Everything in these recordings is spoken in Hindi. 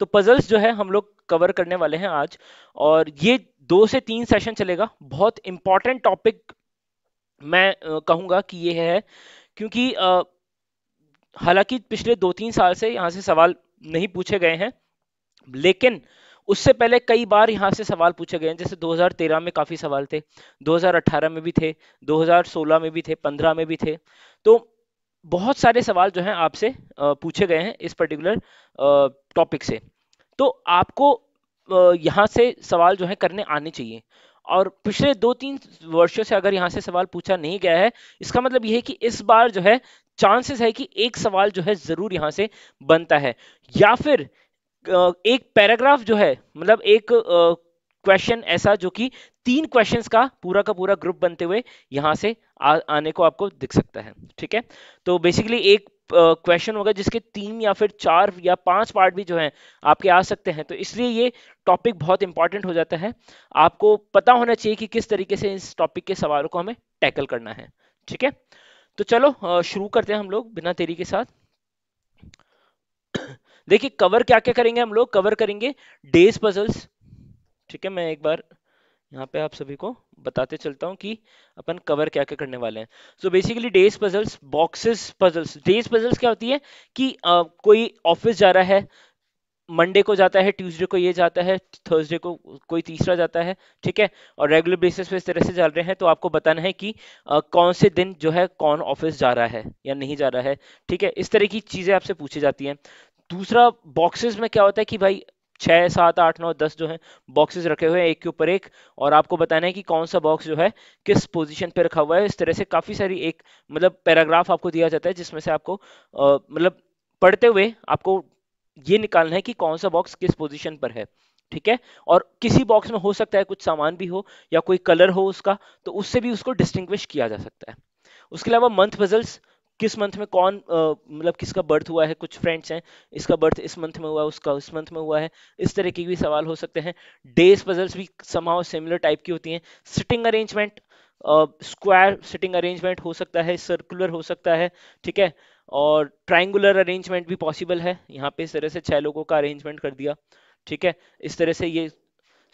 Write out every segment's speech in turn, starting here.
तो पजल्स जो है हम लोग कवर करने वाले हैं आज, और ये 2 से 3 सेशन चलेगा। बहुत इंपॉर्टेंट टॉपिक मैं कहूंगा कि ये है, क्योंकि हालांकि पिछले 2-3 साल से यहाँ से सवाल नहीं पूछे गए हैं, लेकिन उससे पहले कई बार यहाँ से सवाल पूछे गए हैं। जैसे 2013 में काफी सवाल थे, 2018 में भी थे, 2016 में भी थे, 15 में भी थे। तो बहुत सारे सवाल जो हैं आपसे पूछे गए हैं इस पर्टिकुलर टॉपिक से। तो आपको यहाँ से सवाल जो है करने आने चाहिए। और पिछले 2-3 वर्षों से अगर यहाँ से सवाल पूछा नहीं गया है, इसका मतलब ये है कि इस बार जो है चांसेस है कि एक सवाल जो है जरूर यहाँ से बनता है, या फिर एक पैराग्राफ जो है, मतलब एक क्वेश्चन ऐसा जो कि 3 क्वेश्चंस का पूरा ग्रुप बनते हुए यहाँ से आने को आपको दिख सकता है। ठीक है, तो बेसिकली एक क्वेश्चन होगा जिसके 3 या फिर 4 या 5 पार्ट भी जो हैं आपके आ सकते हैं। तो इसलिए ये टॉपिक बहुत इंपॉर्टेंट हो जाता है। आपको पता होना चाहिए कि किस तरीके से इस टॉपिक के सवालों को हमें टैकल करना है। ठीक है, तो चलो शुरू करते हैं हम लोग बिना देरी के साथ। देखिए, कवर क्या क्या करेंगे हम लोग, कवर करेंगे डेज पजल्स। ठीक है, मैं एक बार यहाँ पे आप सभी को बताते चलता हूँ कि अपन कवर क्या क्या करने वाले हैं। So basically days puzzles, boxes puzzles. Days puzzles क्या होती है कि कोई ऑफिस जा रहा है, मंडे को जाता है, ट्यूसडे को ये जाता है, थर्सडे को कोई तीसरा जाता है। ठीक है, और रेगुलर बेसिस पे इस तरह से चल रहे हैं, तो आपको बताना है कि कौन से दिन जो है कौन ऑफिस जा रहा है या नहीं जा रहा है। ठीक है, इस तरह की चीजें आपसे पूछी जाती हैं। दूसरा, बॉक्सेस में क्या होता है कि भाई 6, 7, 8, 9, 10 जो है बॉक्सेस रखे हुए हैं एक के ऊपर एक, और आपको बताना है कि कौन सा बॉक्स जो है किस पोजीशन पे रखा हुआ है। इस तरह से काफी सारी एक मतलब पैराग्राफ आपको दिया जाता है, जिसमें से आपको मतलब पढ़ते हुए आपको ये निकालना है कि कौन सा बॉक्स किस पोजीशन पर है। ठीक है, और किसी बॉक्स में हो सकता है कुछ सामान भी हो या कोई कलर हो उसका, तो उससे भी उसको डिस्टिंग्विश किया जा सकता है। उसके अलावा मंथ पजल्स, किस मंथ में कौन मतलब किसका बर्थ हुआ है। कुछ फ्रेंड्स हैं, इसका बर्थ इस मंथ में हुआ है, उसका इस मंथ में हुआ है। इस तरह के भी सवाल हो सकते हैं। डेज पजल्स भी समाउ सिमिलर टाइप की होती हैं। Sitting arrangement, square sitting arrangement हो सकता है, सर्कुलर हो सकता है। ठीक है, और ट्राइंगुलर अरेंजमेंट भी पॉसिबल है। यहाँ पे इस तरह से 6 लोगों का अरेंजमेंट कर दिया। ठीक है, इस तरह से ये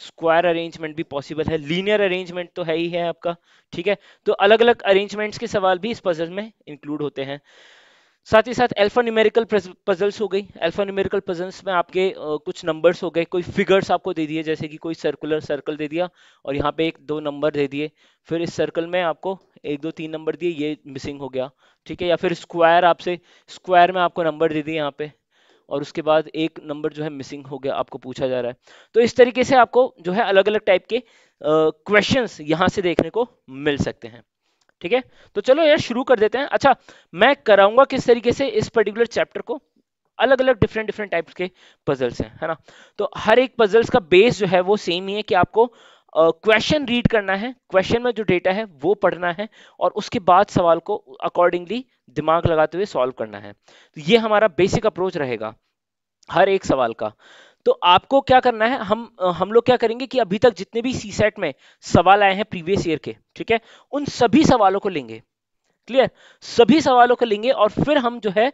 स्क्वायर अरेंजमेंट भी पॉसिबल है। लीनियर अरेंजमेंट तो है ही है आपका। ठीक है, तो अलग अलग अरेंजमेंट्स के सवाल भी इस पजल में इंक्लूड होते हैं। साथ ही साथ अल्फा न्यूमेरिकल पजल्स हो गई। अल्फा न्यूमेरिकल पजल्स में आपके कुछ नंबर्स हो गए, कोई फिगर्स आपको दे दिए, जैसे कि कोई सर्कुलर सर्कल दे दिया और यहाँ पे 1-2 नंबर दे दिए। फिर इस सर्कल में आपको 1-2-3 नंबर दिए, ये मिसिंग हो गया। ठीक है, या फिर स्क्वायर, आपसे स्क्वायर में आपको नंबर दे दिए यहाँ पे, और उसके बाद एक नंबर जो है मिसिंग हो गया, आपको पूछा जा रहा है। तो इस तरीके से आपको जो है अलग अलग टाइप के क्वेश्चंस यहाँ से देखने को मिल सकते हैं। ठीक है, तो चलो यार शुरू कर देते हैं। अच्छा, मैं कराऊंगा किस तरीके से इस पर्टिकुलर चैप्टर को, अलग अलग डिफरेंट डिफरेंट टाइप्स के पजल्स हैं, है ना। तो हर एक पजल्स का बेस जो है वो सेम ही है कि आपको क्वेश्चन रीड करना है, क्वेश्चन में जो डेटा है वो पढ़ना है, और उसके बाद सवाल को अकॉर्डिंगली दिमाग लगाते हुए सॉल्व करना है। तो ये हमारा बेसिक अप्रोच रहेगा हर एक सवाल का। तो आपको क्या करना है, हम लोग क्या करेंगे कि अभी तक जितने भी सी सेट में सवाल आए हैं प्रीवियस ईयर के, ठीक है, उन सभी सवालों को लेंगे। क्लियर, सभी सवालों को लेंगे, और फिर हम जो है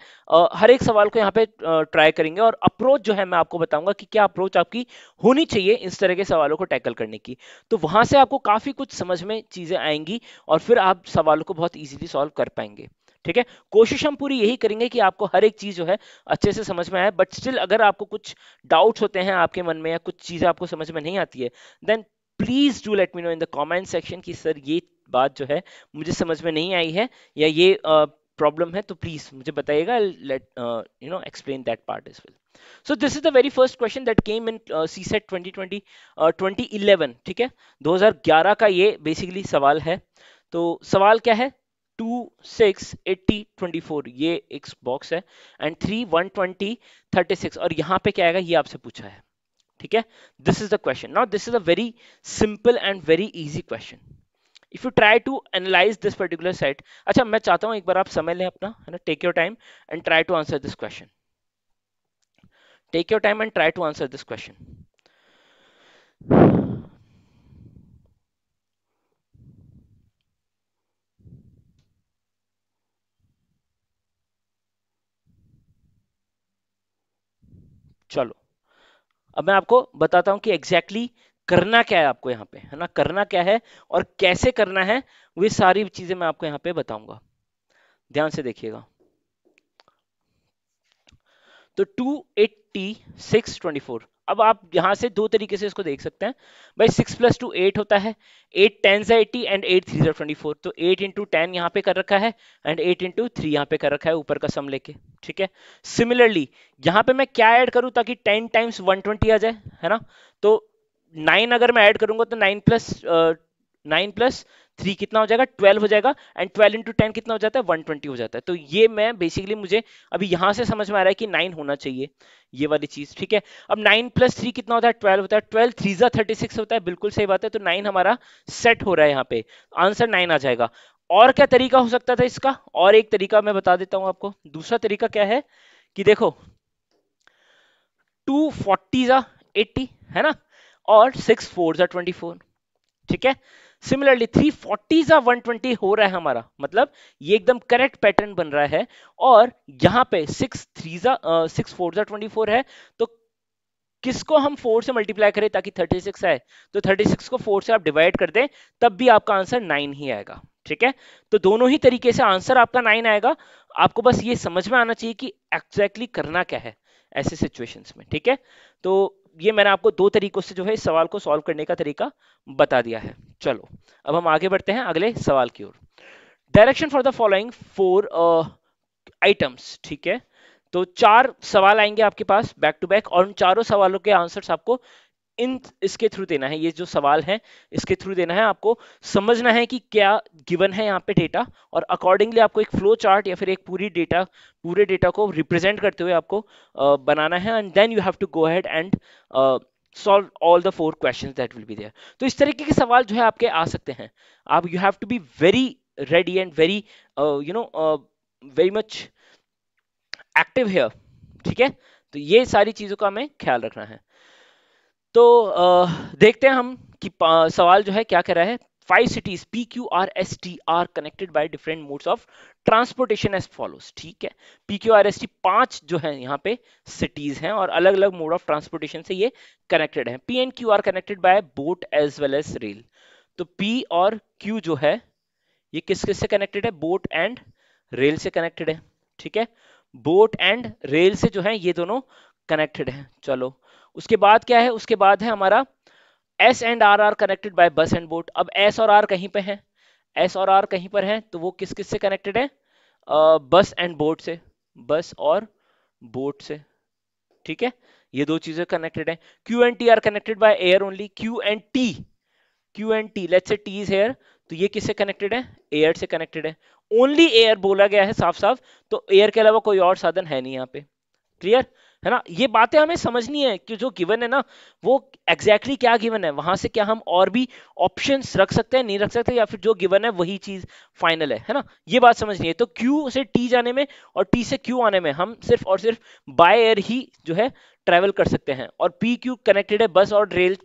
हर एक सवाल को यहाँ पे ट्राई करेंगे, और अप्रोच जो है मैं आपको बताऊंगा कि क्या अप्रोच आपकी होनी चाहिए इस तरह के सवालों को टैकल करने की। तो वहां से आपको काफी कुछ समझ में चीजें आएंगी, और फिर आप सवालों को बहुत इजीली सॉल्व कर पाएंगे। ठीक है, कोशिश हम पूरी यही करेंगे कि आपको हर एक चीज जो है अच्छे से समझ में आए, बट स्टिल अगर आपको कुछ डाउट्स होते हैं आपके मन में, या कुछ चीजें आपको समझ में नहीं आती है, then please do let me know in the comment section कि सर ये बात जो है मुझे समझ में नहीं आई है, या ये प्रॉब्लम है, तो प्लीज मुझे बताइएगा। Let explain that part as well. So this is the very first question that came in CSAT 2020 2011। ठीक है, 2011 का ये बेसिकली सवाल है। तो सवाल क्या है, 2, 6, 80, 24 ये एक बॉक्स है, एंड 3, 1, 20, 36, और यहाँ पे क्या आएगा ये आपसे पूछा है। ठीक है, this is the question. Now this is a very simple and very easy question if you try to analyse this particular set. अच्छा, मैं चाहता हूं एक बार आप समय लें अपना, है ना, take your time and try to answer this question. Take your time and try to answer this question. चलो, अब मैं आपको बताता हूं कि एग्जैक्टली करना क्या है आपको यहाँ पे, है ना, करना क्या है और कैसे करना है, वो सारी चीजें मैं आपको यहाँ पे बताऊंगा। ध्यान से देखिएगा। तो 280 624, अब आप यहां से दो तरीके से इसको देख सकते हैं भाई। 6 + 2 8 होता है, 8 10 80 एंड 8 3 24। तो 8 इंटू 10 यहाँ पे कर रखा है एंड 8 इंटू 3 यहाँ पे कर रखा है ऊपर का सम लेके, ठीक है। सिमिलरली यहाँ पे मैं क्या ऐड करूं ताकि 10 टाइम्स 120 आ जाए, है ना। तो 9 अगर मैं ऐड करूंगा तो 9 + 3 कितना हो जाएगा, 12 हो जाएगा एंड 12 इंटू 10 कितना हो जाता है, 120 हो जाता है। तो ये मैं बेसिकली, मुझे अभी यहां से समझ में आ रहा है कि 9 होना चाहिए, ये वाली चीज, ठीक है। अब 9 + 3 कितना होता है, 12 होता है, 12 3 36 होता है, बिल्कुल सही बात है। तो 9 हमारा सेट हो रहा है यहाँ पे, आंसर 9 आ जाएगा। और क्या तरीका हो सकता था इसका, और एक तरीका मैं बता देता हूं आपको। दूसरा तरीका क्या है कि देखो 2 40 80, है ना, और 6 4 24, ठीक है। सिमिलरली 3 40 120 हो रहा है हमारा, मतलब ये एकदम करेक्ट पैटर्न बन रहा है। और यहाँ पे 6 4 है, तो किसको हम 4 से मल्टीप्लाई करें ताकि 36 आए, तो 36 को 4 से आप डिवाइड कर दें, तब भी आपका आंसर 9 ही आएगा, ठीक है। तो दोनों ही तरीके से आंसर आपका 9 आएगा। आपको बस ये समझ में आना चाहिए कि एग्जैक्टली करना क्या है ऐसे सिचुएशंस में, ठीक है। तो ये मैंने आपको दो तरीकों से जो है इस सवाल को सॉल्व करने का तरीका बता दिया है। चलो अब हम आगे बढ़ते हैं अगले सवाल की ओर। Direction for the following 4 items, ठीक है। तो 4 सवाल आएंगे आपके पास बैक टू बैक, और उन चारों सवालों के आंसर्स आपको इन इसके थ्रू देना है। ये जो सवाल है इसके थ्रू देना है आपको। समझना है कि क्या गिवन है यहाँ पे डेटा, और अकॉर्डिंगली आपको एक फ्लो चार्ट या फिर एक पूरे डेटा को रिप्रेजेंट करते हुए आपको बनाना है, and then you have to go ahead and solve all the 4 questions that will be there. तो इस तरीके के सवाल जो है आपके आ सकते हैं। आप you have to be very ready and very you know very much active here, ठीक है। तो ये सारी चीजों का हमें ख्याल रखना है। तो देखते हैं हम कि सवाल जो है क्या कह रहा है। 5 cities PQRST are connected by different modes of transportation as follows, ठीक है। PQRST 5 जो है यहाँ पे सिटीज हैं और अलग अलग मोड ऑफ ट्रांसपोर्टेशन से ये कनेक्टेड हैं। P and Q are connected by boat as well as rail. तो P और Q जो है ये किस किस से कनेक्टेड है, बोट एंड रेल से कनेक्टेड है, ठीक है। बोट एंड रेल से जो है ये दोनों कनेक्टेड है। चलो उसके बाद क्या है, उसके बाद है हमारा S and R are connected by bus and boat. अब एस और आर कहीं पे हैं, एस और आर कहीं पर हैं, तो वो किस किस से कनेक्टेड है, बस एंड बोट से, बस और बोट से, ठीक है। ये दो चीजें कनेक्टेड है। Q and T are connected by air only. Q and T let's say T is air, तो ये किससे कनेक्टेड है, एयर से कनेक्टेड है। ओनली एयर बोला गया है साफ साफ, तो एयर के अलावा कोई और साधन है नहीं यहाँ पे, क्लियर है ना। ये बातें हमें समझनी है कि जो गिवन है ना वो एग्जैक्टली क्या गिवन है, वहां से क्या हम और भी ऑप्शंस रख सकते हैं, नहीं रख सकते, या फिर जो गिवन है वही चीज फाइनल है ना। ये बात समझनी है। तो क्यू से टी जाने में और टी से क्यू आने में हम सिर्फ और सिर्फ बाय एयर ही जो है ट्रेवल कर सकते हैं। और पी क्यू कनेक्टेड है बस और रेल,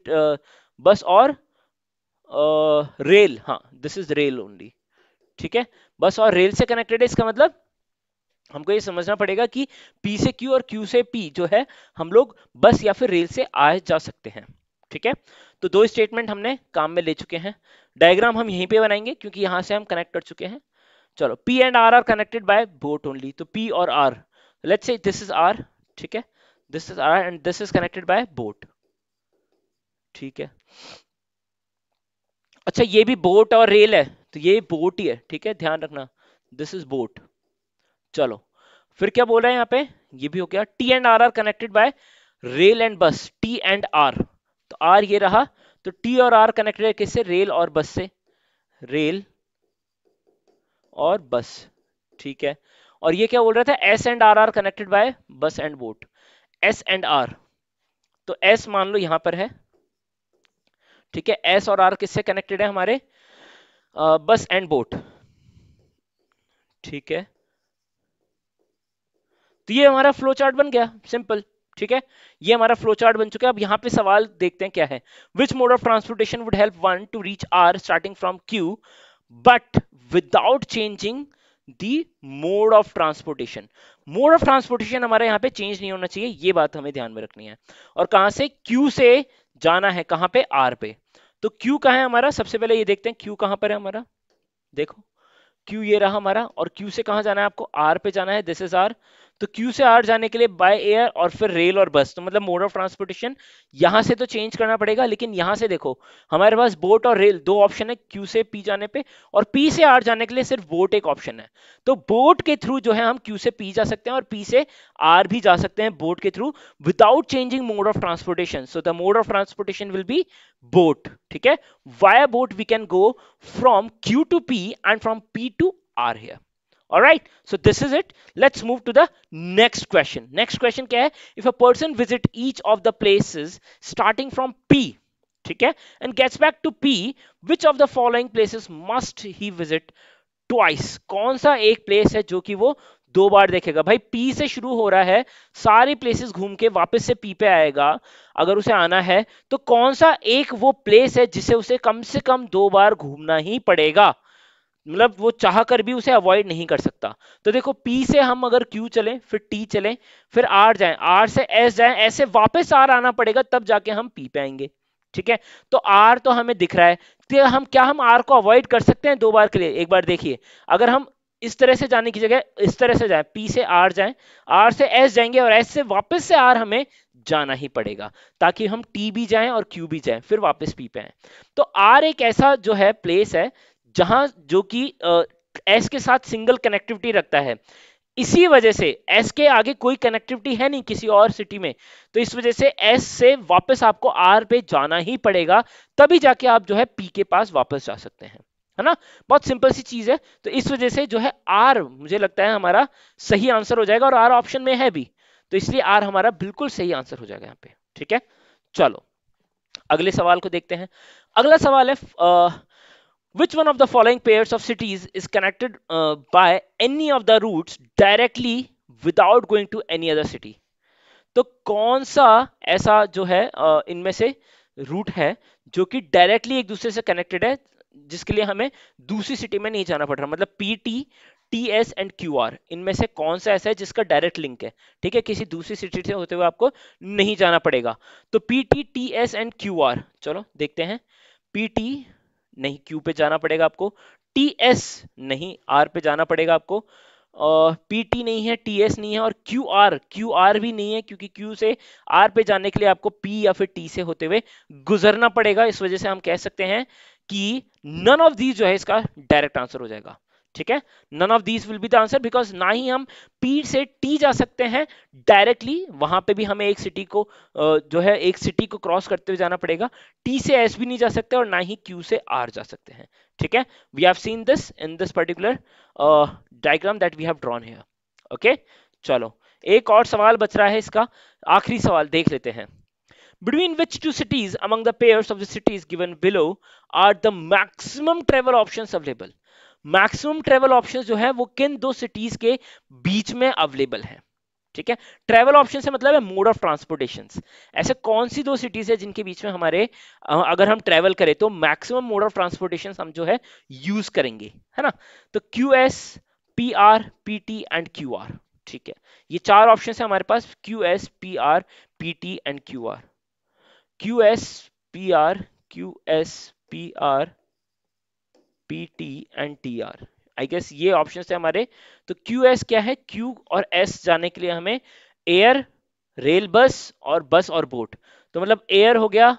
बस और रेल, हाँ दिस इज रेल ओनली, ठीक है। बस और रेल से कनेक्टेड है, इसका मतलब हमको ये समझना पड़ेगा कि P से Q और Q से P जो है हम लोग बस या फिर रेल से आ जा सकते हैं, ठीक है। तो दो स्टेटमेंट हमने काम में ले चुके हैं। डायग्राम हम यहीं पे बनाएंगे क्योंकि यहां से हम कनेक्ट कर चुके हैं। चलो P and R are connected by boat only. तो P और R, let's say this is R, ठीक है, this is R and this is connected by boat, ठीक है। अच्छा ये भी बोट और रेल है, तो ये बोट ही है, ठीक है, ध्यान रखना, दिस इज बोट। चलो फिर क्या बोल रहे हैं यहाँ पे, ये भी हो गया। T and R are connected by rail and bus, T and R, तो आर ये रहा, तो टी और आर कनेक्टेड है किससे, रेल और बस से, रेल और बस, ठीक है। और ये क्या बोल रहा था, S and R are connected by bus and boat, S and R, तो एस मान लो यहां पर है, ठीक है। एस और आर किससे कनेक्टेड है हमारे, बस एंड बोट, ठीक है। तो ये हमारा फ्लो चार्ट बन गया सिंपल, ठीक है। ये हमारा फ्लो चार्ट बन चुका है। अब यहाँ पे सवाल देखते हैं क्या है। Which mode of transportation would help one to reach R starting from Q but without changing the mode of transportation. Mode of transportation हमारे यहाँ पे चेंज नहीं होना चाहिए, ये बात हमें ध्यान में रखनी है। और कहां से, क्यू से जाना है कहां पे, आर पे। तो क्यू कहां है हमारा, सबसे पहले ये देखते हैं क्यू कहां पर है हमारा। देखो क्यू ये रहा हमारा, और क्यू से कहां जाना है आपको, आर पे जाना है, दिस इज आर। तो क्यू से आर जाने के लिए बाय एयर और फिर रेल और बस, तो मतलब मोड ऑफ ट्रांसपोर्टेशन यहां से तो चेंज करना पड़ेगा, लेकिन यहां से देखो हमारे पास बोट और रेल दो ऑप्शन है क्यू से पी जाने पे, और पी से आर जाने के लिए सिर्फ बोट एक ऑप्शन है। तो बोट के थ्रू जो है हम क्यू से पी जा सकते हैं और पी से आर भी जा सकते हैं बोट के through, without changing mode of transportation. So the mode of transportation will be boat, ठीक है। Via boat we can go from Q to P and from P to R here. All right, so this is it. Let's move to the next question. Next question क्या है, if a person visit each of the places starting from P, ठीक है, and gets back to P, which of the following places must he visit twice? कौन सा एक प्लेस है जो कि वो दो बार देखेगा? भाई पी से शुरू हो रहा है, सारी प्लेसेस घूम के वापस से पी पे आएगा अगर उसे आना है, तो कौन सा एक वो प्लेस है जिसे उसे कम से कम दो बार घूमना ही पड़ेगा, मतलब वो चाह कर भी उसे अवॉइड नहीं कर सकता। तो देखो पी से हम अगर क्यू चलें, फिर टी चलें, फिर आर जाएं, आर से एस जाएं, ऐसे वापस आर आना पड़ेगा, तब जाके हम पी पे आएंगे, ठीक है। तो आर तो हमें दिख रहा है, तो हम क्या हम आर को अवॉइड कर सकते हैं दो बार के लिए? एक बार देखिए, अगर हम इस तरह से जाने की जगह इस तरह से जाए, पी से आर जाएं, आर से एस जाएंगे और एस से वापस से आर हमें जाना ही पड़ेगा, ताकि हम टी भी जाएं और क्यू भी जाएं, फिर वापस पी पे आए। तो आर एक ऐसा जो है प्लेस है जहां जो कि एस के साथ सिंगल कनेक्टिविटी रखता है, इसी वजह से एस के आगे कोई कनेक्टिविटी है नहीं किसी और सिटी में, तो इस वजह से एस से वापस आपको आर पे जाना ही पड़ेगा, तभी जाके आप जो है पी के पास वापस जा सकते हैं, है ना। बहुत सिंपल सी चीज है। तो इस वजह से जो है आर मुझे लगता है हमारा सही आंसर हो जाएगा, और आर ऑप्शन में है भी, तो इसलिए आर हमारा बिल्कुल सही आंसर हो जाएगा यहाँ पे, ठीक है। चलो अगले सवाल को देखते हैं। अगला सवाल है which one of the following pairs of cities is connected by any of the routes directly without going to any other city? तो कौन सा ऐसा जो है इनमें से रूट है जो कि डायरेक्टली एक दूसरे से कनेक्टेड है, जिसके लिए हमें दूसरी सिटी में नहीं जाना पड़ रहा, मतलब P T, T S and Q are, इनमें से कौन सा ऐसा है जिसका डायरेक्ट लिंक है, ठीक है, किसी दूसरी सिटी से होते हुए आपको नहीं जाना पड़ेगा। तो P T, T S and Q are, चलो देखते हैं। पी टी नहीं, क्यू पे जाना पड़ेगा आपको। टी एस नहीं, आर पे जाना पड़ेगा आपको। पीटी नहीं है, टीएस नहीं है, और क्यू आर भी नहीं है, क्योंकि क्यू से आर पे जाने के लिए आपको पी या फिर टी से होते हुए गुजरना पड़ेगा। इस वजह से हम कह सकते हैं कि नन ऑफ दीज जो है इसका डायरेक्ट आंसर हो जाएगा, ठीक है। None of these will be the answer, because ना ही हम पी से टी जा सकते हैं डायरेक्टली, वहां पे भी हमें एक सिटी को जो है एक सिटी को क्रॉस करते हुए जाना पड़ेगा। टी से एस भी नहीं जा सकते, और ना ही क्यू से आर जा सकते हैं, ठीक है। We have seen this in this particular diagram that we have drawn here, okay. चलो एक और सवाल बच रहा है, इसका आखिरी सवाल देख लेते हैं। Between which two cities among the pairs of the cities given below are the maximum travel options available? Maximum travel options जो है वो किन दो सिटीज के बीच में अवेलेबल है, ठीक है। ट्रेवल ऑप्शन से मतलब है मोड ऑफ ट्रांसपोर्टेशन, ऐसे कौन सी दो सिटीज है जिनके बीच में हमारे अगर हम ट्रेवल करें तो मैक्सिमम मोड ऑफ ट्रांसपोर्टेशन हम जो है यूज करेंगे, है ना। तो Q S, P R, P T and Q R, ठीक है। ये चार ऑप्शन है हमारे पास, Q S, P R, P T and Q R. Q S, P R, Q S, P R, P T and T R, I guess ये ऑप्शन है हमारे। तो क्यू एस क्या है, क्यू और एस जाने के लिए हमें एयर, रेल, बस और बोट। तो मतलब एयर हो गया,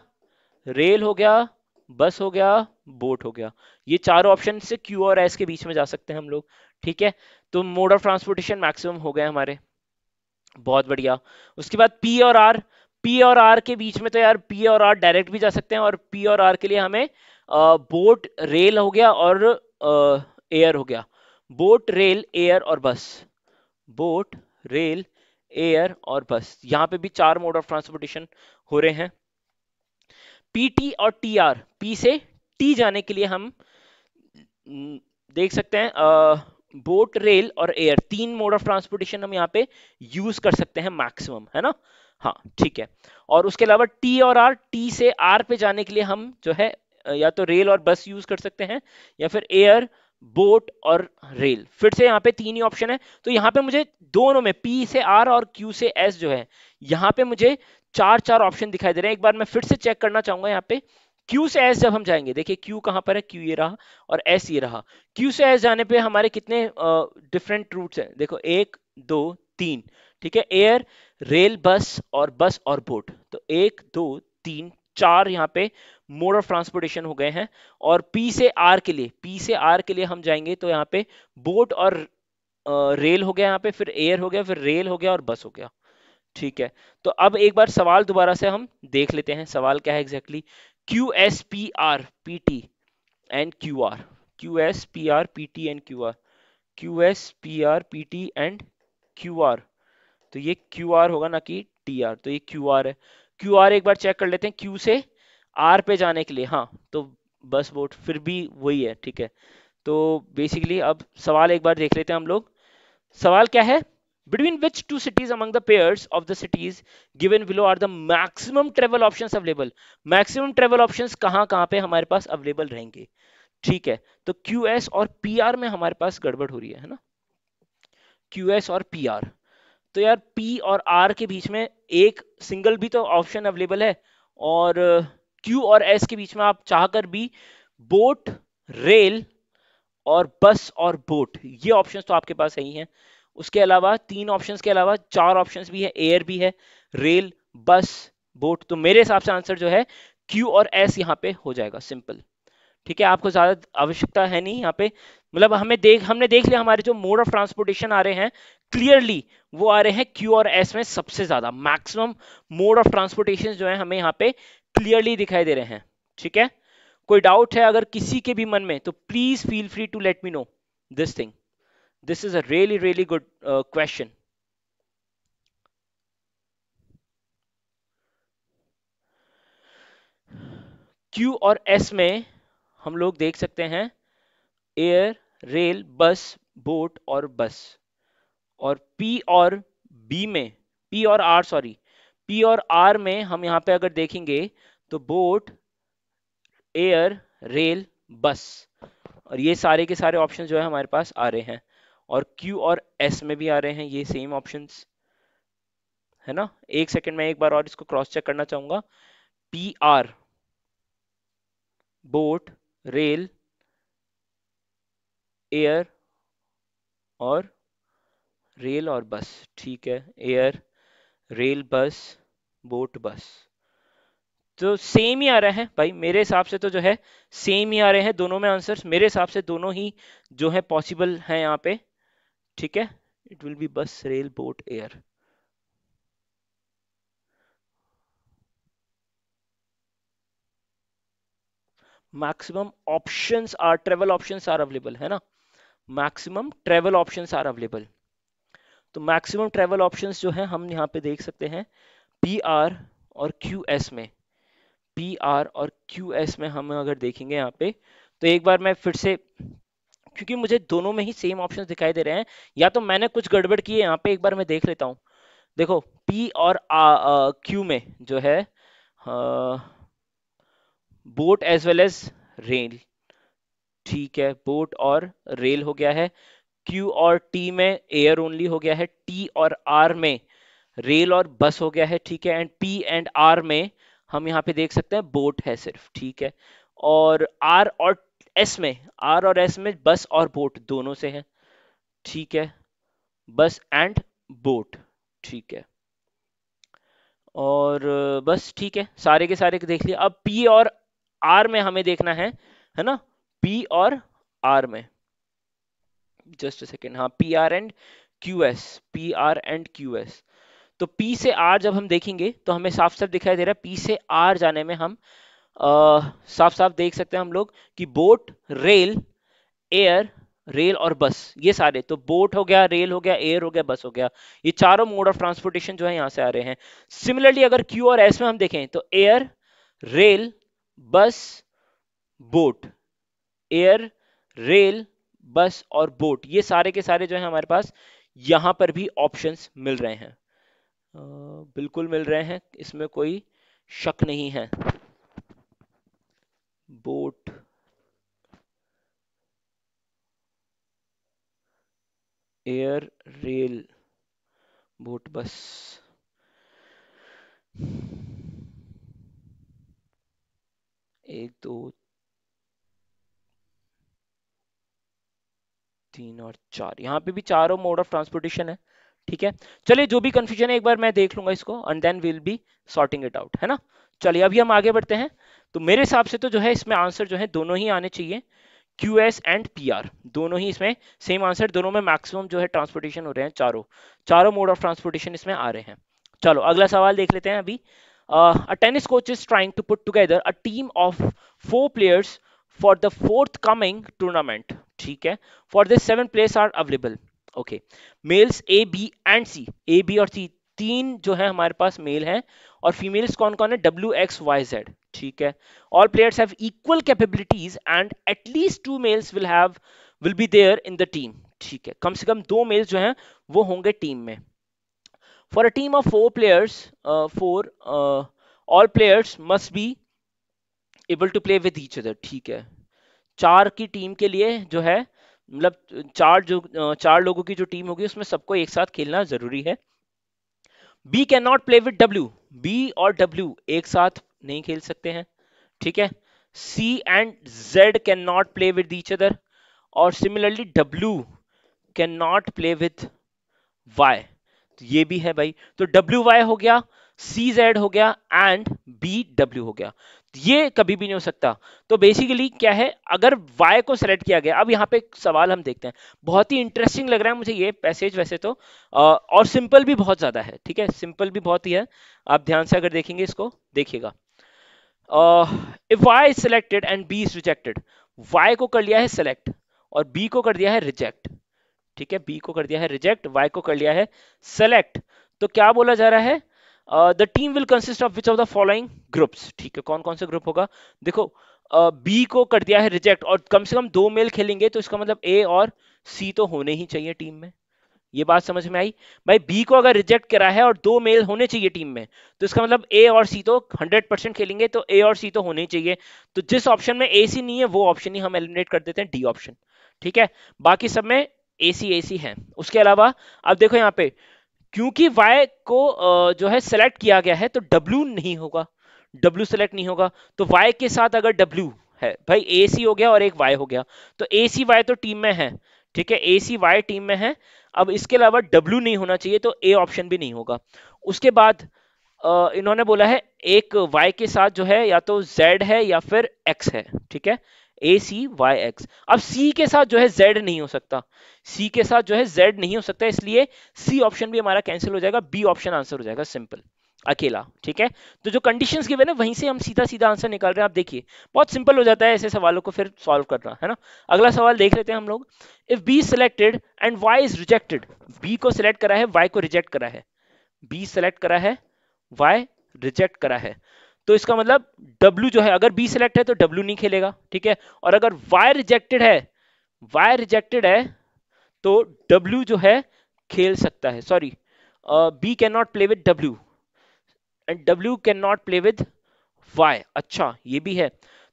रेल हो गया, बस हो गया, बोट हो गया, ये चारों ऑप्शन से क्यू और एस के बीच में जा सकते हैं हम लोग, ठीक है। तो मोड ऑफ ट्रांसपोर्टेशन मैक्सिमम हो गए हमारे, बहुत बढ़िया। उसके बाद पी और आर, पी और आर के बीच में तो यार पी और आर डायरेक्ट भी जा सकते हैं, और पी और आर के लिए हमें बोट, रेल हो गया और एयर हो गया। बोट, रेल, एयर और बस, बोट, रेल, एयर और बस, यहां पे भी चार मोड ऑफ ट्रांसपोर्टेशन हो रहे हैं। पीटी और टीआर, पी से टी जाने के लिए हम देख सकते हैं बोट, रेल और एयर, तीन मोड ऑफ ट्रांसपोर्टेशन हम यहाँ पे यूज कर सकते हैं मैक्सिमम, है ना। हाँ ठीक है। और उसके अलावा टी और आर, टी से आर पे जाने के लिए हम जो है या तो रेल और बस यूज कर सकते हैं, या फिर एयर, बोट और रेल। फिर से यहाँ पे तीन ही ऑप्शन है, तो यहाँ पे मुझे दोनों में पी से आर और क्यू से एस जो है, यहाँ पे मुझे चार चार ऑप्शन दिखाई दे रहे हैं। एक बार मैं फिर से चेक करना चाहूंगा यहाँ पे। क्यू से एस जब हम जाएंगे, देखिए क्यू कहाँ पर है, क्यू ये रहा और एस ये रहा। क्यू से एस जाने पे हमारे कितने डिफरेंट रूट्स हैं, देखो एक दो तीन, ठीक है, एयर, रेल, बस और बोट। तो एक दो तीन चार यहाँ पे मोड ऑफ ट्रांसपोर्टेशन हो गए हैं। और पी से आर के लिए हम जाएंगे तो यहाँ पे बोट और रेल हो गया, यहाँ पे फिर एयर हो गया, फिर रेल हो गया और बस हो गया। ठीक है, तो अब एक बार सवाल दोबारा से हम देख लेते हैं, सवाल क्या है exactly. Q S P R P T and Q R, Q S P R P T and Q R, Q S P R P T and Q are. तो ये क्यू आर होगा ना कि टी आर, तो ये क्यू आर है। क्यू आर एक बार चेक कर लेते हैं, क्यू से आर पे जाने के लिए, हाँ तो बस बोट फिर भी वही है, ठीक है। तो बेसिकली अब सवाल एक बार देख लेते हैं हम लोग। सवाल क्या है, between which two cities among the pairs of the cities given below are the maximum travel options available. Maximum travel options कहाँ कहाँ पे हमारे पास अवेलेबल रहेंगे, ठीक है। तो क्यू एस और पी आर में हमारे पास गड़बड़ हो रही है ना, क्यू एस और पी आर। तो यार पी और आर के बीच में एक सिंगल भी तो ऑप्शन अवेलेबल है, और क्यू और एस के बीच में आप चाहकर भी बोट, रेल और बस और बोट, ये ऑप्शंस तो आपके पास सही हैं। उसके अलावा तीन ऑप्शंस के अलावा चार ऑप्शंस भी है, एयर भी है, रेल, बस, बोट। तो मेरे हिसाब से आंसर जो है क्यू और एस यहाँ पे हो जाएगा, सिंपल। ठीक है, आपको ज्यादा आवश्यकता है नहीं यहाँ पे, मतलब हमने देख लिया हमारे जो मोड ऑफ ट्रांसपोर्टेशन आ रहे हैं क्लियरली, वो आ रहे हैं क्यू और एस में सबसे ज्यादा। मैक्सिमम मोड ऑफ ट्रांसपोर्टेशन जो है हमें यहाँ पे क्लियरली दिखाई दे रहे हैं। ठीक है, कोई डाउट है अगर किसी के भी मन में, तो please feel free to let me know this thing. This is a really really good question. Q और एस में हम लोग देख सकते हैं एयर, रेल, बस, बोट और बस। और पी और बी में, पी और आर सॉरी, पी और आर में हम यहां पे अगर देखेंगे तो बोट, एयर, रेल, बस, और ये सारे के सारे ऑप्शन जो है हमारे पास आ रहे हैं। और क्यू और एस में भी आ रहे हैं ये सेम ऑप्शंस, है ना। एक सेकंड में एक बार और इसको क्रॉस चेक करना चाहूंगा। P R, boat, rail, air और रेल और बस, ठीक है, एयर, रेल, बस, बोट, बस। तो सेम ही आ रहा है भाई, मेरे हिसाब से तो जो है सेम ही आ रहे हैं दोनों में आंसर्स, मेरे हिसाब से दोनों ही जो है पॉसिबल है यहाँ पे। ठीक है, it will be bus, rail, boat, air. Maximum options are, travel options are available, है ना, maximum travel options are available. तो मैक्सिमम ट्रेवल ऑप्शंस जो है हम यहाँ पे देख सकते हैं पी आर और क्यू एस में। पी आर और क्यू एस में हम अगर देखेंगे यहाँ पे, तो एक बार मैं फिर से, क्योंकि मुझे दोनों में ही सेम ऑप्शंस दिखाई दे रहे हैं, या तो मैंने कुछ गड़बड़ की है यहाँ पे, एक बार मैं देख लेता हूँ। देखो पी और क्यू में जो है boat as well as rail, ठीक है, बोट और रेल हो गया है। क्यू और टी में एयर ओनली हो गया है, टी और आर में रेल और बस हो गया है, ठीक है। एंड पी एंड आर में हम यहाँ पे देख सकते हैं बोट है सिर्फ, ठीक है। और आर और एस में, आर और एस में बस और बोट दोनों से है, ठीक है, बस एंड बोट, ठीक है। और बस ठीक है, सारे के सारे देख लिए। अब पी और आर में हमें देखना है ना, पी और आर में, जस्ट अ सेकेंड, हाँ P R and Q S, P are and Q S. तो पी से आर जब हम देखेंगे तो हमें साफ साफ दिखाई दे रहा है, पी से आर जाने में हम साफ साफ देख सकते हैं हम लोग कि बोट, रेल, एयर, रेल और बस, ये सारे, तो बोट हो गया, रेल हो गया, एयर हो गया, बस हो गया, ये चारों मोड ऑफ ट्रांसपोर्टेशन जो है यहाँ से आ रहे हैं। सिमिलरली अगर क्यू और एस में हम देखें तो एयर, रेल, बस, बोट, एयर, रेल, बस और बोट, ये सारे के सारे जो है हमारे पास यहां पर भी ऑप्शंस मिल रहे हैं। बिल्कुल मिल रहे हैं, इसमें कोई शक नहीं है। बोट, एयर, रेल, बोट, बस। 1 2 3 और 4, यहाँ पे भी चारों मोड ऑफ ट्रांसपोर्टेशन है। ठीक है, चलिए जो भी कंफ्यूजन है एक बार मैं देख लूंगा इसको, and then will be sorting it out, है ना। चलिए अभी हम आगे बढ़ते हैं। तो मेरे हिसाब से तो जो है इसमें आंसर जो है दोनों ही आने चाहिए, QS एंड PR, दोनों ही इसमें सेम आंसर, दोनों में मैक्सिमम जो है ट्रांसपोर्टेशन हो रहे हैं, चारों चारों मोड ऑफ ट्रांसपोर्टेशन इसमें आ रहे हैं। चलो अगला सवाल देख लेते हैं अभी। A tennis coach is trying to put together a team of 4 players for the forthcoming tournament. ठीक है, for this 7 players are available. Okay, males A, B and C, A, B और C तीन जो है हमारे पास मेल हैं, और फीमेल्स कौन कौन है, WXYZ। ठीक है, all players have equal capabilities and at least 2 males will be there in the team। ठीक है, कम से कम 2 मेल्स जो हैं वो होंगे टीम में। For a team of 4 players, all players must be able to play with each other। ठीक है, 4 की टीम के लिए जो है, मतलब चार लोगों की जो टीम होगी उसमें सबको एक साथ खेलना जरूरी है। B can not play with W, B और डब्ल्यू एक साथ नहीं खेल सकते हैं। ठीक है, C and Z can not play with each other, और similarly W can not play with Y. तो ये भी है भाई, तो डब्ल्यू वाई हो गया, सी जेड हो गया एंड बी डब्ल्यू हो गया, ये कभी भी नहीं हो सकता। तो बेसिकली क्या है, अगर वाई को सेलेक्ट किया गया, अब यहाँ पे एक सवाल हम देखते हैं, बहुत ही इंटरेस्टिंग लग रहा है मुझे ये पैसेज वैसे तो, और सिंपल भी बहुत ज्यादा है। ठीक है, सिंपल भी बहुत ही है, आप ध्यान से अगर देखेंगे इसको, देखिएगा। If Y is selected and B is rejected, Y को कर लिया है सेलेक्ट और बी को कर दिया है रिजेक्ट। ठीक है, बी को कर दिया है रिजेक्ट, वाई को कर लिया है सेलेक्ट, तो क्या बोला जा रहा है, the team will consist of which of the following groups. ठीक है, कौन कौन से ग्रुप होगा, देखो बी को कर दिया है रिजेक्ट, और कम से कम 2 मेल खेलेंगे, तो इसका मतलब ए और सी तो होने ही चाहिए टीम में। ये बात समझ में आई भाई, बी को अगर रिजेक्ट करा है और 2 मेल होने चाहिए टीम में, तो इसका मतलब ए और सी तो 100% खेलेंगे, तो ए और सी तो होने ही चाहिए। तो जिस ऑप्शन में ए सी नहीं है वो ऑप्शन ही हम एलिमिनेट कर देते हैं, डी ऑप्शन। ठीक है, बाकी सब में ए सी है। उसके अलावा अब देखो यहाँ पे, क्योंकि y को जो है सेलेक्ट किया गया है, तो w नहीं होगा, w सेलेक्ट नहीं होगा, तो y के साथ अगर w है भाई, ए सी हो गया और एक y हो गया, तो ए सी वाई तो टीम में है। ठीक है, ए सी वाई टीम में है, अब इसके अलावा w नहीं होना चाहिए, तो ए ऑप्शन भी नहीं होगा। उसके बाद इन्होंने बोला है एक y के साथ जो है या तो z है या फिर x है। ठीक है, ACYX, अब C के साथ जो है Z नहीं हो सकता, C के साथ जो है Z नहीं हो सकता, इसलिए C ऑप्शन भी हमारा कैंसिल हो जाएगा, B ऑप्शन आंसर हो जाएगा सिंपल, अकेला। ठीक है, तो जो कंडीशंस गिवन है वहीं से हम सीधा सीधा आंसर निकाल रहे हैं। आप देखिए बहुत सिंपल हो जाता है ऐसे सवालों को फिर सॉल्व करना, है ना। अगला सवाल देख लेते हैं हम लोग। If B selected and Y is rejected, B को सिलेक्ट करा है, वाई को रिजेक्ट करा है, बी सेलेक्ट करा है, वाई रिजेक्ट करा है, तो इसका मतलब W जो है, अगर B सिलेक्ट है तो W नहीं खेलेगा। ठीक है, और अगर Y रिजेक्टेड है, Y रिजेक्टेड है तो W जो है खेल सकता है, sorry, B can not play with W and W can not play with Y। अच्छा ये भी है,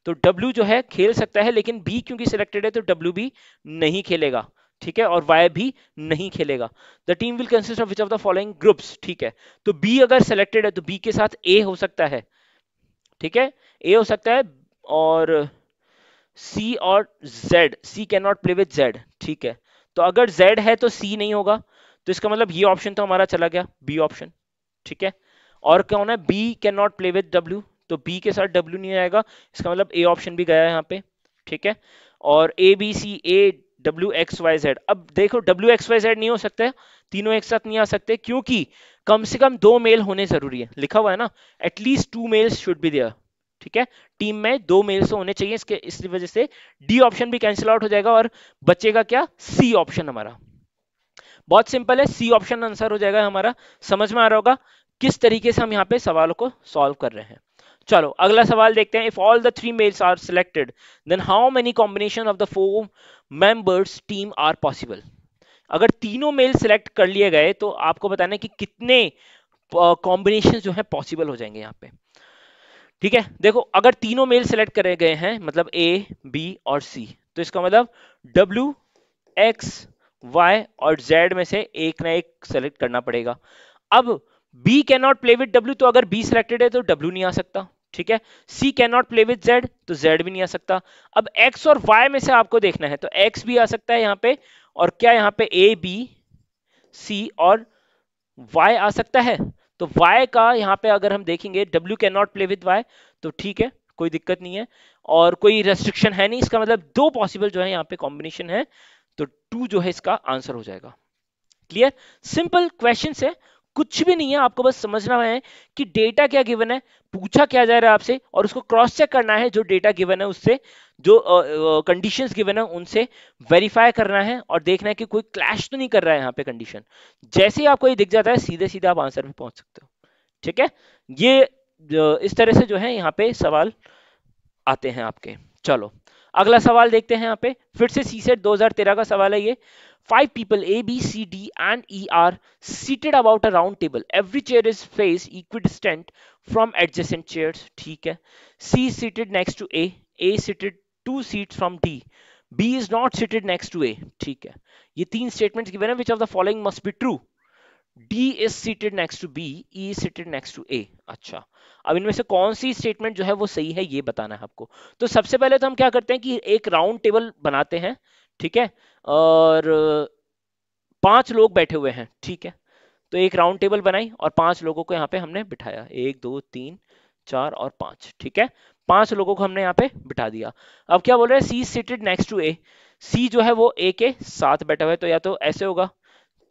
तो W जो है खेल सकता है, लेकिन B क्योंकि सिलेक्टेड है तो W भी नहीं खेलेगा। ठीक है, और Y भी नहीं खेलेगा। The team will consist of which of the following groups. ठीक है, तो B अगर सिलेक्टेड है तो B के साथ A हो सकता है। ठीक है, ए हो सकता है, और सी और Z, C can not play with Z. ठीक है, तो अगर जेड है तो सी नहीं होगा, तो इसका मतलब ये ऑप्शन तो हमारा चला गया, बी ऑप्शन। ठीक है, और कौन है, B can not play with W, तो बी के साथ डब्ल्यू नहीं आएगा, इसका मतलब ए ऑप्शन भी गया है यहाँ पे। ठीक है, और A B C, A W X Y Z, अब देखो डब्ल्यू एक्स वाई जेड नहीं हो सकते, तीनों एक साथ नहीं आ सकते, क्योंकि कम से कम 2 मेल होने जरूरी है, लिखा हुआ है ना, at least 2 males should be there. ठीक है, टीम में 2 मेल्स तो होने चाहिए, इसके इस वजह से डी ऑप्शन भी कैंसिल आउट हो जाएगा, और बचेगा क्या, सी ऑप्शन हमारा। बहुत सिंपल है, सी ऑप्शन आंसर हो जाएगा हमारा। समझ में आ रहा होगा किस तरीके से हम यहाँ पे सवालों को सॉल्व कर रहे हैं। चलो अगला सवाल देखते हैं। If all the 3 males are selected then how many combination of the 4 members team are possible. अगर तीनों मेल सिलेक्ट कर लिए गए तो आपको बताना है कि कितने कॉम्बिनेशन जो है पॉसिबल हो जाएंगे यहाँ पे। ठीक है, देखो अगर तीनों मेल सिलेक्ट करे गए हैं, मतलब ए बी और सी, तो इसका मतलब W X वाई और जेड में से एक ना एक सेलेक्ट करना पड़ेगा। अब B can not play with W, तो अगर बी सिलेक्टेड है तो डब्ल्यू नहीं आ सकता, ठीक है। C can not play with Z, तो जेड भी नहीं आ सकता। अब एक्स और वाई में से आपको देखना है, तो एक्स भी आ सकता है यहाँ पे, और क्या यहाँ पे ए बी सी और वाई आ सकता है। तो वाई का यहाँ पे अगर हम देखेंगे W can not play with Y, तो ठीक है, कोई दिक्कत नहीं है और कोई रेस्ट्रिक्शन है नहीं। इसका मतलब दो पॉसिबल जो है यहाँ पे कॉम्बिनेशन है, तो टू जो है इसका आंसर हो जाएगा। क्लियर, सिंपल क्वेश्चन है, कुछ भी नहीं है, आपको बस समझना है कि डेटा क्या गिवन है, पूछा क्या जा रहा है आपसे, और उसको क्रॉस चेक करना है जो डेटा गिवन है उससे, जो कंडीशंस गिवन है उनसे वेरीफाई करना है और देखना है कि कोई क्लैश तो नहीं कर रहा है यहाँ पे कंडीशन। जैसे ही आपको ये दिख जाता है सीधे सीधे आप आंसर पे पहुंच सकते हो, ठीक है। ये इस तरह से जो है यहाँ पे सवाल आते हैं आपके। चलो अगला सवाल देखते हैं यहाँ पे, फिर से सी सेट 2013 का सवाल है ये। 5 people A, B, C, D and E are seated about a round table. Every chair is faced equidistant from adjacent chairs. ठीक है। C is seated next to A. A is seated 2 seats from D. B is not seated next to A. ठीक है। ये तीन स्टेटमेंट्स गिवन है, which of the following must be true? D is seated next to B, E is seated next to A. अच्छा, अब इनमें से कौन सी स्टेटमेंट जो है वो सही है ये बताना है आपको। तो सबसे पहले तो हम क्या करते हैं कि एक राउंड टेबल बनाते हैं, ठीक है, और 5 लोग बैठे हुए हैं, ठीक है। तो एक राउंड टेबल बनाई और 5 लोगों को यहाँ पे हमने बिठाया, 1 2 3 4 और 5, ठीक है। 5 लोगों को हमने यहाँ पे बिठा दिया। अब क्या बोल रहे हैं, सी सीटेड नेक्स्ट टू ए, सी जो है वो ए के साथ बैठा हुआ है, तो या तो ऐसे होगा,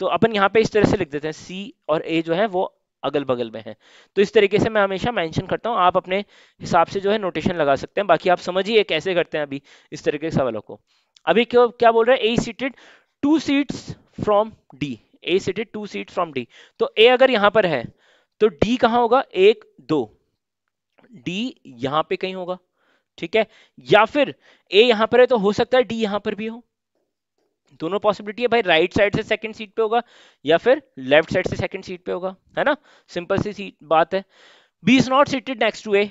तो अपन यहाँ पे इस तरह से लिख देते हैं, सी और ए जो है वो अगल बगल में है। तो इस तरीके से मैं हमेशा मेंशन करता हूँ, आप अपने हिसाब से जो है नोटेशन लगा सकते हैं, बाकी आप समझिए कैसे करते हैं अभी इस तरीके के सवालों को। अभी क्यों क्या बोल रहे हैं, A seated 2 seats from D, A seated 2 seats from D, तो ए अगर यहां पर है तो डी कहां होगा, 1 2, डी यहां पे कहीं होगा, ठीक है। या फिर ए यहां पर है तो हो सकता है डी यहां पर भी हो, दोनों पॉसिबिलिटी है भाई, राइट साइड से सेकंड सीट पे होगा या फिर लेफ्ट साइड से सेकंड सीट पे होगा, है ना, सिंपल सी बात है। B is not seated next to A,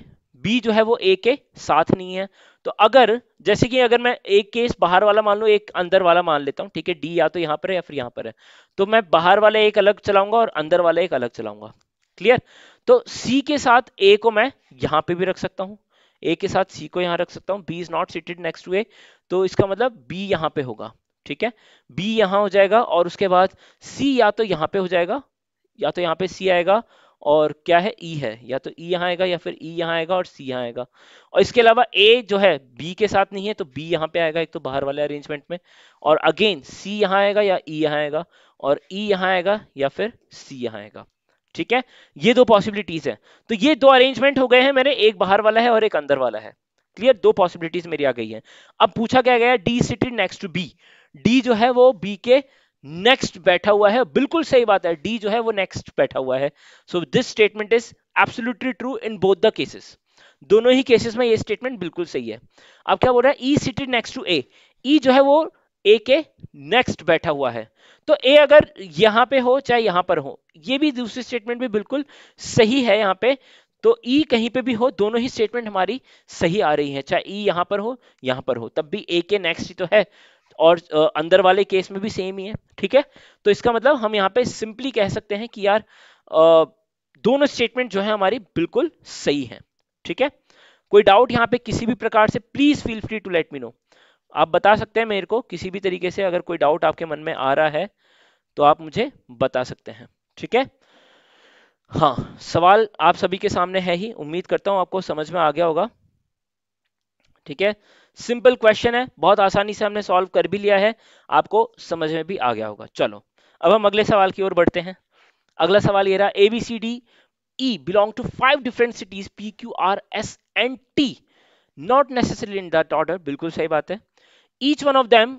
B जो है वो ए के साथ नहीं है। तो अगर जैसे कि अगर मैं एक केस बाहर वाला मान लूं, एक अंदर वाला मान लेता हूं, ठीक है, डी या तो यहां पर है या फिर यहां पर है, तो मैं बाहर वाला एक अलग चलाऊंगा और अंदर वाला एक अलग चलाऊंगा। क्लियर, तो सी के साथ ए को मैं यहां पे भी रख सकता हूं, ए के साथ सी को यहां रख सकता हूं, B is not seated next to A, तो इसका मतलब बी यहां पे होगा, ठीक है, बी यहां हो जाएगा और उसके बाद सी या तो यहां पे हो जाएगा, या तो यहाँ पे सी आएगा, और क्या है ई है, या तो ई यहाँ आएगा या फिर ई यहाँ आएगा और सी यहाँ आएगा। और इसके अलावा ए जो है बी के साथ नहीं है तो बी यहाँ पे आएगा एक तो बाहर वाले अरेंजमेंट में, और अगेन सी यहाँ आएगा या ई यहाँ आएगा, और ई यहाँ आएगा या फिर सी यहाँ आएगा, ठीक है। ये दो पॉसिबिलिटीज है, तो ये दो अरेंजमेंट हो गए हैं मेरे, एक बाहर वाला है और एक अंदर वाला है। क्लियर, दो पॉसिबिलिटीज मेरी आ गई है। अब पूछा क्या गया, D seated next to B, D जो है वो बी के नेक्स्ट बैठा हुआ है, बिल्कुल सही बात है, डी जो है वो नेक्स्ट बैठा हुआ है। So this statement is absolutely true in both the cases, दोनों ही केसेस में ये स्टेटमेंट बिल्कुल सही है। अब क्या बोल रहा है, ई सिटेड नेक्स्ट टू ए, ई जो है वो ए के नेक्स्ट बैठा हुआ है, तो ए अगर यहां पे हो चाहे यहां पर हो, ये भी दूसरी स्टेटमेंट भी बिल्कुल सही है यहाँ पे। तो ई कहीं पे भी हो, दोनों ही स्टेटमेंट हमारी सही आ रही है, चाहे ई यहां पर हो यहां पर हो, तब भी ए के नेक्स्ट ही तो है, और अंदर वाले केस में भी सेम ही है, ठीक है। तो इसका मतलब हम यहाँ पे सिंपली कह सकते हैं कि यार दोनों स्टेटमेंट जो है हमारी बिल्कुल सही है, ठीक है। कोई डाउट यहाँ पे किसी भी प्रकार से, please feel free to let me know, आप बता सकते हैं मेरे को किसी भी तरीके से, अगर कोई डाउट आपके मन में आ रहा है तो आप मुझे बता सकते हैं, ठीक है। हाँ, सवाल आप सभी के सामने है ही, उम्मीद करता हूं आपको समझ में आ गया होगा, ठीक है। सिंपल क्वेश्चन है, बहुत आसानी से हमने सॉल्व कर भी लिया है, आपको समझ में भी आ गया होगा। चलो अब हम अगले सवाल की ओर बढ़ते हैं। अगला सवाल ये रहा, A B C D E belong to 5 different cities P Q R S and T, not necessarily in that order, बिल्कुल सही बात है। Each one of them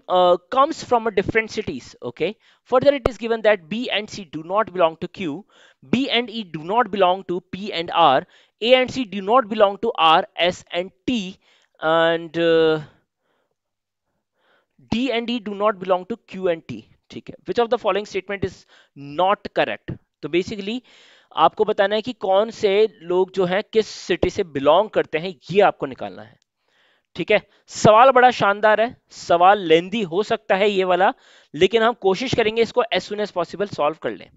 comes from a different cities, okay. Further it is given that B and C do not belong to Q, B and E do not belong to P and R, A and C do not belong to R, S and T, and D and E do not belong to Q and T, ठीक है। Which of the following statement is not correct? तो बेसिकली आपको बताना है कि कौन से लोग जो हैं किस सिटी से बिलोंग करते हैं, ये आपको निकालना है, ठीक है, सवाल बड़ा शानदार है, सवाल लेंदी हो सकता है ये वाला, लेकिन हम कोशिश करेंगे इसको as soon as possible solve कर लें।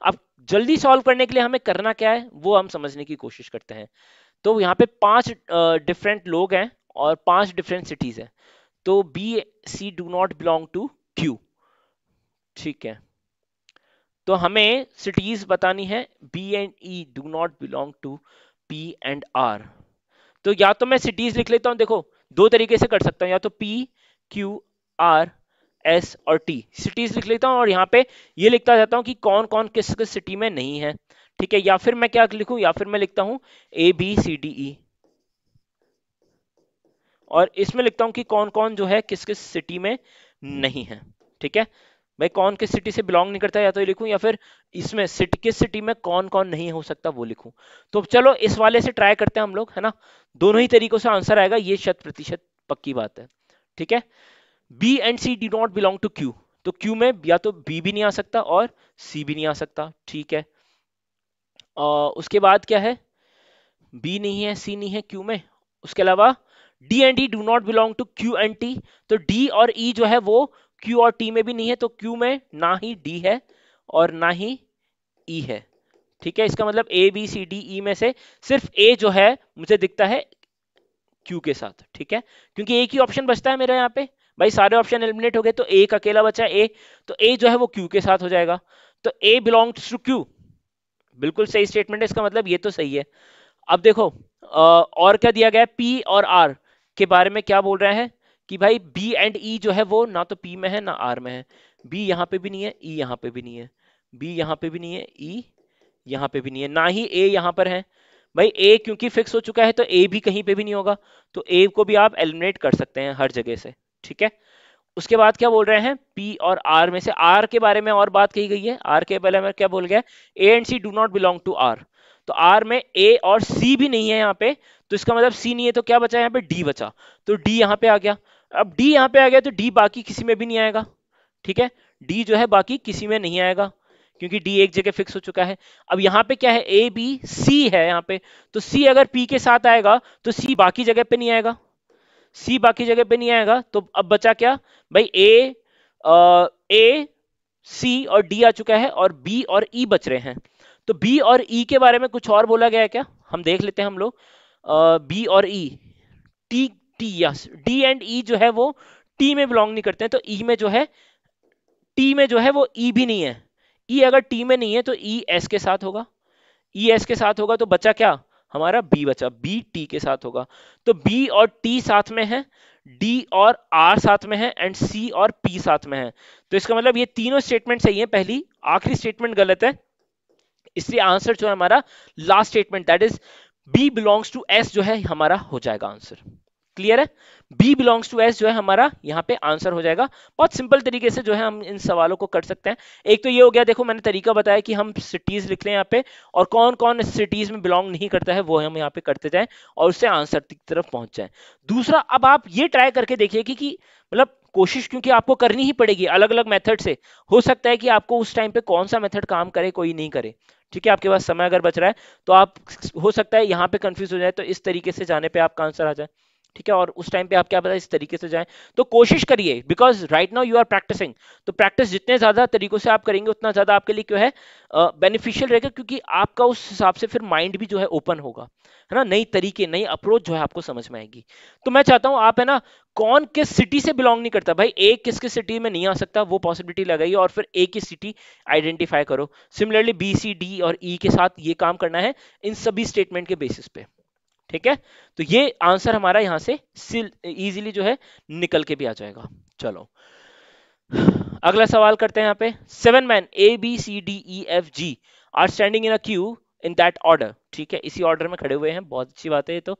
अब जल्दी सॉल्व करने के लिए हमें करना क्या है वो हम समझने की कोशिश करते हैं। तो यहाँ पे 5 डिफरेंट लोग हैं और 5 डिफरेंट सिटीज हैं। तो B C do not belong to Q, ठीक है। तो हमें सिटीज बतानी है, B and E do not belong to P and R. तो या तो मैं सिटीज लिख लेता हूं, देखो दो तरीके से कर सकता हूं, या तो पी क्यू आर एस और टी सिटीज लिख लेता हूं, और यहाँ पे ये लिखता जाता हूं कि कौन कौन किस किस सिटी में नहीं है, ठीक है। या फिर मैं क्या लिखूं, या फिर मैं लिखता हूं ए बी सी डी ई, और इसमें लिखता हूं कि कौन कौन जो है किस किस सिटी में नहीं है, ठीक है। भाई कौन किस सिटी से बिलोंग नहीं करता, या तो ये लिखूं, या फिर इसमें सिटी किस सिटी में कौन कौन नहीं हो सकता वो लिखूं। तो चलो इस वाले से ट्राई करते हैं हम लोग, है ना। दोनों ही तरीकों से आंसर आएगा, ये 100% पक्की बात है, ठीक है। B and C do not belong to Q, तो क्यू में या तो बी भी नहीं आ सकता और सी भी नहीं आ सकता, ठीक है। उसके बाद क्या है, बी नहीं है, सी नहीं है क्यू में। उसके अलावा D and E do not belong to Q and T, तो डी और ई जो है वो क्यू और टी में भी नहीं है, तो क्यू में ना ही डी है और ना ही ई है, ठीक है। इसका मतलब ए बी सी डी ई में से सिर्फ ए जो है मुझे दिखता है क्यू के साथ, ठीक है, क्योंकि एक ही ऑप्शन बचता है मेरे यहाँ पे। भाई सारे ऑप्शन एलिमिनेट हो गए तो एक अकेला बचा ए, तो ए जो है वो क्यू के साथ हो जाएगा। तो ए बिलोंग्स टू क्यू, बिल्कुल सही स्टेटमेंट है, इसका मतलब ये तो सही है। अब देखो और क्या दिया गया है, पी और आर के बारे में क्या बोल रहे हैं कि भाई बी एंड ई जो है वो ना तो पी में है ना आर में है। बी यहाँ पे भी नहीं है, ई यहाँ पे भी नहीं है, बी यहाँ पे भी नहीं है, ई यहाँ पे भी नहीं है, ना ही ए यहाँ पर है। भाई ए क्योंकि फिक्स हो चुका है तो ए भी कहीं पे भी नहीं होगा, तो ए को भी आप एलिमिनेट कर सकते हैं हर जगह से, ठीक है। उसके बाद क्या बोल रहे हैं, पी और आर में से आर के बारे में और बात कही गई है। आर के बारे में क्या बोल गया, A and C do not belong to R, तो आर में ए और सी भी नहीं है यहाँ पे, तो इसका मतलब सी नहीं है, तो क्या बचा यहाँ पे, डी बचा, तो डी यहाँ पे आ गया। अब डी यहाँ पे आ गया तो डी बाकी किसी में भी नहीं आएगा, ठीक है। डी जो है बाकी किसी में नहीं आएगा क्योंकि डी एक जगह फिक्स हो चुका है। अब यहाँ पे क्या है, ए बी सी है यहाँ पे, तो सी अगर पी के साथ आएगा तो सी बाकी जगह पे नहीं आएगा, सी बाकी जगह पे नहीं आएगा, तो अब बचा क्या भाई, ए सी और डी आ चुका है और बी और ई बच रहे हैं। तो बी और ई के बारे में कुछ और बोला गया है क्या, हम देख लेते हैं हम लोग। बी और E, T T yes, D and E जो है वो टी में बिलोंग नहीं करते हैं, तो ई में जो है, टी में जो है वो ई भी नहीं है। ई अगर टी में नहीं है तो ई एस के साथ होगा, ई एस के साथ होगा, तो बचा क्या हमारा, बी बचा, बी टी के साथ होगा। तो बी और टी साथ में है, डी और आर साथ में है, एंड सी और पी साथ में है। तो इसका मतलब ये तीनों स्टेटमेंट सही है, पहली आखिरी स्टेटमेंट गलत है, इसलिए आंसर जो है हमारा last statement that is B belongs to S जो है हमारा हो जाएगा आंसर। क्लियर है, बी बिलोंग्स टू एस जो है हमारा यहाँ पे आंसर हो जाएगा। बहुत सिंपल तरीके से जो है हम इन सवालों को कर सकते हैं। एक तो ये हो गया, देखो मैंने तरीका बताया कि हम सिटीज लिख लें यहाँ पे, और कौन कौन सिटीज में बिलोंग नहीं करता है वो हम यहाँ पे करते जाएं और उससे आंसर की तरफ पहुंच जाए। दूसरा, अब आप ये ट्राई करके देखिए कि मतलब कोशिश क्योंकि आपको करनी ही पड़ेगी अलग अलग मेथड से, हो सकता है कि आपको उस टाइम पे कौन सा मेथड काम करे कोई नहीं करे, ठीक है। आपके पास समय अगर बच रहा है तो आप, हो सकता है यहाँ पे कंफ्यूज हो जाए, तो इस तरीके से जाने पे आपका आंसर आ जाए, ठीक है। और उस टाइम पे आप क्या पता इस तरीके से जाएं, तो कोशिश करिए, because right now you are practicing, तो प्रैक्टिस जितने ज्यादा तरीकों से आप करेंगे उतना ज्यादा आपके लिए क्यों है बेनिफिशियल रहेगा, क्योंकि आपका उस हिसाब से फिर माइंड भी जो है ओपन होगा, है ना, नई तरीके नई अप्रोच जो है आपको समझ में आएगी। तो मैं चाहता हूं आप, है ना, कौन किस सिटी से बिलोंग नहीं करता, भाई एक किस किस सिटी में नहीं आ सकता वो पॉसिबिलिटी लगाइए, और फिर एक ही सिटी आइडेंटिफाई करो। सिमिलरली बी सी डी और ई के साथ ये काम करना है इन सभी स्टेटमेंट के बेसिस पे, ठीक है। तो ये आंसर हमारा यहां से इजीली जो है निकल के भी आ जाएगा। चलो अगला सवाल करते हैं यहाँ पे, 7 man A B C D E F G are standing in a queue in that order, ठीक है, इसी ऑर्डर में खड़े हुए हैं, बहुत अच्छी बात है, ये तो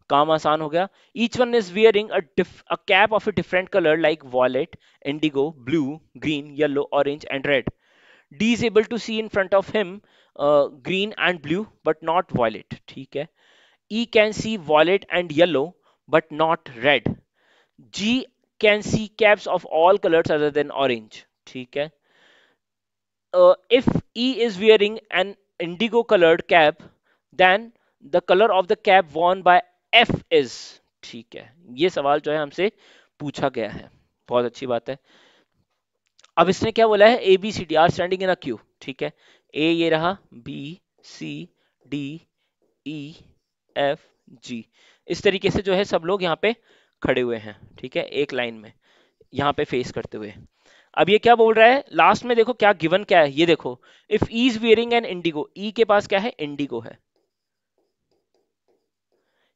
काम आसान हो गया। Each one is wearing a cap of a different colour like violet, indigo, blue, green, yellow, orange and red. D is able to see in front of him green and blue but not violet, ठीक है। E can see violet and yellow but not red. G can see caps of all colors other than orange. ठीक है. If E is wearing an indigo colored cap, then the color of the cap worn by F is. ठीक है, ये सवाल जो है हमसे पूछा गया है, बहुत अच्छी बात है। अब इसने क्या बोला है, A B C D are standing in a queue, ठीक है। ए ये रहा, B, C, D, E, F, G, इस तरीके से जो है सब लोग यहाँ पे खड़े हुए हैं, ठीक है, एक लाइन में, यहाँ पे फेस करते हुए। अब ये क्या बोल रहा है लास्ट में, देखो क्या गिवन क्या है, ये देखो, if E is wearing an indigo, E के पास क्या है, इंडिगो है,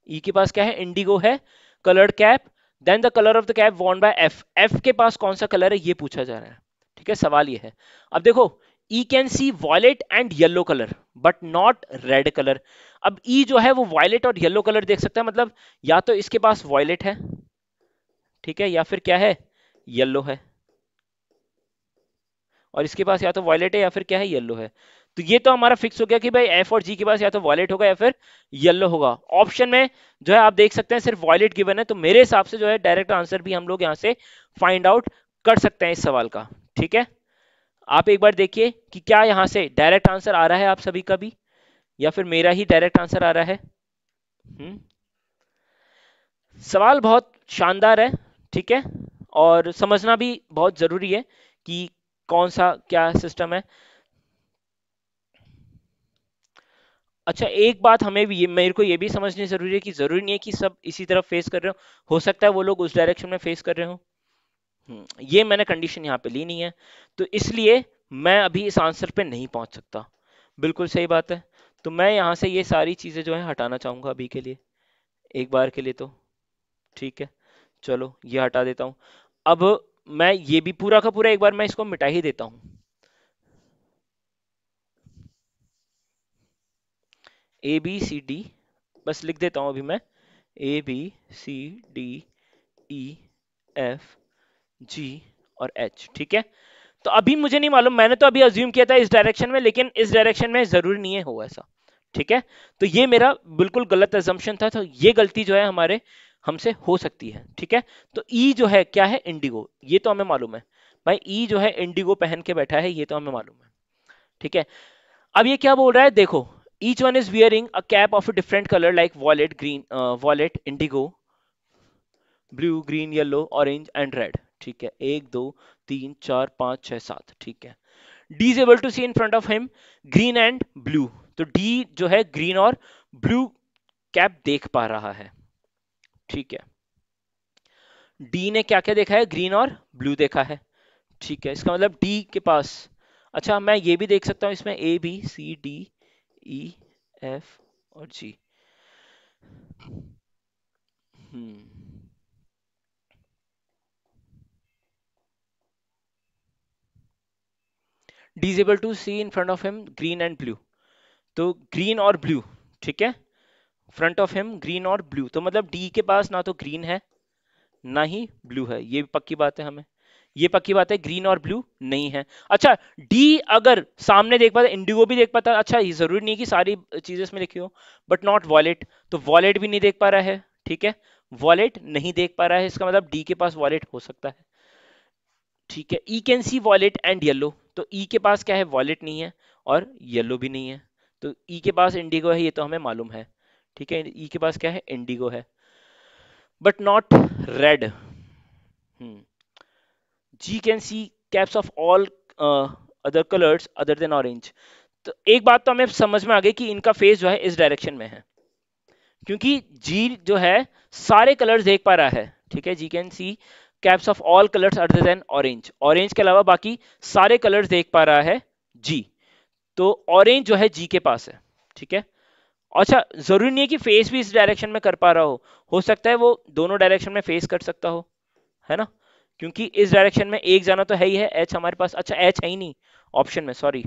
ई के पास क्या है, इंडिगो है, coloured cap, then the colour of the cap worn by F, F के पास कौन सा कलर है ये पूछा जा रहा है, ठीक है, सवाल ये है। अब देखो, E can see violet and yellow colour but not red colour. अब ई जो है वो वॉयलेट और येलो कलर देख सकता है, मतलब या तो इसके पास वॉयलेट है, ठीक है, या फिर क्या है, येलो है, और इसके पास या तो वॉयलेट है या फिर क्या है, येलो है। तो ये तो हमारा फिक्स हो गया कि भाई एफ और जी के पास या तो वॉयलेट होगा या फिर येलो होगा। ऑप्शन में जो है आप देख सकते हैं सिर्फ वॉयलेट गिवन है, तो मेरे हिसाब से जो है डायरेक्ट आंसर भी हम लोग यहाँ से फाइंड आउट कर सकते हैं इस सवाल का, ठीक है। आप एक बार देखिए कि क्या यहाँ से डायरेक्ट आंसर आ रहा है आप सभी का भी, या फिर मेरा ही डायरेक्ट आंसर आ रहा है। हम्म सवाल बहुत शानदार है, ठीक है, और समझना भी बहुत जरूरी है कि कौन सा क्या सिस्टम है। अच्छा, एक बात हमें भी ये, मेरे को ये भी समझनी जरूरी है कि जरूरी नहीं है कि सब इसी तरफ फेस कर रहे हो सकता है वो लोग उस डायरेक्शन में फेस कर रहे हो। ये मैंने कंडीशन यहाँ पे ली नहीं है, तो इसलिए मैं अभी इस आंसर पे नहीं पहुंच सकता। बिल्कुल सही बात है, तो मैं यहाँ से ये सारी चीजें जो है हटाना चाहूंगा अभी के लिए, एक बार के लिए तो, ठीक है। चलो ये हटा देता हूँ। अब मैं ये भी पूरा का पूरा एक बार मैं इसको मिटा ही देता हूँ। ए बी सी डी, बस लिख देता हूँ अभी मैं, A B C D, E, F, G और एच, ठीक है। तो अभी मुझे नहीं मालूम, मैंने तो अभी अज्यूम किया था इस डायरेक्शन में, लेकिन इस डायरेक्शन में जरूरी नहीं है हो ऐसा, ठीक है। तो ये मेरा बिल्कुल गलत अजम्पशन था, तो ये गलती जो है हमारे हमसे हो सकती है, ठीक है। तो ई जो है क्या है, इंडिगो, ये तो हमें मालूम है भाई, ई जो है इंडिगो पहन के बैठा है, ये तो हमें मालूम है, ठीक है। अब ये क्या बोल रहा है, देखो, each one is wearing a cap of a different colour like wallet green, wallet indigo, blue, green, yellow, orange and red, ठीक है, एक, दो, तीन, चार, पांच, छह, सात, ठीक है। D is able to see in front of him green and blue, तो डी जो है ग्रीन और ब्लू कैप देख पा रहा है, ठीक है। डी ने क्या क्या देखा है, ग्रीन और ब्लू देखा है, ठीक है, इसका मतलब डी के पास, अच्छा मैं ये भी देख सकता हूं इसमें A B C D E F और G. Hmm D is able to see in front of him green and blue, तो ग्रीन और ब्लू, ठीक है, फ्रंट ऑफ हिम ग्रीन और ब्लू, तो मतलब डी के पास ना तो ग्रीन है ना ही ब्लू है, ये भी पक्की बात है हमें, ये पक्की बात है, ग्रीन और ब्लू नहीं है। अच्छा, डी अगर सामने देख पाता, इंडिगो भी देख पाता, अच्छा ये जरूरी नहीं कि सारी चीजें इसमें लिखी हो, बट नॉट वॉलेट, तो वॉलेट भी नहीं देख पा रहा है, ठीक है, वॉलेट नहीं देख पा रहा है, इसका मतलब डी के पास वॉलेट हो सकता है, ठीक है। E can see violet and yellow, तो ई के पास क्या है, वॉलेट नहीं है और येलो भी नहीं है, तो ई के पास इंडिगो है, ये तो हमें मालूम है, ठीक है, ई के पास क्या है, इंडिगो है, but not red. G can see caps of all other colours other than orange, तो एक बात तो हमें समझ में आ गई कि इनका फेस जो है इस डायरेक्शन में है, क्योंकि जी जो है सारे कलर्स देख पा रहा है, ठीक है, G can see caps of all colours other than orange, orange के अलावा बाकी सारे कलर्स देख पा रहा है जी, तो ऑरेंज जो है जी के पास है, ठीक है। अच्छा, जरूरी नहीं है कि फेस भी इस डायरेक्शन में कर पा रहा हो सकता है वो दोनों डायरेक्शन में फेस कर सकता हो, है ना, क्योंकि इस डायरेक्शन में एक जाना तो है ही है, एच हमारे पास, अच्छा एच है ही नहीं ऑप्शन में, सॉरी,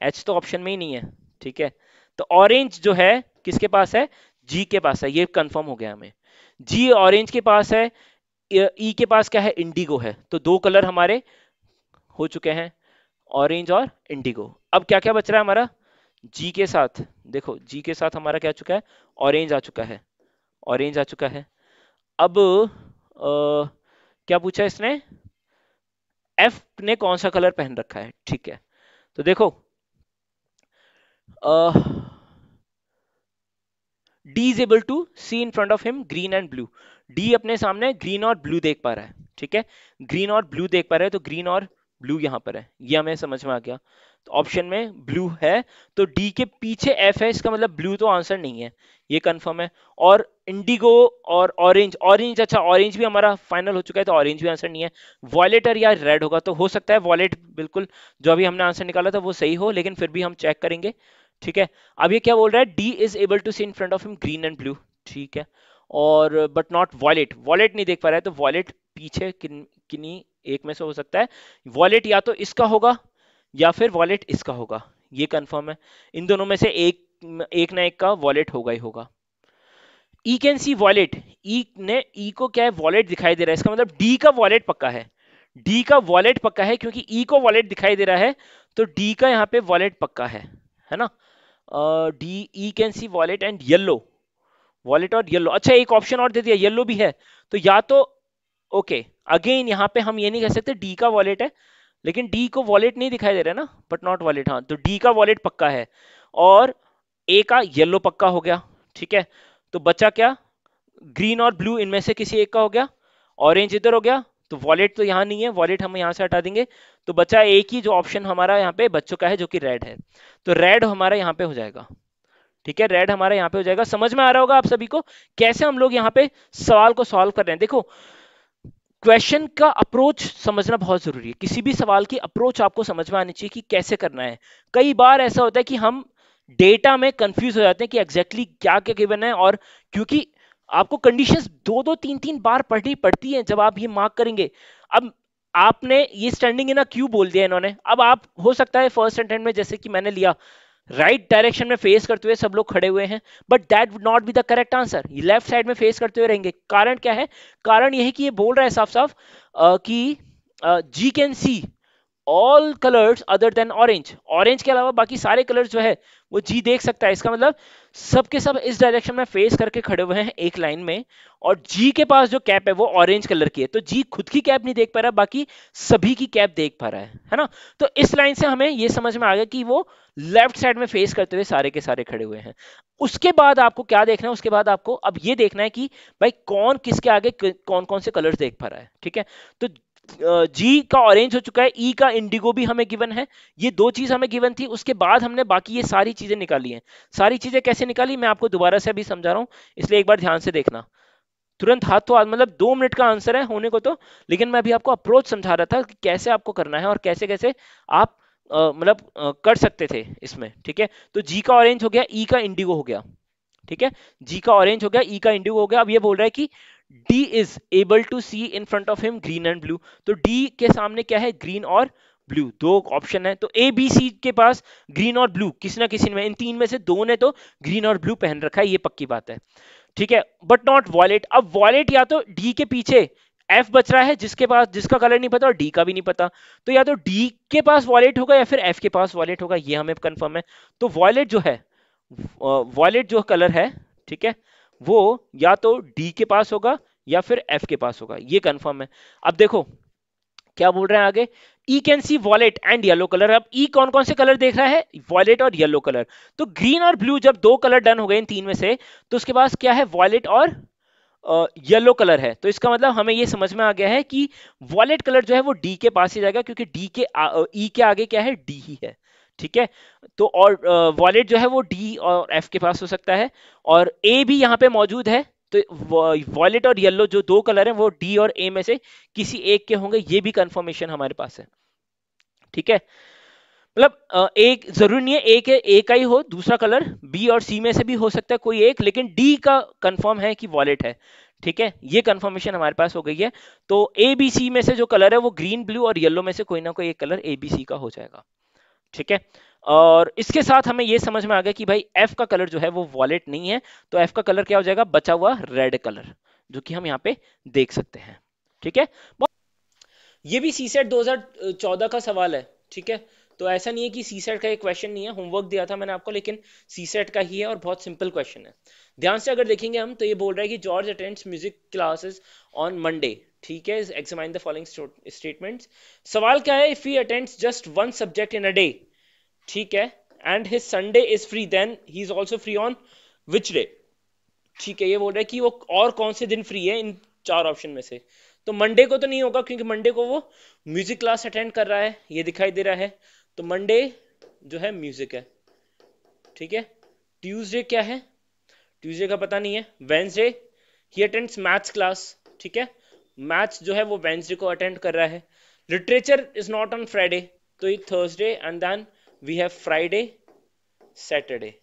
एच तो ऑप्शन में ही नहीं है, ठीक है। तो ऑरेंज जो है किसके पास है, जी के पास है, ये कंफर्म हो गया हमें, जी ऑरेंज के पास है, ई के पास क्या है, इंडिगो है, तो दो कलर हमारे हो चुके हैं, ऑरेंज और इंडिगो। अब क्या क्या बच रहा है हमारा, जी के साथ, देखो जी के साथ हमारा क्या आ चुका है, ऑरेंज आ चुका है, ऑरेंज आ चुका है। अब क्या पूछा इसने, एफ ने कौन सा कलर पहन रखा है, ठीक है, तो देखो D is able to see in front of him green and blue, D अपने सामने ग्रीन और ब्लू देख पा रहा है, ठीक है, ग्रीन और ब्लू देख पा रहा है, तो ग्रीन और ब्लू यहां पर है, ये हमें समझ में आ गया। तो ऑप्शन में ब्लू है, तो डी के पीछे एफ है, इसका मतलब ब्लू तो आंसर नहीं है, ये कंफर्म है। और इंडिगो और ऑरेंज, ऑरेंज, अच्छा ऑरेंज भी हमारा फाइनल हो चुका है, तो ऑरेंज भी आंसर नहीं है। वॉलेट या रेड होगा, तो हो सकता है वॉलेट बिल्कुल जो अभी हमने आंसर निकाला था वो सही हो, लेकिन फिर भी हम चेक करेंगे, ठीक है। अब ये क्या बोल रहा है, D is able to see in front of him green and blue, ठीक है, और बट नॉट वॉलेट, वॉलेट नहीं देख पा रहा है, तो वॉलेट पीछे किन्हीं एक में से हो सकता है। वॉलेट या तो इसका होगा या फिर वॉलेट इसका होगा, ये कंफर्म है, इन दोनों में से एक ना एक का वॉलेट होगा ही होगा। ई कैन सी वॉलेट, ई ने ई को क्या है वॉलेट दिखाई दे रहा है, इसका मतलब डी का वॉलेट पक्का है, डी का वॉलेट पक्का है, क्योंकि ई को वॉलेट दिखाई दे रहा है, तो डी का यहाँ पे वॉलेट पक्का है ना। D E can see violet and yellow, wallet और येलो, अच्छा एक ऑप्शन और दे दिया, येलो भी है, तो या तो ओके, अगेन यहाँ पे हम ये नहीं कह सकते डी का वॉलेट है, लेकिन डी को वॉलेट नहीं दिखाई दे रहा है ना, बट नॉट वॉलेट, हाँ, तो डी का वॉलेट पक्का है, और ए का येलो पक्का हो गया, ठीक है। तो बचा क्या, ग्रीन और ब्लू, इनमें से किसी एक का हो गया, ऑरेंज इधर हो गया, तो वॉलेट तो यहाँ नहीं है, वॉलेट हम यहाँ से हटा देंगे, तो बचा एक ही जो ऑप्शन हमारा यहाँ पे बच चुका है, जो कि रेड है, तो रेड हमारा यहाँ पे हो जाएगा, ठीक है, रेड हमारा यहाँ पे हो जाएगा। समझ में आ रहा होगा आप सभी को कैसे हम लोग यहाँ पे सवाल को सॉल्व कर रहे हैं। देखो, क्वेश्चन का अप्रोच समझना बहुत जरूरी है, किसी भी सवाल की अप्रोच आपको समझ में आनी चाहिए कि कैसे करना है। कई बार ऐसा होता है कि हम डेटा में कंफ्यूज हो जाते हैं कि एग्जैक्टली क्या क्या गिवन है, और क्योंकि आपको कंडीशंस दो दो तीन तीन बार पढ़नी पड़ती हैं जब आप ये मार्क करेंगे। अब आपने ये स्टैंडिंग इन अ क्यू बोल दिया इन्होंने, अब आप हो सकता है फर्स्ट अटेम्प्ट में जैसे कि मैंने लिया, राइट डायरेक्शन में फेस करते हुए सब लोग खड़े हुए हैं, but that would not be the correct answer, ये लेफ्ट साइड में फेस करते हुए रहेंगे। कारण क्या है, कारण यह है कि ये बोल रहा है साफ साफ कि G can see all colours other than orange, orange के अलावा बाकी सारे कलर्स जो है वो जी देख सकता है, इसका मतलब सब के सब इस डायरेक्शन में फेस करके खड़े हुए हैं एक लाइन में, और जी के पास जो कैप है वो ऑरेंज कलर की है, तो जी खुद की कैप नहीं देख पा रहा, बाकी सभी की कैप देख पा रहा है ना। तो इस लाइन से हमें ये समझ में आ गया कि वो लेफ्ट साइड में फेस करते हुए सारे के सारे खड़े हुए हैं। उसके बाद आपको क्या देखना है, उसके बाद आपको अब ये देखना है कि भाई कौन किसके आगे कौन कौन से कलर्स देख पा रहा है, ठीक है। तो जी का ऑरेंज हो चुका है, ई का इंडिगो भी हमें गिवन है, ये दो चीज हमें गिवन थी, उसके बाद हमने बाकी ये सारी चीजें निकाली हैं। सारी चीजें कैसे निकाली मैं आपको दोबारा से अभी समझा रहा हूं, इसलिए एक बार ध्यान से देखना, तुरंत हाथों हाथ, मतलब 2 मिनट का आंसर है होने को तो, लेकिन मैं अभी आपको अप्रोच समझा रहा था कि कैसे आपको करना है और कैसे कैसे आप मतलब कर सकते थे इसमें, ठीक है। तो जी का ऑरेंज हो गया, ई का इंडिगो हो गया, ठीक है, जी का ऑरेंज हो गया, ई का इंडिगो हो गया। अब ये बोल रहा है कि D is able to see in front of him green and blue, तो डी के सामने क्या है, ग्रीन और ब्लू, दो ऑप्शन है, तो ए बी सी के पास ग्रीन और ब्लू किसी ना किसी में, इन तीन में से दो ने तो ग्रीन और ब्लू पहन रखा है, ये पक्की बात है, ठीक है, बट नॉट वॉलेट। अब वॉलेट या तो डी के पीछे एफ बच रहा है, जिसके पास जिसका कलर नहीं पता और डी का भी नहीं पता, तो या तो डी के पास वॉलेट होगा या फिर एफ के पास वॉलेट होगा, ये हमें कंफर्म है। तो वॉलेट जो है, वॉलेट जो कलर है, ठीक है, वो या तो डी के पास होगा या फिर एफ के पास होगा, ये कंफर्म है। अब देखो क्या बोल रहे हैं आगे, E can see violet and yellow colour. अब ई कौन कौन से कलर देख रहा है, वॉलेट और येलो कलर, तो ग्रीन और ब्लू जब दो कलर डन हो गए इन तीन में से, तो उसके पास क्या है, वॉलेट और येलो कलर है, तो इसका मतलब हमें ये समझ में आ गया है कि वॉलेट कलर जो है वो डी के पास ही जाएगा, क्योंकि डी के ई के आगे क्या है, डी ही है, ठीक है। तो और वॉलेट जो है वो डी और एफ के पास हो सकता है, और ए भी यहाँ पे मौजूद है, तो वॉलेट और येलो जो दो कलर हैं वो डी और ए में से किसी एक के होंगे, ये भी कंफर्मेशन हमारे पास है, ठीक है। मतलब एक जरूरी नहीं है एक ए का ही हो दूसरा कलर, बी और सी में से भी हो सकता है कोई एक, लेकिन डी का कंफर्म है कि वॉलेट है, ठीक है, ये कंफर्मेशन हमारे पास हो गई है। तो ए बी सी में से जो कलर है वो ग्रीन ब्लू और येलो में से कोई ना कोई एक कलर ए बी सी का हो जाएगा, ठीक है। और इसके साथ हमें ये समझ में आ गया कि भाई एफ का कलर जो है वो वॉलेट नहीं है, तो एफ का कलर क्या हो जाएगा, बचा हुआ रेड कलर, जो कि हम यहाँ पे देख सकते हैं, ठीक है। ये भी सी सेट 2014 का सवाल है, ठीक है, तो ऐसा नहीं है कि सी सेट का एक क्वेश्चन नहीं है, होमवर्क दिया था मैंने आपको, लेकिन सी सेट का ही है और बहुत सिंपल क्वेश्चन है। ध्यान से अगर देखेंगे हम, तो ये बोल रहा है कि George attends music classes on Monday, ठीक है, एग्जामाइन द फॉलोइंग स्टेटमेंट्स। सवाल क्या है, if he attends just one subject in a day, ठीक है, and his Sunday is free, then he is also free on which day. ठीक है, ये बोल रहा है कि वो और कौन से दिन फ्री है इन 4 ऑप्शन में से। तो मंडे को तो नहीं होगा क्योंकि मंडे को वो म्यूजिक क्लास अटेंड कर रहा है, ये दिखाई दे रहा है। तो मंडे जो है म्यूजिक है, ठीक है। ट्यूसडे क्या है, ट्यूसडे का पता नहीं है। वेंसडे ही अटेंड्स मैथ्स क्लास, ठीक है, मैथ्स जो है वो वेंसडे को अटेंड कर रहा है। Literature is not on Friday, तो ये Thursday and then we have Friday, Saturday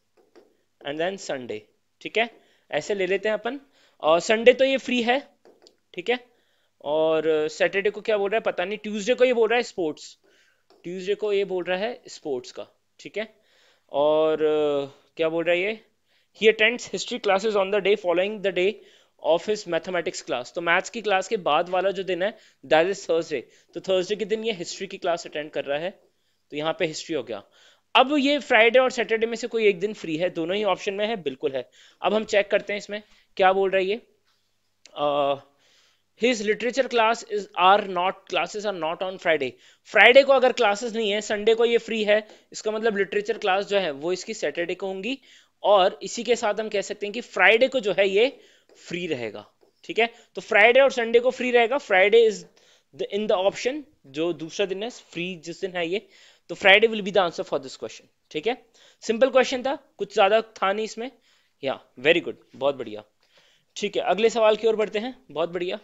and then Sunday, ठीक है। ऐसे ले लेते हैं अपन। और संडे तो ये फ्री है, ठीक है। और सैटरडे को क्या बोल रहा है पता नहीं। ट्यूसडे को ये बोल रहा है स्पोर्ट्स, ट्यूसडे को ये बोल रहा है स्पोर्ट्स का, ठीक है। और क्या बोल रहा है ये, he attends history classes on the day following the day of his mathematics class. तो मैथ्स की क्लास के बाद वाला जो दिन है दैट इज थर्सडे, तो थर्सडे के दिन ये हिस्ट्री की क्लास अटेंड कर रहा है, तो यहाँ पे हिस्ट्री हो गया। अब ये फ्राइडे और सैटरडे में से कोई एक दिन फ्री है, दोनों ही ऑप्शन में है, बिल्कुल है। अब हम चेक करते हैं इसमें क्या बोल रहा है ये। His literature class is are not, classes are not on Friday. Friday को अगर क्लासेस नहीं है, संडे को ये फ्री है, इसका मतलब लिटरेचर क्लास जो है वो इसकी सैटरडे को होंगी। और इसी के साथ हम कह सकते हैं कि फ्राइडे को जो है ये फ्री रहेगा, ठीक है। तो फ्राइडे और संडे को फ्री रहेगा, Friday is in the option, जो दूसरा दिन है फ्री जिस दिन है ये, तो Friday will be the answer for this question, ठीक है। सिंपल क्वेश्चन था, कुछ ज्यादा था नहीं इसमें। या वेरी गुड, बहुत बढ़िया। ठीक है, अगले सवाल की ओर बढ़ते हैं। बहुत बढ़िया।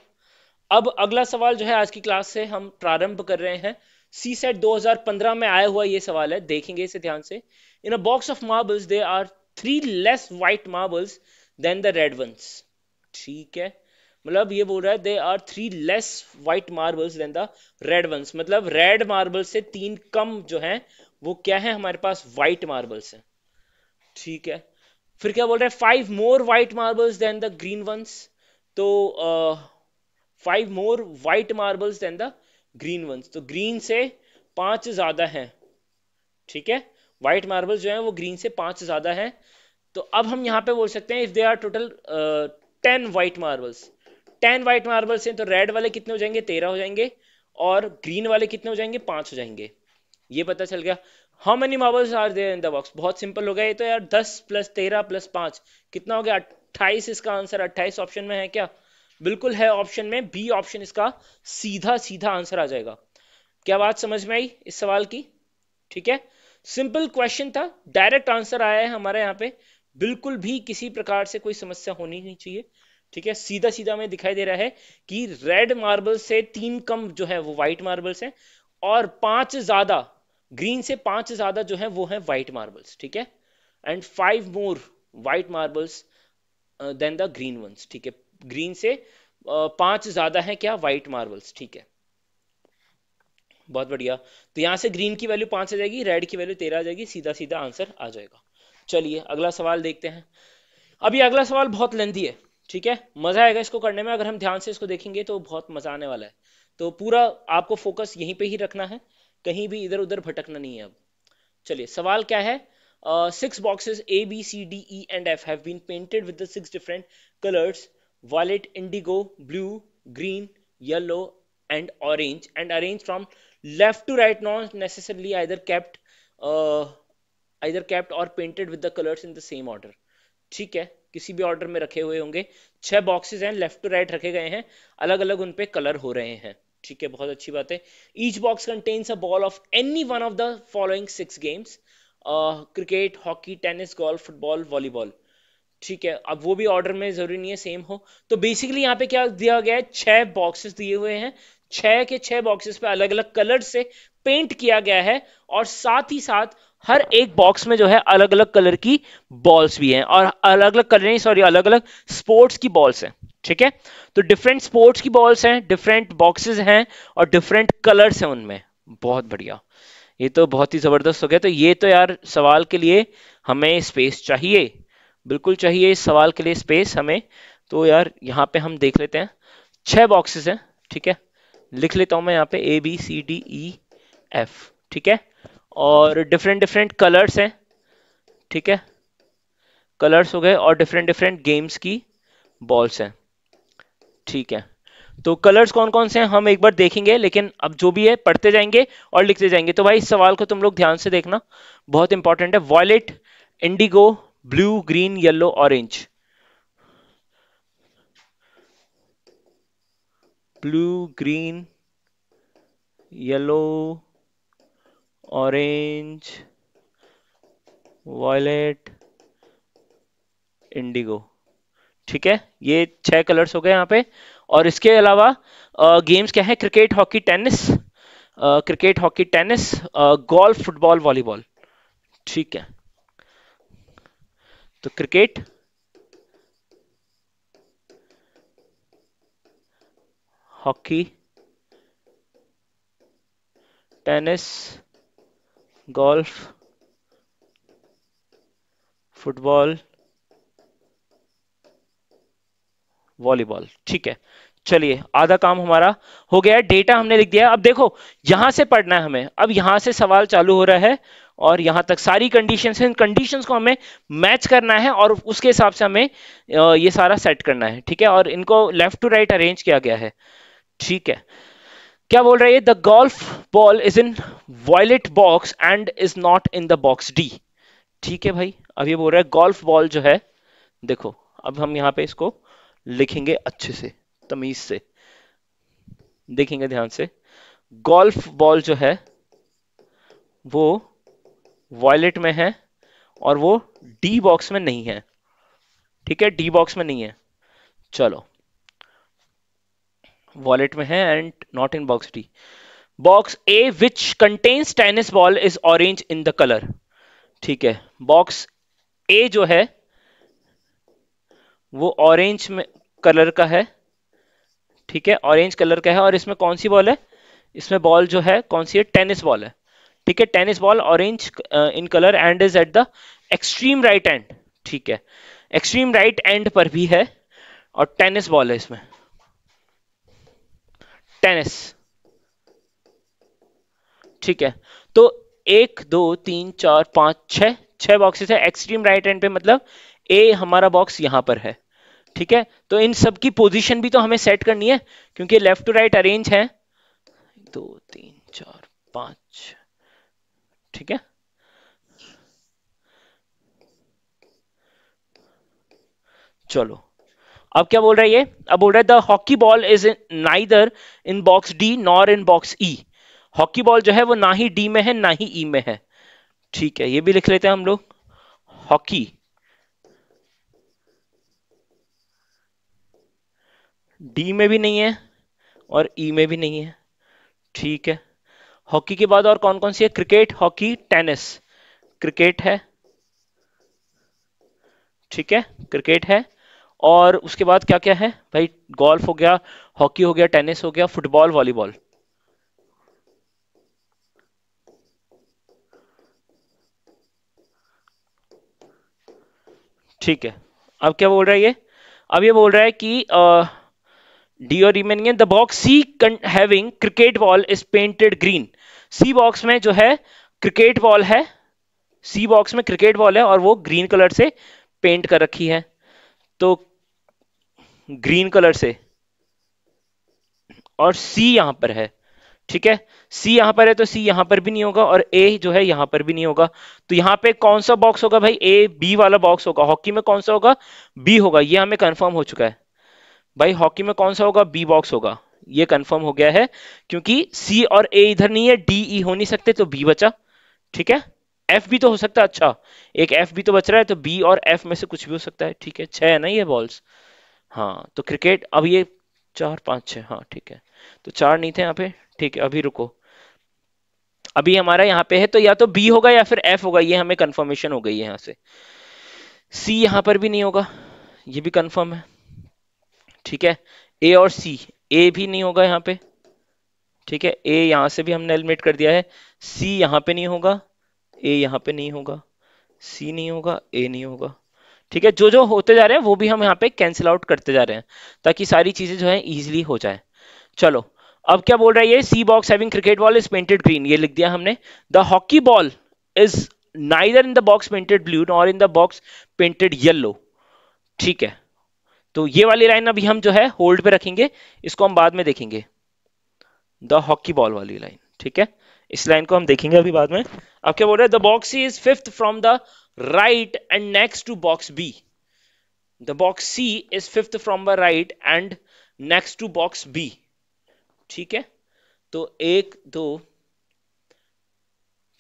अब अगला सवाल जो है आज की क्लास से हम प्रारंभ कर रहे हैं। सी सेट 2015 में आया हुआ ये सवाल है, देखेंगे इसे ध्यान से। In a box of marbles there are 3 less white marbles than the red ones. ठीक है, मतलब ये बोल रहा है they are 3 less white marbles than the red ones, मतलब रेड मार्बल से 3 कम जो है वो क्या है हमारे पास, व्हाइट मार्बल्स है, ठीक है। फिर क्या बोल रहा है, 5 more white marbles than the green ones. तो 5 more white marbles than the green ones, तो ग्रीन से 5 ज्यादा हैं, ठीक है। व्हाइट मार्बल्स जो है वो ग्रीन से 5 ज्यादा है। तो अब हम यहाँ पे बोल सकते हैं if they are total 10 white marbles, 10 white marbles हैं, तो रेड वाले कितने हो जाएंगे, 13 हो जाएंगे, और ग्रीन वाले कितने हो जाएंगे, 5 हो जाएंगे। ये पता चल गया। How many marbles are there in the box, बहुत सिंपल हो गया ये तो यार। 10 + 13 + 5 कितना हो गया, 28। इसका आंसर 28 ऑप्शन में है क्या, बिल्कुल है ऑप्शन में बी ऑप्शन इसका सीधा सीधा आंसर आ जाएगा। क्या बात समझ में आई इस सवाल की, ठीक है। सिंपल क्वेश्चन था, डायरेक्ट आंसर आया है हमारे यहाँ पे, बिल्कुल भी किसी प्रकार से कोई समस्या होनी नहीं चाहिए, ठीक है। सीधा सीधा हमें दिखाई दे रहा है कि रेड मार्बल से 3 कम जो है वो व्हाइट मार्बल्स हैं, और 5 ज्यादा, ग्रीन से 5 ज्यादा जो है वो है व्हाइट मार्बल्स, ठीक है। And 5 more white marbles than the green ones, ठीक है। ग्रीन से 5 ज्यादा है क्या, व्हाइट मार्बल्स, ठीक है। बहुत बढ़िया। तो यहां से ग्रीन की वैल्यू 5 आ जाएगी, रेड की वैल्यू 13 आ जाएगी, सीधा सीधा आंसर आ जाएगा। चलिए अगला सवाल देखते हैं। अब ये अगला सवाल बहुत लेंथी है, ठीक है, मजा आएगा इसको करने में, अगर हम ध्यान से इसको देखेंगे तो बहुत मजा आने वाला है। तो पूरा आपको फोकस यहीं पे ही रखना है, कहीं भी इधर उधर भटकना नहीं है। अब चलिए सवाल क्या है। 6 boxes A, B, C, D, E and F have been painted with the 6 different colors: violet, indigo, blue, green, yellow and orange, and arranged from left to right, not necessarily uh, either kept or painted with the colors in the same order। ठीक है, किसी भी ऑर्डर में रखे हुए होंगे। 6 बॉक्सेस हैं, लेफ्ट टू राइट रखे गए हैं, अलग अलग उन पे कलर हो रहे हैं, ठीक है, बहुत अच्छी बात है। Each box contains a ball of any one of the following 6 games: cricket, hockey, tennis, golf, football, volleyball, ठीक है। अब वो भी ऑर्डर में जरूरी नहीं है सेम हो। तो बेसिकली यहाँ पे क्या दिया गया है, 6 बॉक्सेस दिए हुए हैं, 6 के 6 बॉक्सेस पे अलग अलग कलर से पेंट किया गया है, और साथ ही साथ हर एक बॉक्स में जो है अलग अलग कलर की बॉल्स भी हैं, और अलग अलग कलर नहीं, सॉरी, अलग अलग स्पोर्ट्स की बॉल्स हैं, ठीक है। तो डिफरेंट स्पोर्ट्स की बॉल्स हैं, डिफरेंट बॉक्सेस हैं, और डिफरेंट कलर्स हैं उनमें। बहुत बढ़िया, ये तो बहुत ही जबरदस्त हो गया। तो ये तो यार सवाल के लिए हमें स्पेस चाहिए, बिल्कुल चाहिए इस सवाल के लिए स्पेस हमें। तो यार यहाँ पे हम देख लेते हैं, 6 बॉक्सेस हैं, ठीक है, लिख लेता हूं मैं यहाँ पे ABCDEF, ठीक है, और डिफरेंट डिफरेंट कलर्स हैं, ठीक है, कलर्स हो गए, और डिफरेंट डिफरेंट गेम्स की बॉल्स हैं, ठीक है। तो कलर्स कौन कौन से हैं हम एक बार देखेंगे, लेकिन अब जो भी है पढ़ते जाएंगे और लिखते जाएंगे। तो भाई इस सवाल को तुम लोग ध्यान से देखना, बहुत इंपॉर्टेंट है। Violet, indigo, blue, green, yellow, orange, blue, green, yellow, orange, violet, indigo. ठीक है, ये 6 कलर्स हो गए यहाँ पे। और इसके अलावा गेम्स क्या है? Cricket, hockey, tennis, cricket, hockey, tennis, golf, football, volleyball. ठीक है, तो cricket, hockey, tennis, golf, football, volleyball. ठीक है, चलिए आधा काम हमारा हो गया है, डेटा हमने लिख दिया है। अब देखो, यहां से पढ़ना है हमें, अब यहां से सवाल चालू हो रहा है और यहां तक सारी कंडीशंस हैं। इन कंडीशंस को हमें मैच करना है और उसके हिसाब से हमें ये सारा सेट करना है। ठीक है, और इनको लेफ्ट टू राइट अरेंज किया गया है। ठीक है, क्या बोल रहा है? The golf ball is in violet box and is not in the box D. ठीक है भाई, अब ये बोल रहा है गोल्फ बॉल जो है, देखो अब हम यहाँ पे इसको लिखेंगे अच्छे से, तमीज से देखेंगे ध्यान से। गोल्फ बॉल जो है वो वॉयलेट में है और वो डी बॉक्स में नहीं है। ठीक है, डी बॉक्स में नहीं है। चलो, वॉलेट में है and not in box D. Box A which contains tennis ball is orange in the colour. ठीक है, बॉक्स ए जो है वो ऑरेंज में कलर का है। ठीक है, ऑरेंज कलर का है और इसमें कौन सी बॉल है? इसमें बॉल जो है कौन सी है? टेनिस बॉल है। ठीक है, tennis ball orange in colour and is at the extreme right and. ठीक है, एक्सट्रीम राइट एंड पर भी है और टेनिस बॉल है इसमें, टेनिस। ठीक है, तो 1 2 3 4 5 6 6 बॉक्सेस है एक्सट्रीम राइट एंड पे, मतलब ए हमारा बॉक्स यहां पर है। ठीक है, तो इन सब की पोजीशन भी तो हमें सेट करनी है क्योंकि लेफ्ट टू राइट अरेंज है। 2 3 4 5। ठीक है, चलो अब क्या बोल रहा है ये? अब बोल रहा है the hockey ball is neither in box D nor in box E. Hockey ball जो है वो ना ही डी में है ना ही ई में है। ठीक है, ये भी लिख लेते हैं हम लोग। हॉकी डी में भी नहीं है और ई में भी नहीं है। ठीक है, हॉकी के बाद और कौन कौन सी है? Cricket, hockey, tennis. क्रिकेट है। ठीक है, क्रिकेट है। और उसके बाद क्या क्या है भाई? गोल्फ हो गया, हॉकी हो गया, टेनिस हो गया, फुटबॉल, वॉलीबॉल। ठीक है, अब क्या बोल रहा है ये? अब ये बोल रहा है कि डी और ई में नहीं है। The box C having cricket ball is painted green. C box में जो है क्रिकेट बॉल है, सी बॉक्स में क्रिकेट बॉल है और वो ग्रीन कलर से पेंट कर रखी है। तो ग्रीन कलर से, और सी यहां पर है। ठीक है, सी यहां पर है तो सी यहां पर भी नहीं होगा और ए जो है यहां पर भी नहीं होगा। तो यहां पे कौन सा बॉक्स होगा भाई? ए बी वाला बॉक्स होगा। हॉकी में कौन सा होगा? बी होगा, ये हमें कंफर्म हो चुका है भाई। हॉकी में कौन सा होगा? बी बॉक्स होगा, ये कंफर्म हो गया है क्योंकि सी और ए इधर नहीं है, डी ई हो नहीं सकते तो बी बचा। ठीक है, एफ भी तो हो सकता है। अच्छा, एक एफ भी तो बच रहा है, तो बी और एफ में से कुछ भी हो सकता है। ठीक है, 6 है ना ये बॉल्स। हाँ, तो क्रिकेट, अब ये 4 5 6, हाँ ठीक है, तो 4 नहीं थे यहाँ पे। ठीक है, अभी रुको, अभी हमारा यहाँ पे है तो या तो बी होगा या फिर एफ होगा, ये हमें कंफर्मेशन हो गई है यहाँ से। सी यहाँ पर भी नहीं होगा, ये भी कंफर्म है। ठीक है, ए और सी, ए भी नहीं होगा यहाँ पे। ठीक है, ए यहाँ से भी हमने एलिमिनेट कर दिया है। सी यहाँ पे नहीं होगा, ए यहाँ पे नहीं होगा, सी नहीं होगा, ए नहीं होगा। ठीक है, जो जो होते जा रहे हैं वो भी हम यहाँ पे कैंसिल आउट करते जा रहे हैं ताकि सारी चीजें जो है इजीली हो जाए। चलो, अब क्या बोल रहा है ये? C box having cricket ball is painted green, ये लिख दिया हमने। The hockey ball is neither in the box painted blue nor in the box painted yellow. ठीक है, तो ये वाली लाइन अभी हम जो है होल्ड पे रखेंगे, इसको हम बाद में देखेंगे, द हॉकी बॉल वाली लाइन। ठीक है, इस लाइन को हम देखेंगे अभी बाद में। अब क्या बोल रहा है? The box C is fifth from the right and next to box B. The box C is fifth from the right and next to box B. ठीक है, तो 1 2,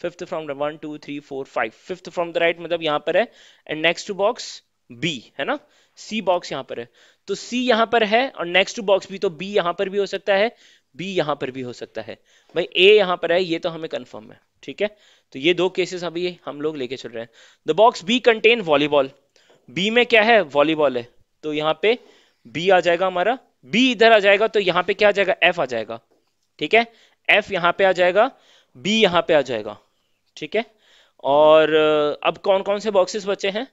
fifth from the 1 2 3 4 5, fifth from the right मतलब यहाँ पर है, and next to box B है ना, सी बॉक्स यहाँ पर है, तो सी यहाँ पर है और नेक्स्ट टू बॉक्स बी, तो बी यहाँ पर भी हो सकता है, बी यहाँ पर भी हो सकता है। भाई ए यहाँ पर है, ये तो हमें कंफर्म है, ठीक है। तो ये दो केसेस अभी हम लोग लेके चल रहे हैं। The box B contain volleyball, B में क्या है, वॉलीबॉल है, तो यहाँ पे बी आ जाएगा हमारा, बी इधर आ जाएगा तो यहाँ पे क्या आ जाएगा, एफ आ जाएगा, ठीक है, एफ यहाँ पे आ जाएगा, बी यहाँ पे आ जाएगा, ठीक है। और अब कौन कौन से बॉक्सेस बचे हैं,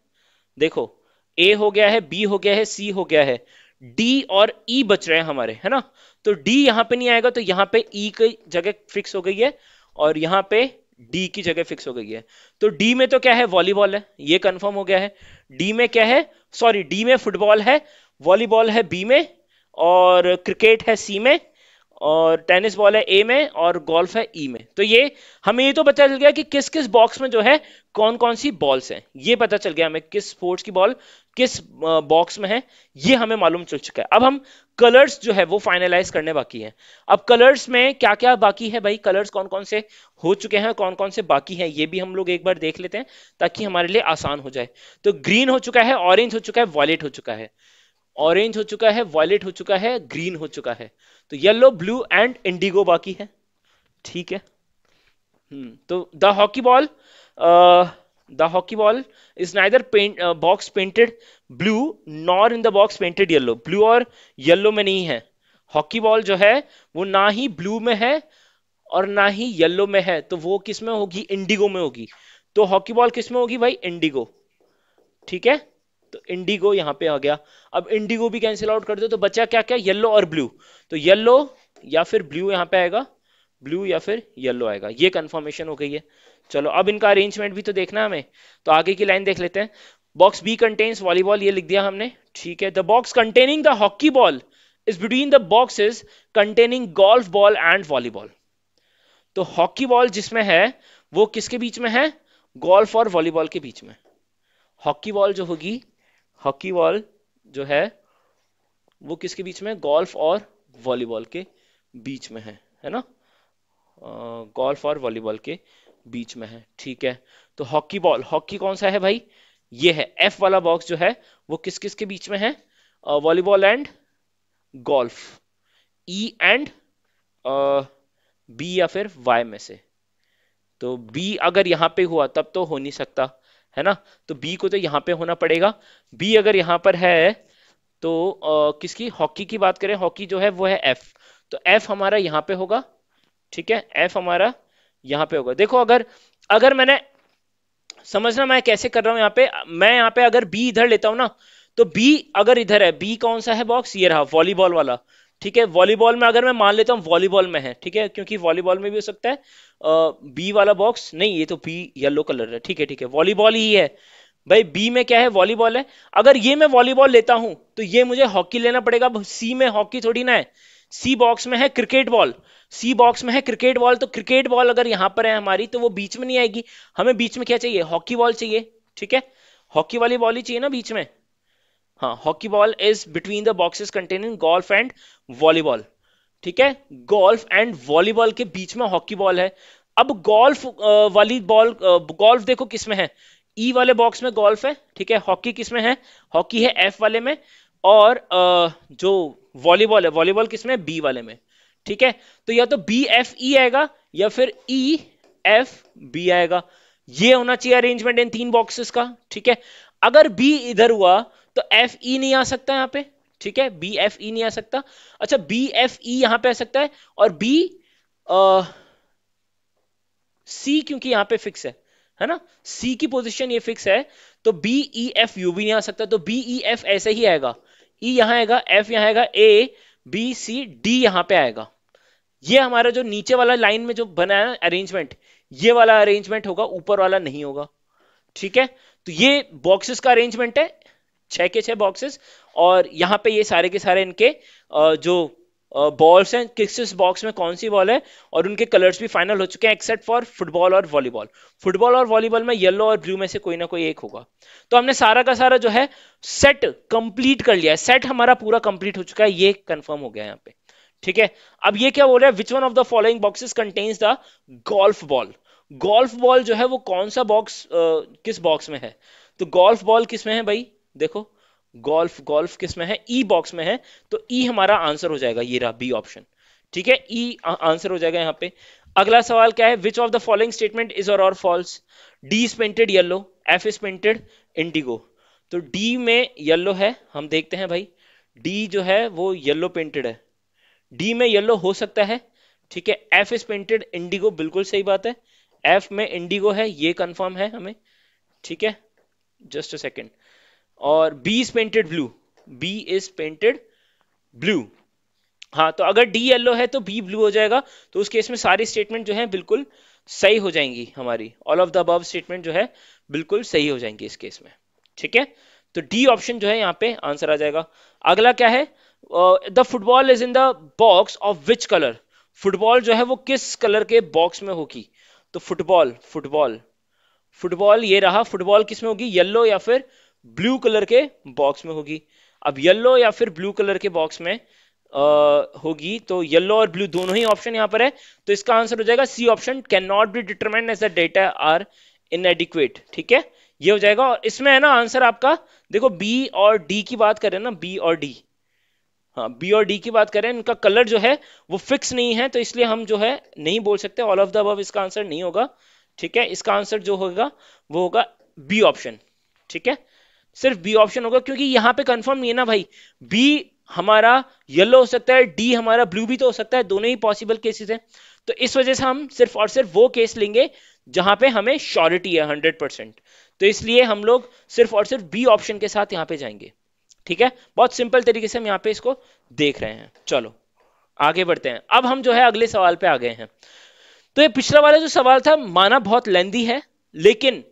देखो ए हो गया है, बी हो गया है, सी हो गया है, डी और ई बच रहे हैं हमारे, है ना। तो डी यहां पे नहीं आएगा, तो यहां पे ई की जगह फिक्स हो गई है और यहां पे डी की जगह फिक्स हो गई है। तो डी में तो क्या है, वॉलीबॉल है, ये कंफर्म हो गया है। डी में क्या है, सॉरी डी में फुटबॉल है, वॉलीबॉल है बी में, और क्रिकेट है सी में, और टेनिस बॉल है ए में, और गोल्फ है ई में। तो ये हमें ये तो पता चल गया कि किस किस बॉक्स में जो है कौन कौन सी बॉल्स हैं, ये पता चल गया हमें किस स्पोर्ट्स की बॉल किस बॉक्स में है, ये हमें मालूम चल चुका है। अब हम कलर्स जो है वो फाइनलाइज करने बाकी है। अब कलर्स में क्या क्या बाकी है भाई, कलर्स कौन कौन से हो चुके हैं, कौन कौन से बाकी हैं, ये भी हम लोग एक बार देख लेते हैं ताकि हमारे लिए आसान हो जाए। तो ग्रीन हो चुका है, ऑरेंज हो चुका है, वॉयलेट हो चुका है, ऑरेंज हो चुका है, वॉयलेट हो चुका है, ग्रीन हो चुका है, तो येलो ब्लू एंड इंडिगो बाकी है, ठीक है। तो the hockey ball is neither paint box painted blue nor in the box painted yellow, blue और येलो में नहीं है। हॉकी बॉल जो है वो ना ही ब्लू में है और ना ही येलो में है, तो वो किस में होगी, इंडिगो में होगी। तो हॉकी बॉल किस में होगी भाई, इंडिगो, ठीक है। तो इंडिगो यहां पे आ गया। अब इंडिगो भी कैंसिल आउट कर दो, तो बचा क्या क्या, येलो और ब्लू, तो येलो या फिर ब्लू यहां पे आएगा, ब्लू या फिर येलो आएगा, ये कंफर्मेशन हो गई है। चलो अब इनका अरेंजमेंट भी तो देखना है हमें, तो आगे की लाइन देख लेते हैं। बॉक्स बी कंटेन्स वॉलीबॉल, ये लिख दिया हमने, ठीक है। The box containing the hockey ball is between the boxes containing golf ball and volleyball. तो हॉकी बॉल जिसमें है वो किसके बीच में है, गोल्फ और वॉलीबॉल के बीच में। हॉकी बॉल जो होगी, हॉकी बॉल जो है वो किसके बीच में, गोल्फ और वॉलीबॉल के बीच में है ना, गोल्फ और वॉलीबॉल के बीच में है, ठीक है। तो हॉकी बॉल, हॉकी कौन सा है भाई, ये है एफ वाला बॉक्स जो है वो किस किस के बीच में है, volleyball and golf, E and B या फिर वाई में से। तो बी अगर यहां पे हुआ तब तो हो नहीं सकता, है ना, तो बी को तो यहां पे होना पड़ेगा। बी अगर यहां पर है तो किसकी, हॉकी की बात करें, हॉकी जो है वो है एफ, तो एफ हमारा यहां पे होगा, ठीक है, एफ हमारा यहां पे होगा। देखो अगर अगर मैंने, समझना मैं कैसे कर रहा हूं, मैं यहाँ पे अगर बी इधर लेता हूं ना, तो बी अगर इधर है, बी कौन सा है बॉक्स, ये रहा वॉलीबॉल वाला, ठीक है। वॉलीबॉल में अगर मैं मान लेता हूँ वॉलीबॉल में है, ठीक है, क्योंकि वॉलीबॉल में भी हो सकता है बी वाला बॉक्स, नहीं ये तो बी येलो कलर है, ठीक है ठीक है, वॉलीबॉल ही है भाई, बी में क्या है, वॉलीबॉल है। अगर ये मैं वॉलीबॉल लेता हूं तो ये मुझे हॉकी लेना पड़ेगा, सी में हॉकी थोड़ी ना है, सी बॉक्स में है क्रिकेट बॉल, सी बॉक्स में है क्रिकेट बॉल, तो क्रिकेट बॉल अगर यहां पर है हमारी तो वो बीच में नहीं आएगी, हमें बीच में क्या चाहिए, हॉकी बॉल चाहिए, ठीक है, हॉकी वाली बॉल ही चाहिए ना बीच में। हाँ, hockey ball is between the boxes containing golf and volleyball, ठीक है, गोल्फ एंड वॉलीबॉल के बीच में हॉकी बॉल है। अब गोल्फ वाली बॉल, गोल्फ देखो किस में है, ई वाले बॉक्स में गोल्फ है, ठीक है, हॉकी किस में है, हॉकी है एफ वाले में, और जो वॉलीबॉल है, वॉलीबॉल किस में, बी वाले में, ठीक है। तो या तो बी एफ ई आएगा या फिर ई एफ बी आएगा, ये होना चाहिए अरेंजमेंट इन तीन बॉक्सेस का, ठीक है। अगर बी इधर हुआ तो एफ ई नहीं आ सकता यहाँ पे, ठीक है, बी एफ ई नहीं आ सकता। अच्छा, बी एफ ई यहां पे आ सकता है, और बी सी क्योंकि यहां पे फिक्स है ना, सी की पोजीशन ये फिक्स है, तो बी ई एफ यू भी नहीं आ सकता, तो बी ई एफ ऐसे ही आएगा, ई यहां आएगा, एफ यहां आएगा, ए बी सी डी यहां पे आएगा। ये हमारा जो नीचे वाला लाइन में जो बना है अरेंजमेंट, ये वाला अरेंजमेंट होगा, ऊपर वाला नहीं होगा, ठीक है। तो ये बॉक्सेस का अरेंजमेंट है, 6 के 6 बॉक्सेस, और यहां पे ये सारे के सारे इनके जो बॉल्स हैं, किस बॉक्स में कौन सी बॉल है, और उनके कलर्स भी फाइनल हो चुके हैं एक्सेप्ट फॉर फुटबॉल और वॉलीबॉल। फुटबॉल और वॉलीबॉल में येलो और ब्लू में से कोई ना कोई एक होगा। तो हमने सारा का सारा जो है सेट कंप्लीट कर लिया है, सेट हमारा पूरा कंप्लीट हो चुका है, ये कंफर्म हो गया यहाँ पे, ठीक है। अब ये क्या बोल रहा है, which one of the following boxes contains the golf ball. Golf ball जो है वो कौन सा बॉक्स, किस बॉक्स में है? तो गोल्फ बॉल किस में है भाई, देखो, गोल्फ गोल्फ किस में है, ई बॉक्स में है। तो ई हमारा आंसर हो जाएगा, ये रहा बी ऑप्शन। ठीक है, ई आंसर हो जाएगा यहाँ पे। अगला सवाल क्या है, which of the following statement is or false? D is painted yellow, F is painted indigo. तो डी में येलो है, हम देखते हैं भाई, डी जो है वो येलो पेंटेड है, डी में येलो हो सकता है। ठीक है, एफ इज पेंटेड इंडिगो, बिल्कुल सही बात है, एफ में इंडिगो है, ये कंफर्म है हमें। ठीक है, जस्ट अ सेकेंड। और B is painted blue, B is painted blue. हाँ, तो अगर डी येलो है तो बी ब्लू हो जाएगा। तो उस केस में सारी स्टेटमेंट जो है बिल्कुल सही हो जाएंगी हमारी, all of the above statement जो है बिल्कुल सही हो जाएंगी इस केस में। ठीक है, तो डी ऑप्शन जो है यहाँ पे आंसर आ जाएगा। अगला क्या है, the football is in the box of which colour? Football जो है वो किस कलर के बॉक्स में होगी? तो फुटबॉल फुटबॉल फुटबॉल ये रहा, फुटबॉल किस में होगी, येलो या फिर ब्लू कलर के बॉक्स में होगी। अब येलो या फिर ब्लू कलर के बॉक्स में होगी, तो येलो और ब्लू दोनों ही ऑप्शन यहां पर है। तो इसका आंसर हो जाएगा C option, can not be determined as the data are inadequate. ठीक है, ये हो जाएगा। और इसमें है ना आंसर आपका, देखो बी और डी की बात करें ना, बी और डी, हाँ बी और डी की बात करें, इनका कलर जो है वो फिक्स नहीं है, तो इसलिए हम जो है नहीं बोल सकते ऑल ऑफ द अबव, इसका आंसर नहीं होगा। ठीक है, इसका आंसर जो होगा वो होगा बी ऑप्शन। ठीक है, सिर्फ बी ऑप्शन होगा, क्योंकि यहां पे कंफर्म नहीं है ना भाई, बी हमारा येलो हो सकता है, डी हमारा ब्लू भी तो हो सकता है, दोनों ही पॉसिबल केसेस हैं। तो इस वजह से हम सिर्फ और सिर्फ वो केस लेंगे जहां पे हमें श्योरिटी है 100%। तो इसलिए हम लोग सिर्फ और सिर्फ बी ऑप्शन के साथ यहां पे जाएंगे। ठीक है, बहुत सिंपल तरीके से हम यहाँ पे इसको देख रहे हैं। चलो आगे बढ़ते हैं, अब हम जो है अगले सवाल पे आ गए हैं। तो ये पिछला वाला जो सवाल था माना बहुत लेंदी है, लेकिन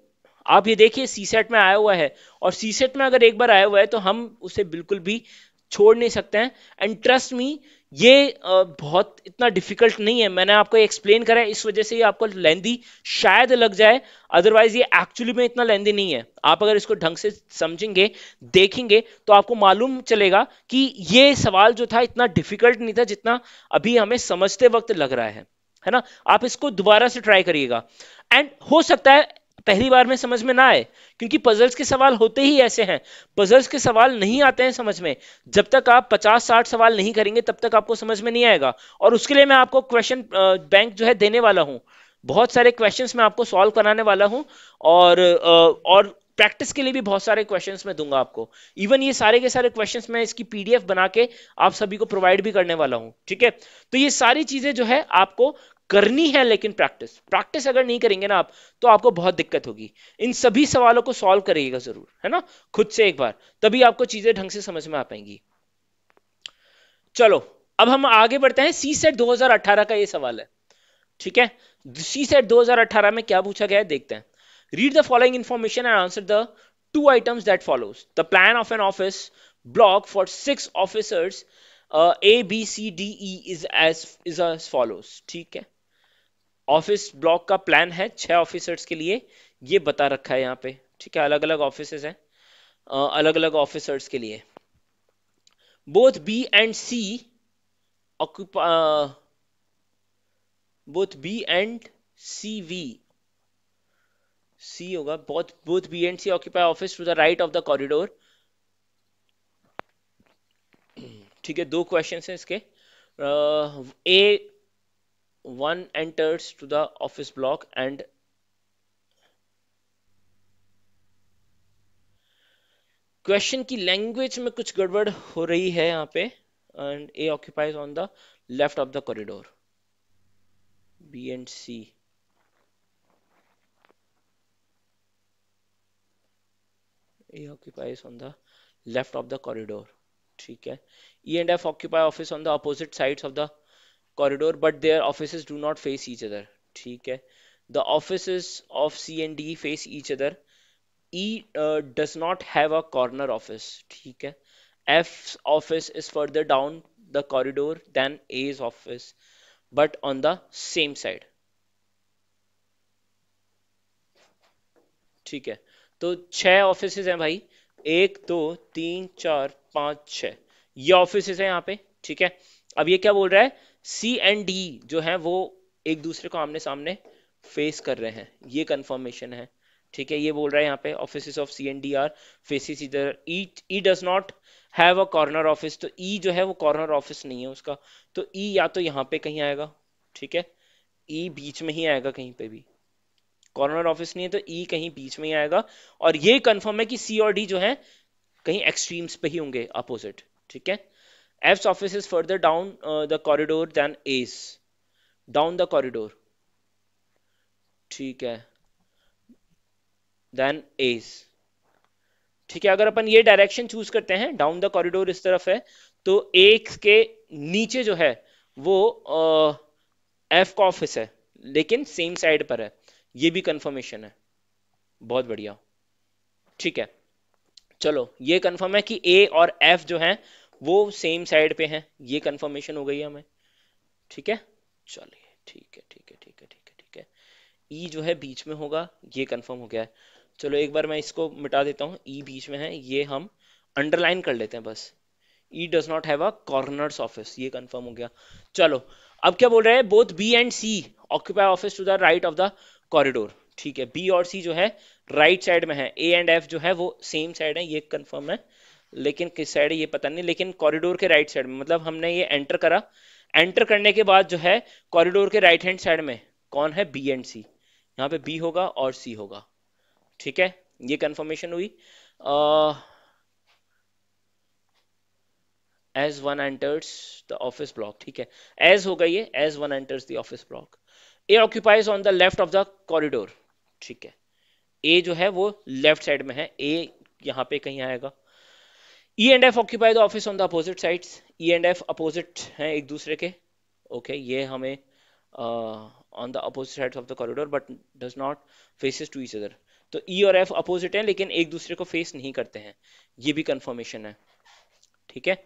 आप ये देखिए सी सेट में आया हुआ है, और सी सेट में अगर एक बार आया हुआ है तो हम उसे बिल्कुल भी छोड़ नहीं सकते हैं। एंड ट्रस्ट मी, ये बहुत इतना डिफिकल्ट नहीं है, मैंने आपको एक्सप्लेन करा है, इस वजह से ये आपको लेंदी शायद लग जाए, अदरवाइज ये एक्चुअली में इतना लेंदी नहीं है। आप अगर इसको ढंग से समझेंगे, देखेंगे, तो आपको मालूम चलेगा कि ये सवाल जो था इतना डिफिकल्ट नहीं था जितना अभी हमें समझते वक्त लग रहा है ना। आप इसको दोबारा से ट्राई करिएगा, एंड हो सकता है पहली बार में समझ में ना आए, क्योंकि पजल्स के सवाल होते ही ऐसे हैं। पजल्स के सवाल नहीं आते हैं समझ में, जब तक आप 50-60 सवाल नहीं करेंगे तब तक आपको समझ में नहीं आएगा। और उसके लिए मैं आपको क्वेश्चन बैंक जो है देने वाला हूं, बहुत सारे क्वेश्चंस मैं आपको सॉल्व कराने वाला हूं, और प्रैक्टिस के लिए भी बहुत सारे क्वेश्चंस मैं दूंगा आपको। इवन ये सारे के सारे क्वेश्चंस मैं इसकी पीडीएफ बना के आप सभी को प्रोवाइड भी करने वाला हूं। ठीक है, तो ये सारी चीजें जो है आपको करनी है, लेकिन प्रैक्टिस प्रैक्टिस अगर नहीं करेंगे ना आप, तो आपको बहुत दिक्कत होगी। इन सभी सवालों को सॉल्व करिएगा जरूर, है ना, खुद से एक बार, तभी आपको चीजें ढंग से समझ में आ पाएंगी। चलो अब हम आगे बढ़ते हैं, सी सेट 2018 का ये सवाल है। ठीक है, सी सेट 2018 में क्या पूछा गया है देखते हैं। Read the following information and answer the two items that follows. The plan of an office block for 6 officers A B C D E is as follows. ठीक है, ऑफिस ब्लॉक का प्लान है 6 ऑफिसर्स के लिए, ये बता रखा है यहाँ पे। ठीक है, अलग अलग ऑफिसेज हैं, अलग अलग ऑफिसर्स के लिए। Both B and C occupy, both B and C V, C होगा, both B and C occupy office to the right of the corridor। ठीक है, दो क्वेश्चन हैं इसके। A one enters to the office block and question की लैंग्वेज में कुछ गड़बड़ हो रही है यहाँ पे। And A occupies on the left of the corridor, B and C, A occupies on the left of the corridor। ठीक है, E and F occupy office on the opposite sides of the corridor but their offices do not face each other। ठीक है, the offices of C and D face each other। E does not have a corner office। ठीक है, F's office is further down the corridor than A's office but on the same side। ठीक है, तो 6 ऑफिसेज हैं भाई, 1 2 3 4 5 6, ये ऑफिसेज हैं यहाँ पे। ठीक है, अब ये क्या बोल रहा है, सी एंड डी जो है वो एक दूसरे को आमने सामने फेस कर रहे हैं, ये कंफर्मेशन है। ठीक है, ये बोल रहा है यहाँ पे offices of C and D are faces इधर, E does not have a corner office, तो ई जो है वो कॉर्नर ऑफिस नहीं है उसका, तो ई या तो यहाँ पे कहीं आएगा, ठीक है, ई बीच में ही आएगा कहीं पे भी, कॉर्नर ऑफिस नहीं है तो ई कहीं बीच में ही आएगा, और ये कंफर्म है कि सी और डी जो है कहीं एक्सट्रीम्स पे ही होंगे, अपोजिट। ठीक है, F's office is further down the corridor then S, down the corridor, ठीक है, देन एस। ठीक है, अगर अपन ये डायरेक्शन चूज करते हैं, डाउन द कॉरिडोर इस तरफ है, तो एक के नीचे जो है वो एफ का ऑफिस है, लेकिन सेम साइड पर है, ये भी कंफर्मेशन है। बहुत बढ़िया। ठीक है, चलो ये कंफर्म है कि ए और एफ जो है वो सेम साइड पे हैं, ये कंफर्मेशन हो गई है हमें। ठीक है, चलिए ठीक है ठीक है ठीक है ठीक है ठीक है, ई जो है बीच में होगा, ये कंफर्म हो गया है। चलो एक बार मैं इसको मिटा देता हूँ, ई बीच में है, ये हम अंडरलाइन कर लेते हैं बस, E does not have a corners office, ये कंफर्म हो गया। चलो अब क्या बोल रहे हैं, both B and C occupy office to the right of the corridor. ठीक है, बी और सी जो है राइट साइड में है, ए एंड एफ जो है वो सेम साइड है, ये कंफर्म है, लेकिन किस साइड है ये पता नहीं, लेकिन कॉरिडोर के राइट साइड में, मतलब हमने ये एंटर करा, एंटर करने के बाद जो है कॉरिडोर के राइट हैंड साइड में कौन है, बी एंड सी, यहाँ पे बी होगा और सी होगा। ठीक है, ये कंफर्मेशन हुई। As one enters the office block, ठीक है, एज हो गई है, as one enters the office block, A occupies on the left of the corridor. ठीक है, ए जो है वो लेफ्ट साइड में है, ए यहाँ पे कहीं आएगा। E and F occupy the office on the opposite sides, E and F opposite हैं एक दूसरे के, ओके ये हमें on the opposite sides of the corridor but does not faces to each other, तो ई और एफ अपोजिट हैं लेकिन एक दूसरे को फेस नहीं करते हैं, ये भी कंफर्मेशन है। ठीक है,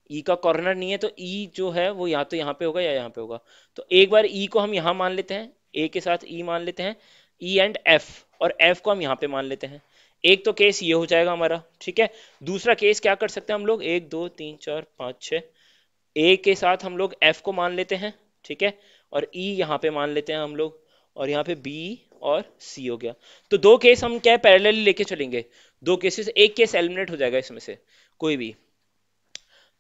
ई का कॉर्नर नहीं है तो ई जो है वो या तो यहाँ पे होगा या यहाँ पे होगा, तो एक बार ई को हम यहाँ मान लेते हैं, ए के साथ ई मान लेते हैं, ई एंड एफ, और एफ को हम यहाँ पे मान लेते हैं। एक तो केस ये हो जाएगा हमारा। ठीक है, दूसरा केस क्या कर सकते हैं हम लोग, 1 2 3 4 5 6, ए के साथ हम लोग एफ को मान लेते हैं, ठीक है, और ई यहाँ पे मान लेते हैं हम लोग, और यहाँ पे बी और सी हो गया। तो दो केस हम क्या पैरेलली लेके चलेंगे, दो केसेस, एक केस एलिमिनेट हो जाएगा इसमें से कोई भी।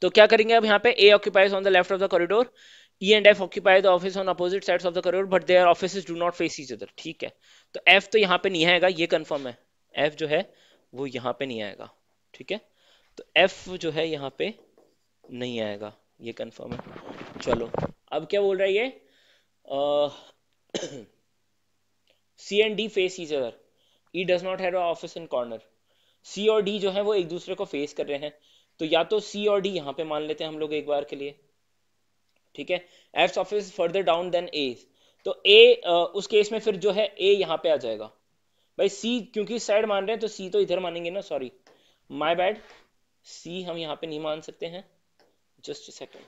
तो क्या करेंगे अब यहाँ पे, A occupies on the left of the corridor, E and F occupy the office on opposite sides of the corridor but their offices do not face each other. ठीक है, तो एफ तो यहाँ पे नहीं आएगा, ये कंफर्म है, एफ जो है वो यहाँ पे नहीं आएगा। ठीक है, तो एफ जो है यहाँ पे नहीं आएगा, ये कंफर्म है। चलो अब क्या बोल रहा है ये, C and D face each other, E does not have office in corner, C और डी जो है वो एक दूसरे को फेस कर रहे हैं, तो या तो सी और डी यहाँ पे मान लेते हैं हम लोग एक बार के लिए। ठीक है, F office further down than A, तो ए उस केस में फिर जो है ए यहाँ पे आ जाएगा, भाई सी क्योंकि इस साइड मान रहे हैं तो सी तो इधर मानेंगे ना, सॉरी माय बैड, सी हम यहाँ पे नहीं मान सकते हैं, जस्ट सेकेंड।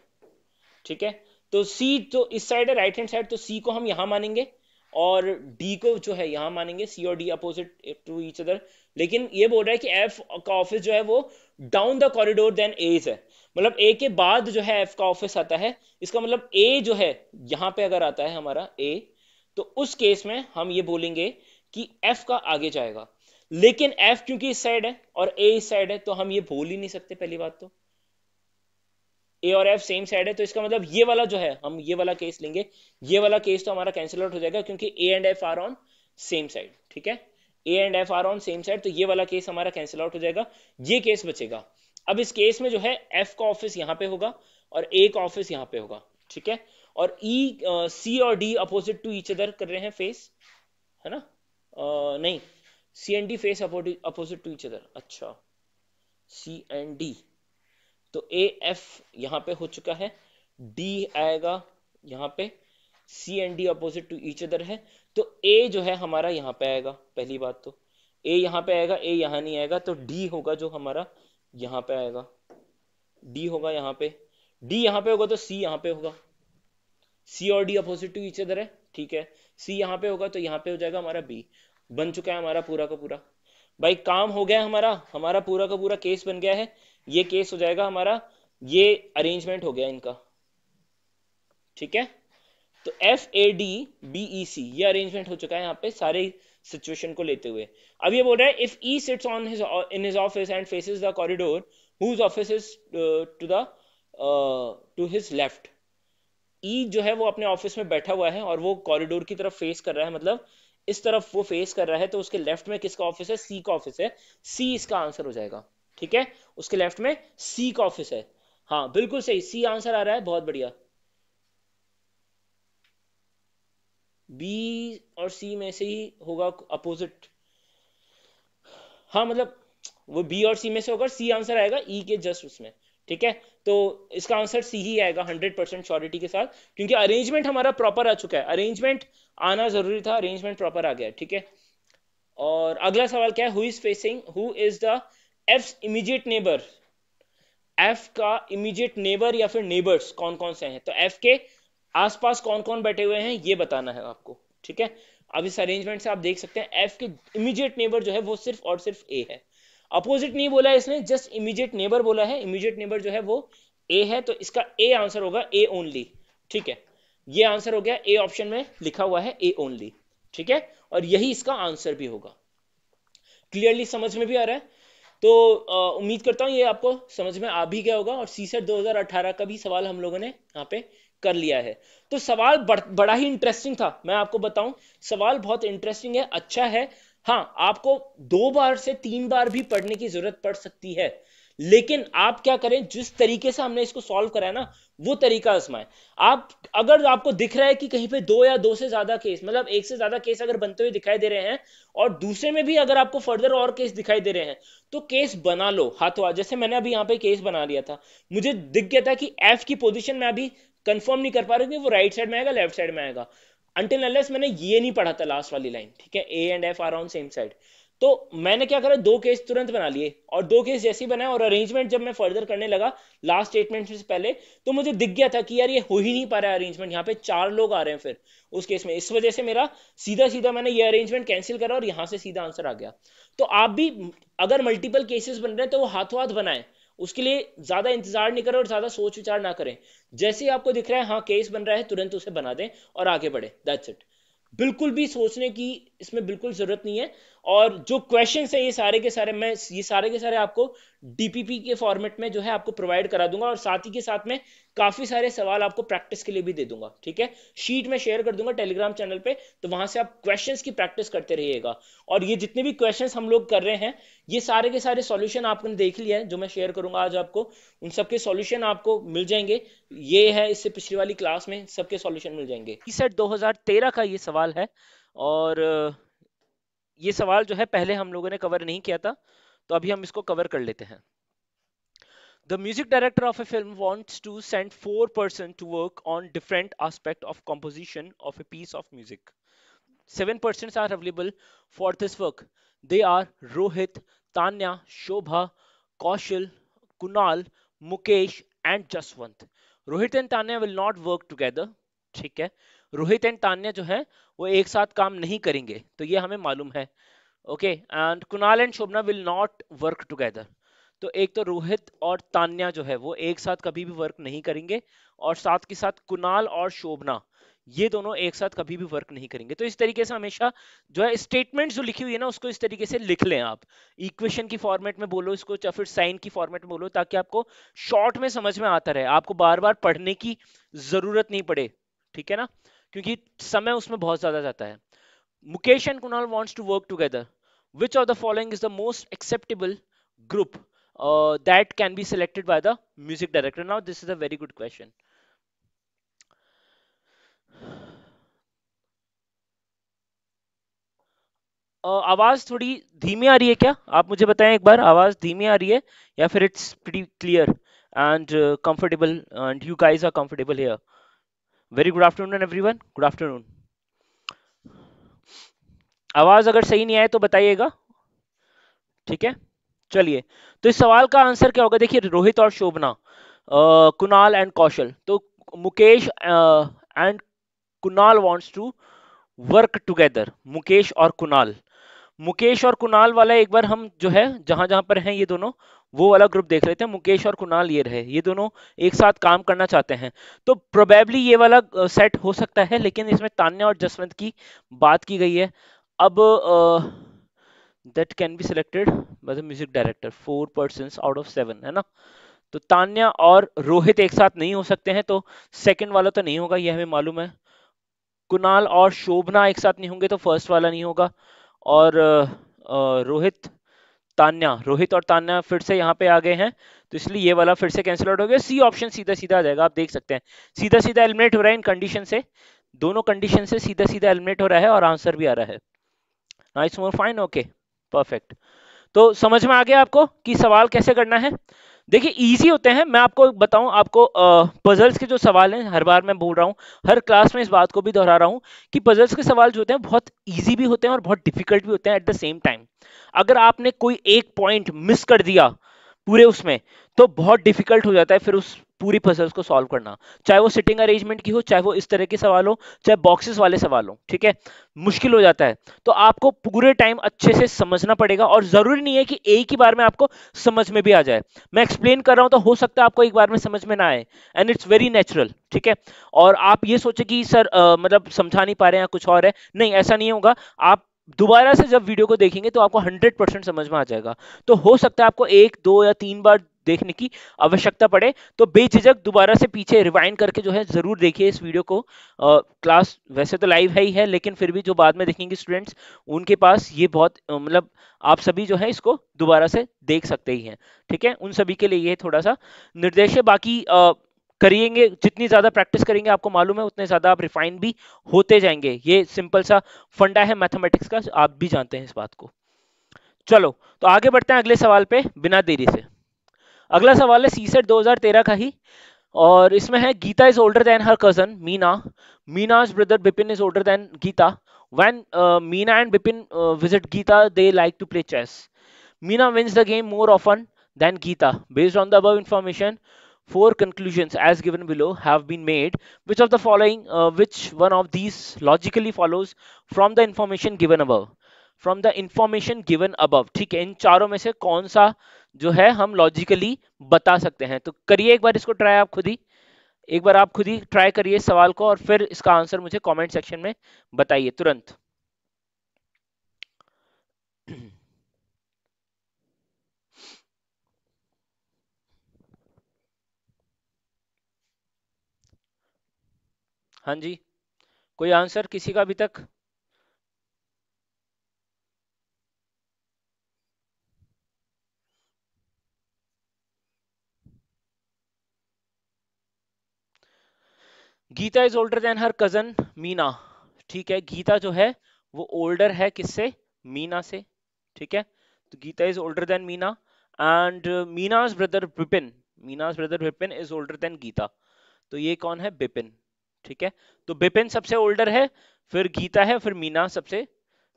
ठीक है, तो सी तो इस साइड है राइट हैंड साइड, तो सी को हम यहाँ मानेंगे और डी को जो है यहाँ मानेंगे, सी और D opposite to each other, लेकिन ये बोल रहा है कि एफ का ऑफिस जो है वो डाउन द कॉरिडोर देन ए है, मतलब ए के बाद जो है एफ का ऑफिस आता है, इसका मतलब ए जो है यहाँ पे अगर आता है हमारा ए, तो उस केस में हम ये बोलेंगे कि एफ का आगे जाएगा, लेकिन एफ क्योंकि इस साइड है और ए इस साइड है तो हम ये बोल ही नहीं सकते, पहली बात तो ए और एफ सेम साइड है, तो इसका मतलब ये वाला जो है हम ये वाला केस लेंगे, ये वाला केस तो हमारा कैंसिल आउट हो जाएगा क्योंकि A and F R on same side. ठीक है, A and F R on same side, तो ये वाला केस हमारा कैंसिल आउट हो जाएगा, ये केस बचेगा। अब इस केस में जो है एफ का ऑफिस यहाँ पे होगा और ए का ऑफिस यहाँ पे होगा। ठीक है, और ई सी और D opposite to each other कर रहे हैं फेस, है ना, नहीं C and D face opposite to each other, अच्छा सी एंड डी, तो ए एफ यहाँ पे हो चुका है, डी आएगा यहाँ पे, C and D opposite to each other है, तो ए जो है हमारा यहाँ पे आएगा, पहली बात तो ए यहाँ पे आएगा, ए यहाँ नहीं आएगा, तो डी होगा जो हमारा यहाँ पे आएगा, डी होगा यहाँ पे, डी यहाँ पे होगा तो सी यहाँ पे होगा, सी और D opposite to each other है। ठीक है, सी यहाँ पे होगा तो यहाँ पे हो जाएगा हमारा बी, बन चुका है हमारा पूरा का पूरा, भाई काम हो गया हमारा, हमारा पूरा का पूरा केस बन गया है, ये केस हो जाएगा हमारा, ये अरेंजमेंट हो गया इनका। ठीक है, तो FADBEC ये अरेंजमेंट हो चुका है यहाँ पे सारे सिचुएशन को लेते हुए। अब ये बोल रहा है if E sits on his in his office and faces the corridor whose office is to the to his left. E जो है वो अपने ऑफिस में बैठा हुआ है और वो कॉरिडोर की तरफ फेस कर रहा है, मतलब इस तरफ वो फेस कर रहा है, तो उसके लेफ्ट में किसका ऑफिस है? सी का ऑफिस है। सी इसका आंसर हो जाएगा। ठीक है, उसके लेफ्ट में सी का ऑफिस है। हाँ बिल्कुल सही, सी आंसर आ रहा है, बहुत बढ़िया। बी और सी में से ही होगा अपोजिट। हाँ मतलब वो बी और सी में से होगा, सी आंसर आएगा ई के जस्ट उसमें। ठीक है, तो इसका आंसर सी ही आएगा 100% श्योरिटी के साथ, क्योंकि अरेंजमेंट हमारा प्रॉपर आ चुका है। अरेंजमेंट आना जरूरी था, अरेंजमेंट प्रॉपर आ गया। ठीक है, और अगला सवाल क्या है? Who is facing, who is the F immediate neighbour. F का इमीडिएट नेबर या फिर नेबर्स कौन कौन से हैं, तो एफ के आसपास कौन कौन बैठे हुए हैं ये बताना है आपको। ठीक है, अब इस अरेंजमेंट से आप देख सकते हैं एफ के इमीडिएट नेबर जो है वो सिर्फ और सिर्फ ए है। अपोजिट नहीं बोला है इसने, जस्ट इमीडिएट नेबर बोला है। इमीडिएट नेबर जो है वो ए है, तो इसका ए आंसर होगा, ए ओनली। ठीक है, ये आंसर हो गया, ए ऑप्शन में लिखा हुआ है ए ओनली। ठीक है, और यही इसका आंसर भी होगा। क्लियरली समझ में भी आ रहा है? तो उम्मीद करता हूं ये आपको समझ में आ भी गया होगा। और सीसेट 2018 का भी सवाल हम लोगों ने यहाँ पे कर लिया है। तो सवाल बड़ा ही इंटरेस्टिंग था, मैं आपको बताऊं, सवाल बहुत इंटरेस्टिंग है, अच्छा है। हाँ, आपको 2 बार से 3 बार भी पढ़ने की जरूरत पड़ सकती है, लेकिन आप क्या करें, जिस तरीके से हमने इसको सॉल्व करा है ना, वो तरीका आजमाएं। आप अगर आपको दिख रहा है कि कहीं पे 2 या 2 से ज्यादा केस, मतलब एक से ज्यादा केस अगर बनते हुए दिखाई दे रहे हैं, और दूसरे में भी अगर आपको फर्दर और केस दिखाई दे रहे हैं, तो केस बना लो हाथों हाथ। जैसे मैंने अभी यहाँ पे केस बना लिया था, मुझे दिख गया था कि एफ की पोजीशन में अभी कंफर्म नहीं कर पा रही थी, वो राइट साइड में आएगा लेफ्ट साइड में आएगा, अनटिल अनलेस मैंने ये नहीं पढ़ा था लास्ट वाली लाइन। ठीक है, A and F R on same side. तो मैंने क्या करा, 2 केस तुरंत बना लिए, और 2 केस जैसे ही बनाए और अरेंजमेंट जब मैं फर्दर करने लगा लास्ट स्टेटमेंट से पहले, तो मुझे दिख गया था कि यार ये हो ही नहीं पा रहा है अरेंजमेंट, यहाँ पे 4 लोग आ रहे हैं फिर उस केस में। इस वजह से मेरा सीधा सीधा मैंने ये अरेंजमेंट कैंसिल करा और यहाँ से सीधा आंसर आ गया। तो आप भी अगर मल्टीपल केसेस बन रहे हैं तो वो हाथों हाथ बनाएं, उसके लिए ज्यादा इंतजार नहीं करें और ज्यादा सोच विचार ना करें। जैसे ही आपको दिख रहा है हाँ केस बन रहा है, तुरंत उसे बना दें और आगे बढ़े, दैट्स इट। बिल्कुल भी सोचने की इसमें बिल्कुल जरूरत नहीं है। और जो क्वेश्चंस है ये सारे के सारे मैं ये सारे के सारे आपको डीपीपी के फॉर्मेट में जो है आपको प्रोवाइड करा दूंगा, और साथ ही के साथ में काफी सारे सवाल आपको प्रैक्टिस के लिए भी दे दूंगा। ठीक है, शीट में शेयर कर दूंगा टेलीग्राम चैनल पे, तो वहां से आप क्वेश्चंस की प्रैक्टिस करते रहिएगा। और ये जितने भी क्वेश्चंस हम लोग कर रहे हैं, ये सारे के सारे सॉल्यूशन आपने देख लिया है जो मैं शेयर करूंगा आज आपको, उन सबके सॉल्यूशन आपको मिल जाएंगे। ये है, इससे पिछली वाली क्लास में सबके सॉल्यूशन मिल जाएंगे। सेट 2013 का ये सवाल है, और ये सवाल जो है पहले हम लोगों ने कवर नहीं किया था, तो अभी हम इसको कवर कर लेते हैं। The music director of a film wants to send 4 persons to work on different aspect of composition of a piece of music. 7 persons are available for this work. They are Rohit, Tanya, Shobha, Kaushal, Kunal, Mukesh and Jaswant. Rohit and Tanya will not work together. ठीक है, रोहित एंड तान्या जो है वो एक साथ काम नहीं करेंगे, तो ये हमें मालूम है। Okay, and Kunal and Shobhana will not work together. तो एक तो रोहित और तान्या जो है वो एक साथ कभी भी वर्क नहीं करेंगे, और साथ के साथ कुणाल और शोभना ये दोनों एक साथ कभी भी वर्क नहीं करेंगे। तो इस तरीके से हमेशा जो है स्टेटमेंट जो लिखी हुई है ना उसको इस तरीके से लिख लें आप, इक्वेशन की फॉर्मेट में बोलो इसको या फिर साइन की फॉर्मेट में बोलो, ताकि आपको शॉर्ट में समझ में आता रहे, आपको बार बार पढ़ने की जरूरत नहीं पड़े। ठीक है ना, क्योंकि समय उसमें बहुत ज्यादा जाता है। Mukesh and Kunal wants to work together. Which of the following is the most acceptable group that can be selected by the music director? Now, this is a very good question. आवाज थोड़ी धीमी आ रही है क्या? आप मुझे बताएं एक बार, आवाज धीमी आ रही है या फिर it's pretty clear and comfortable and you guys are comfortable here? Very good afternoon everyone, good afternoon. आवाज अगर सही नहीं आए तो बताइएगा। ठीक है, चलिए, तो इस सवाल का आंसर क्या होगा? देखिए, रोहित और शोभना, कुणाल एंड कौशल, तो Mukesh and Kunal wants to work together. Mukesh और कुणाल, मुकेश और कुणाल वाला एक बार हम जो है जहां जहां पर हैं ये दोनों वो वाला ग्रुप देख लेते हैं। मुकेश और कुणाल ये रहे, ये दोनों एक साथ काम करना चाहते हैं, तो प्रोबेबली ये वाला सेट हो सकता है, लेकिन इसमें तान्या और जसवंत की बात की गई है। अब that can be selected by the music director 4 persons out of 7, है ना। तो तान्या और रोहित एक साथ नहीं हो सकते हैं, तो सेकंड वाला तो नहीं होगा, ये हमें मालूम है। कुणाल और शोभना एक साथ नहीं होंगे, तो फर्स्ट वाला नहीं होगा। और रोहित तान्या, रोहित और तान्या फिर से यहाँ पे आ गए हैं, तो इसलिए ये वाला फिर से कैंसिल आउट हो गया। सी ऑप्शन सीधा सीधा आ जाएगा, आप देख सकते हैं सीधा सीधा एलिमिनेट हो रहा है इन कंडीशन से, दोनों कंडीशन से सीधा सीधा एलिमिनेट हो रहा है और आंसर भी आ रहा है। नाइस मोर फाइन, ओके परफेक्ट। तो समझ में आ गया आपको कि सवाल कैसे करना है। देखिए इजी होते हैं, मैं आपको बताऊं, आपको पजल्स के जो सवाल हैं, हर बार मैं बोल रहा हूं, हर क्लास में इस बात को भी दोहरा रहा हूं कि पजल्स के सवाल जो होते हैं बहुत इजी भी होते हैं और बहुत डिफिकल्ट भी होते हैं एट द सेम टाइम। अगर आपने कोई एक पॉइंट मिस कर दिया पूरे उसमें, तो बहुत डिफिकल्ट हो जाता है फिर उस पूरी पजल्स को सॉल्व करना, चाहे वो सिटिंग अरेंजमेंट की हो, चाहे वो इस तरह के सवाल हो, चाहे बॉक्सेस वाले सवाल हो, ठीक है, मुश्किल हो जाता है। तो आपको पूरे टाइम अच्छे से समझना पड़ेगा, और जरूरी नहीं है कि एक ही बार में आपको समझ में भी आ जाए। मैं एक्सप्लेन कर रहा हूं तो हो सकता है आपको एक बार में समझ में ना आए, एंड इट्स वेरी नेचुरल, ठीक है। और आप ये सोचे कि सर मतलब समझा नहीं पा रहे हैं, कुछ और है, नहीं ऐसा नहीं होगा। आप दोबारा से जब वीडियो को देखेंगे तो आपको 100% समझ में आ जाएगा। तो हो सकता है आपको 1 2 या 3 बार देखने की आवश्यकता पड़े, तो बेझिझक दोबारा से पीछे रिवाइंड करके जो है जरूर देखिए इस वीडियो को। क्लास वैसे तो लाइव है ही है, लेकिन फिर भी जो बाद में देखेंगे स्टूडेंट्स, उनके पास ये बहुत मतलब आप सभी जो है इसको दोबारा से देख सकते ही हैं, ठीक है। उन सभी के लिए ये थोड़ा सा निर्देश है। बाकी करिएंगे, जितनी ज्यादा प्रैक्टिस करेंगे आपको मालूम है उतने ज्यादा आप रिफाइन भी होते जाएंगे। ये सिंपल सा फंडा है मैथमेटिक्स का, आप भी जानते हैं इस बात को। चलो, तो आगे बढ़ते हैं अगले सवाल पे बिना देरी से। अगला सवाल है सीसेट 2013 का ही, और इसमें है Geeta is older than her cousin Meena, Meena's brother Bipin is older than Geeta. When Meena and Bipin visit Geeta, they like to play chess. Meena wins the game more often than Geeta. Based on the above information, four conclusions as given below have been made. Which of the following, which one of these logically follows from the information given above? From the information given above, ठीक है, इन चारों में से कौन सा जो है हम लॉजिकली बता सकते हैं। तो करिए एक बार इसको ट्राई, आप खुद ही एक बार आप खुद ही ट्राई करिए इस सवाल को, और फिर इसका आंसर मुझे कमेंट सेक्शन में बताइए तुरंत। हाँ जी, कोई आंसर किसी का अभी तक? Geeta is older than her cousin Meena, ठीक है, गीता जो है वो ओल्डर है किससे? मीना से, ठीक है। तो Geeta is older than Meena, and Meena's brother Vipin, Meena's brother Vipin is older than Geeta. तो ये कौन है? बिपिन, ठीक है। तो बिपिन सबसे ओल्डर है, फिर गीता है, फिर मीना सबसे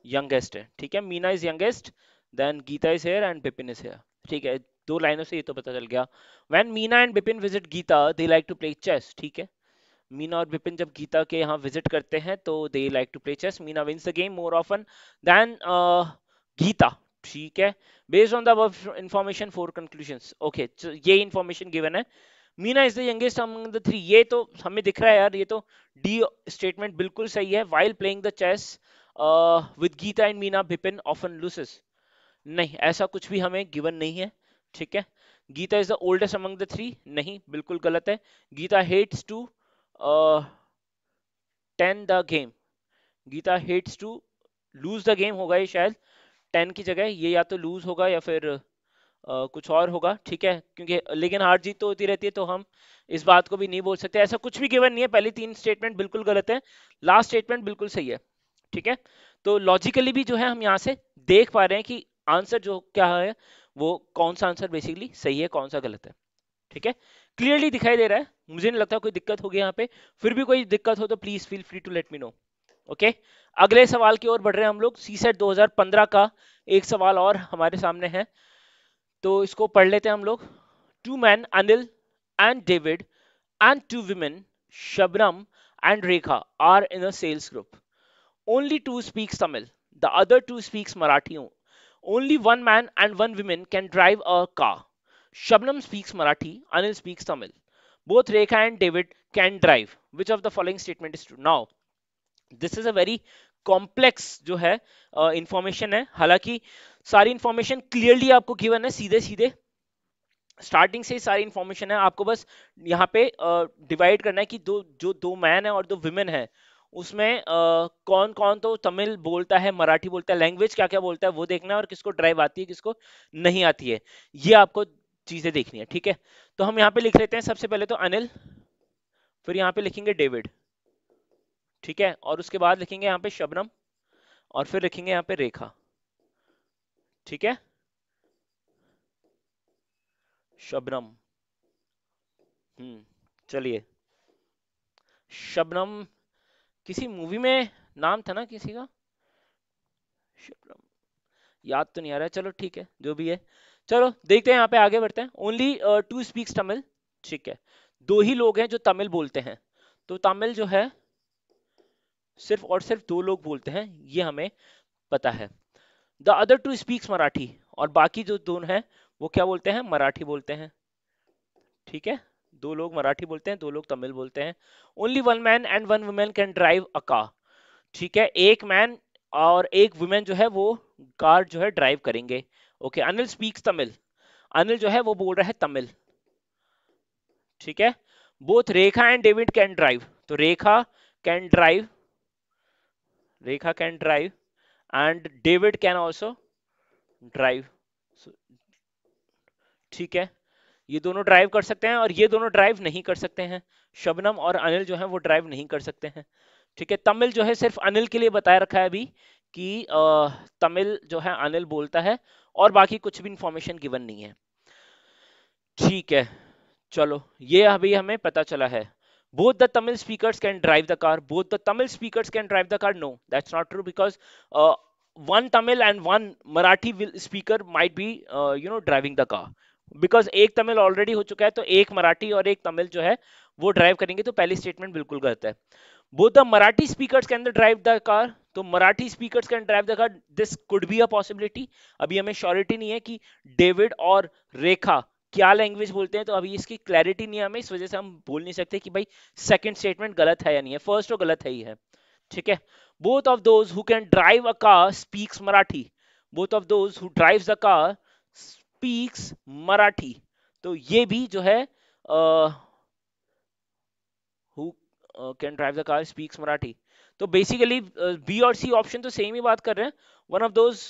यंगेस्ट है, ठीक है। Meena is youngest, then Geeta is here and Bipin is here, ठीक है। दो लाइनों से ये तो पता चल गया। When Meena and Bipin visit Geeta they like to play chess, ठीक है। मीना और बिपिन जब गीता के यहाँ विजिट करते हैं तो they like to play chess, Meena wins the game more often than Geeta, ठीक है। Based on the above information four conclusions, okay, ये इंफॉर्मेशन गिवन है। Meena is the youngest among the three, ये तो हमें दिख रहा है यार, ये तो डी स्टेटमेंट बिल्कुल सही है। While playing the chess with Geeta and Meena Bipin often loses, नहीं ऐसा कुछ भी हमें गिवन नहीं है, ठीक है। Geeta is the oldest among the three, नहीं बिल्कुल गलत है। Geeta hates to ten the game, Geeta hates to lose the game होगा ये शायद, 10 की जगह ये या तो लूज होगा या फिर कुछ और होगा, ठीक है। क्योंकि लेकिन हार जीत तो होती रहती है, तो हम इस बात को भी नहीं बोल सकते, ऐसा कुछ भी गिवन नहीं है। पहली तीन स्टेटमेंट बिल्कुल गलत है, लास्ट स्टेटमेंट बिल्कुल सही है, ठीक है। तो लॉजिकली भी जो है हम यहाँ से देख पा रहे हैं कि आंसर जो क्या है वो कौन सा आंसर बेसिकली सही है, कौन सा गलत है, ठीक है। क्लियरली दिखाई दे रहा है, मुझे नहीं लगता कोई दिक्कत होगी यहाँ पे। फिर भी कोई दिक्कत हो तो please feel free to let me know, okay. अगले सवाल की ओर बढ़ रहे हैं हम लोग। सीसेट 2015 का एक सवाल और हमारे सामने है, तो इसको पढ़ लेते हैं हम लोग। Two man Anil and David and two women Shabnam and Rekha are in a sales group, only two speaks Tamil, the other two speaks Marathi. Only one man and one woman can drive a car. Shabnam speaks Marathi, Anil speaks Tamil. Both Rekha and David can drive. Which of the following statement is true? Now, this is a very complex जो है इंफॉर्मेशन है, हालांकि सारी इंफॉर्मेशन क्लियरली आपको गिवन है, सीधे सीधे स्टार्टिंग से ही सारी इंफॉर्मेशन है, आपको बस यहाँ पे डिवाइड करना है कि दो मैन है और दो विमेन है, उसमें कौन कौन तो तमिल बोलता है, मराठी बोलता है, लैंग्वेज क्या क्या बोलता है वो देखना है, और किसको ड्राइव आती है किसको नहीं आती है, ये आपको चीजें देखनी है, ठीक है। तो हम यहाँ पे लिख लेते हैं सबसे पहले तो अनिल, फिर यहाँ पे लिखेंगे डेविड, ठीक है, और उसके बाद लिखेंगे यहाँ पे शबनम, और फिर लिखेंगे यहाँ पे रेखा, ठीक है, शबनम। चलिए, शबनम किसी मूवी में नाम था ना किसी का, शबनम, याद तो नहीं आ रहा है, चलो ठीक है जो भी है। चलो देखते हैं, यहाँ पे आगे बढ़ते हैं। ओनली टू स्पीक्स तमिल, ठीक है, दो ही लोग हैं जो तमिल बोलते हैं, तो तमिल जो है सिर्फ और सिर्फ दो लोग बोलते हैं, ये हमें पता है। The other two speaks Marathi, और बाकी जो दोनों हैं वो क्या बोलते हैं, मराठी बोलते हैं, ठीक है, दो लोग मराठी बोलते हैं, दो लोग तमिल बोलते हैं। Only one man and one women can drive a car, ठीक है, एक मैन और एक वुमेन जो है वो कार जो है ड्राइव करेंगे। ओके, अनिल स्पीक्स तमिल, अनिल जो है वो बोल रहा है तमिल, ठीक है। Both Rekha and David can drive, तो can drive Rekha can drive and David can also drive, ठीक है, ये दोनों ड्राइव कर सकते हैं और ये दोनों ड्राइव नहीं कर सकते हैं, शबनम और अनिल जो है वो ड्राइव नहीं कर सकते हैं, ठीक है। तमिल जो है सिर्फ अनिल के लिए बताया रखा है अभी कि तमिल जो है अनिल बोलता है, और बाकी कुछ भी इंफॉर्मेशन गिवन नहीं है, ठीक है। चलो ये अभी हमें पता चला है। Both the Tamil speakers can drive the car, both the Tamil speakers can drive the car, no that's not true, because one Tamil and one Marathi will, speaker might be driving the car, because एक तमिल ऑलरेडी हो चुका है, तो एक मराठी और एक तमिल जो है वो ड्राइव करेंगे, तो पहली स्टेटमेंट बिल्कुल गलत है। Both the Marathi speakers can drive the car, तो Marathi speakers can drive the car, this could be a possibility. अभी हमें श्योरिटी नहीं है कि डेविड और रेखा क्या लैंग्वेज बोलते हैं, तो अभी इसकी क्लैरिटी नहीं है हमें, इस वजह से हम बोल नहीं सकते कि भाई सेकंड स्टेटमेंट गलत है या नहीं है, फर्स्ट तो गलत है ही है, ठीक है। Both of those who can drive a car speaks Marathi, both of those who drives a car speaks Marathi, तो ये भी जो है who can drive the car speaks Marathi, तो बेसिकली बी और सी ऑप्शन तो सेम ही बात कर रहे हैं, one of those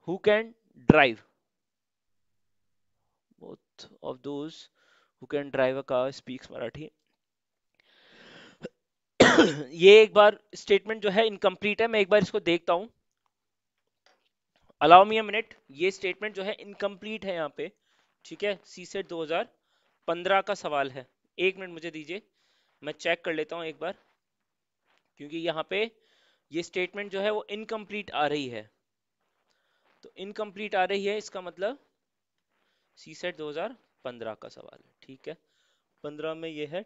who can drive, both of those who can drive a car speaks Marathi. ये एक बार स्टेटमेंट जो है इनकम्प्लीट है, मैं एक बार इसको देखता हूं, अलाउ मी अ मिनट, ये स्टेटमेंट जो है इनकम्प्लीट है यहाँ पे, ठीक है, सी सेट 2015 का सवाल है, एक मिनट मुझे दीजिए, मैं चेक कर लेता हूँ एक बार, क्योंकि यहाँ पे ये स्टेटमेंट जो है वो इनकम्प्लीट आ रही है, तो इनकम्प्लीट आ रही है इसका मतलब सी सेट 2015 का सवाल है, ठीक है, 15 में ये है।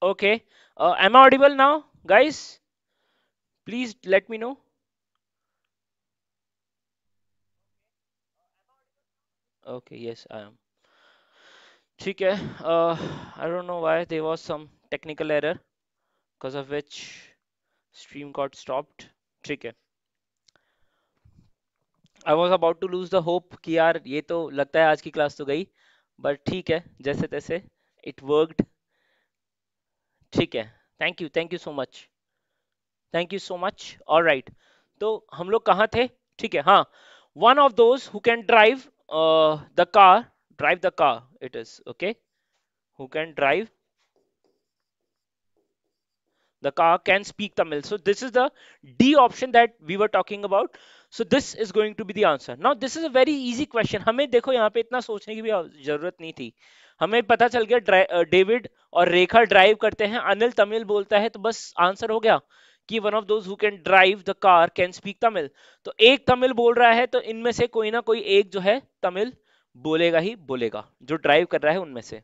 Okay, am I audible now guys, please let me know. Okay, yes I am, ठीक है, I don't know why there was some technical error because of which stream got stopped, ठीक है। I was about to lose the hope कि यार ये तो लगता है आज की क्लास तो गई, बट ठीक है, जैसे तैसे इट वर्कड, ठीक है। Thank you so much, thank you so much, alright. तो हम लोग कहाँ थे, ठीक है, हाँ, one of those who can the car drive the car it is okay, who can drive the car can speak Tamil. So this is the D option that we were talking about. So this is going to be the answer. Now this is a very easy question. हमें देखो यहाँ पे इतना सोचने की भी जरूरत नहीं थी, हमें पता चल गया डेविड और रेखा ड्राइव करते हैं, अनिल तमिल बोलता है, तो बस आंसर हो गया। कि one of those who can drive the car can speak Tamil. तो एक तमिल बोल रहा है, तो इनमें से कोई ना कोई एक जो है तमिल बोलेगा ही बोलेगा, जो ड्राइव कर रहा है उनमें से।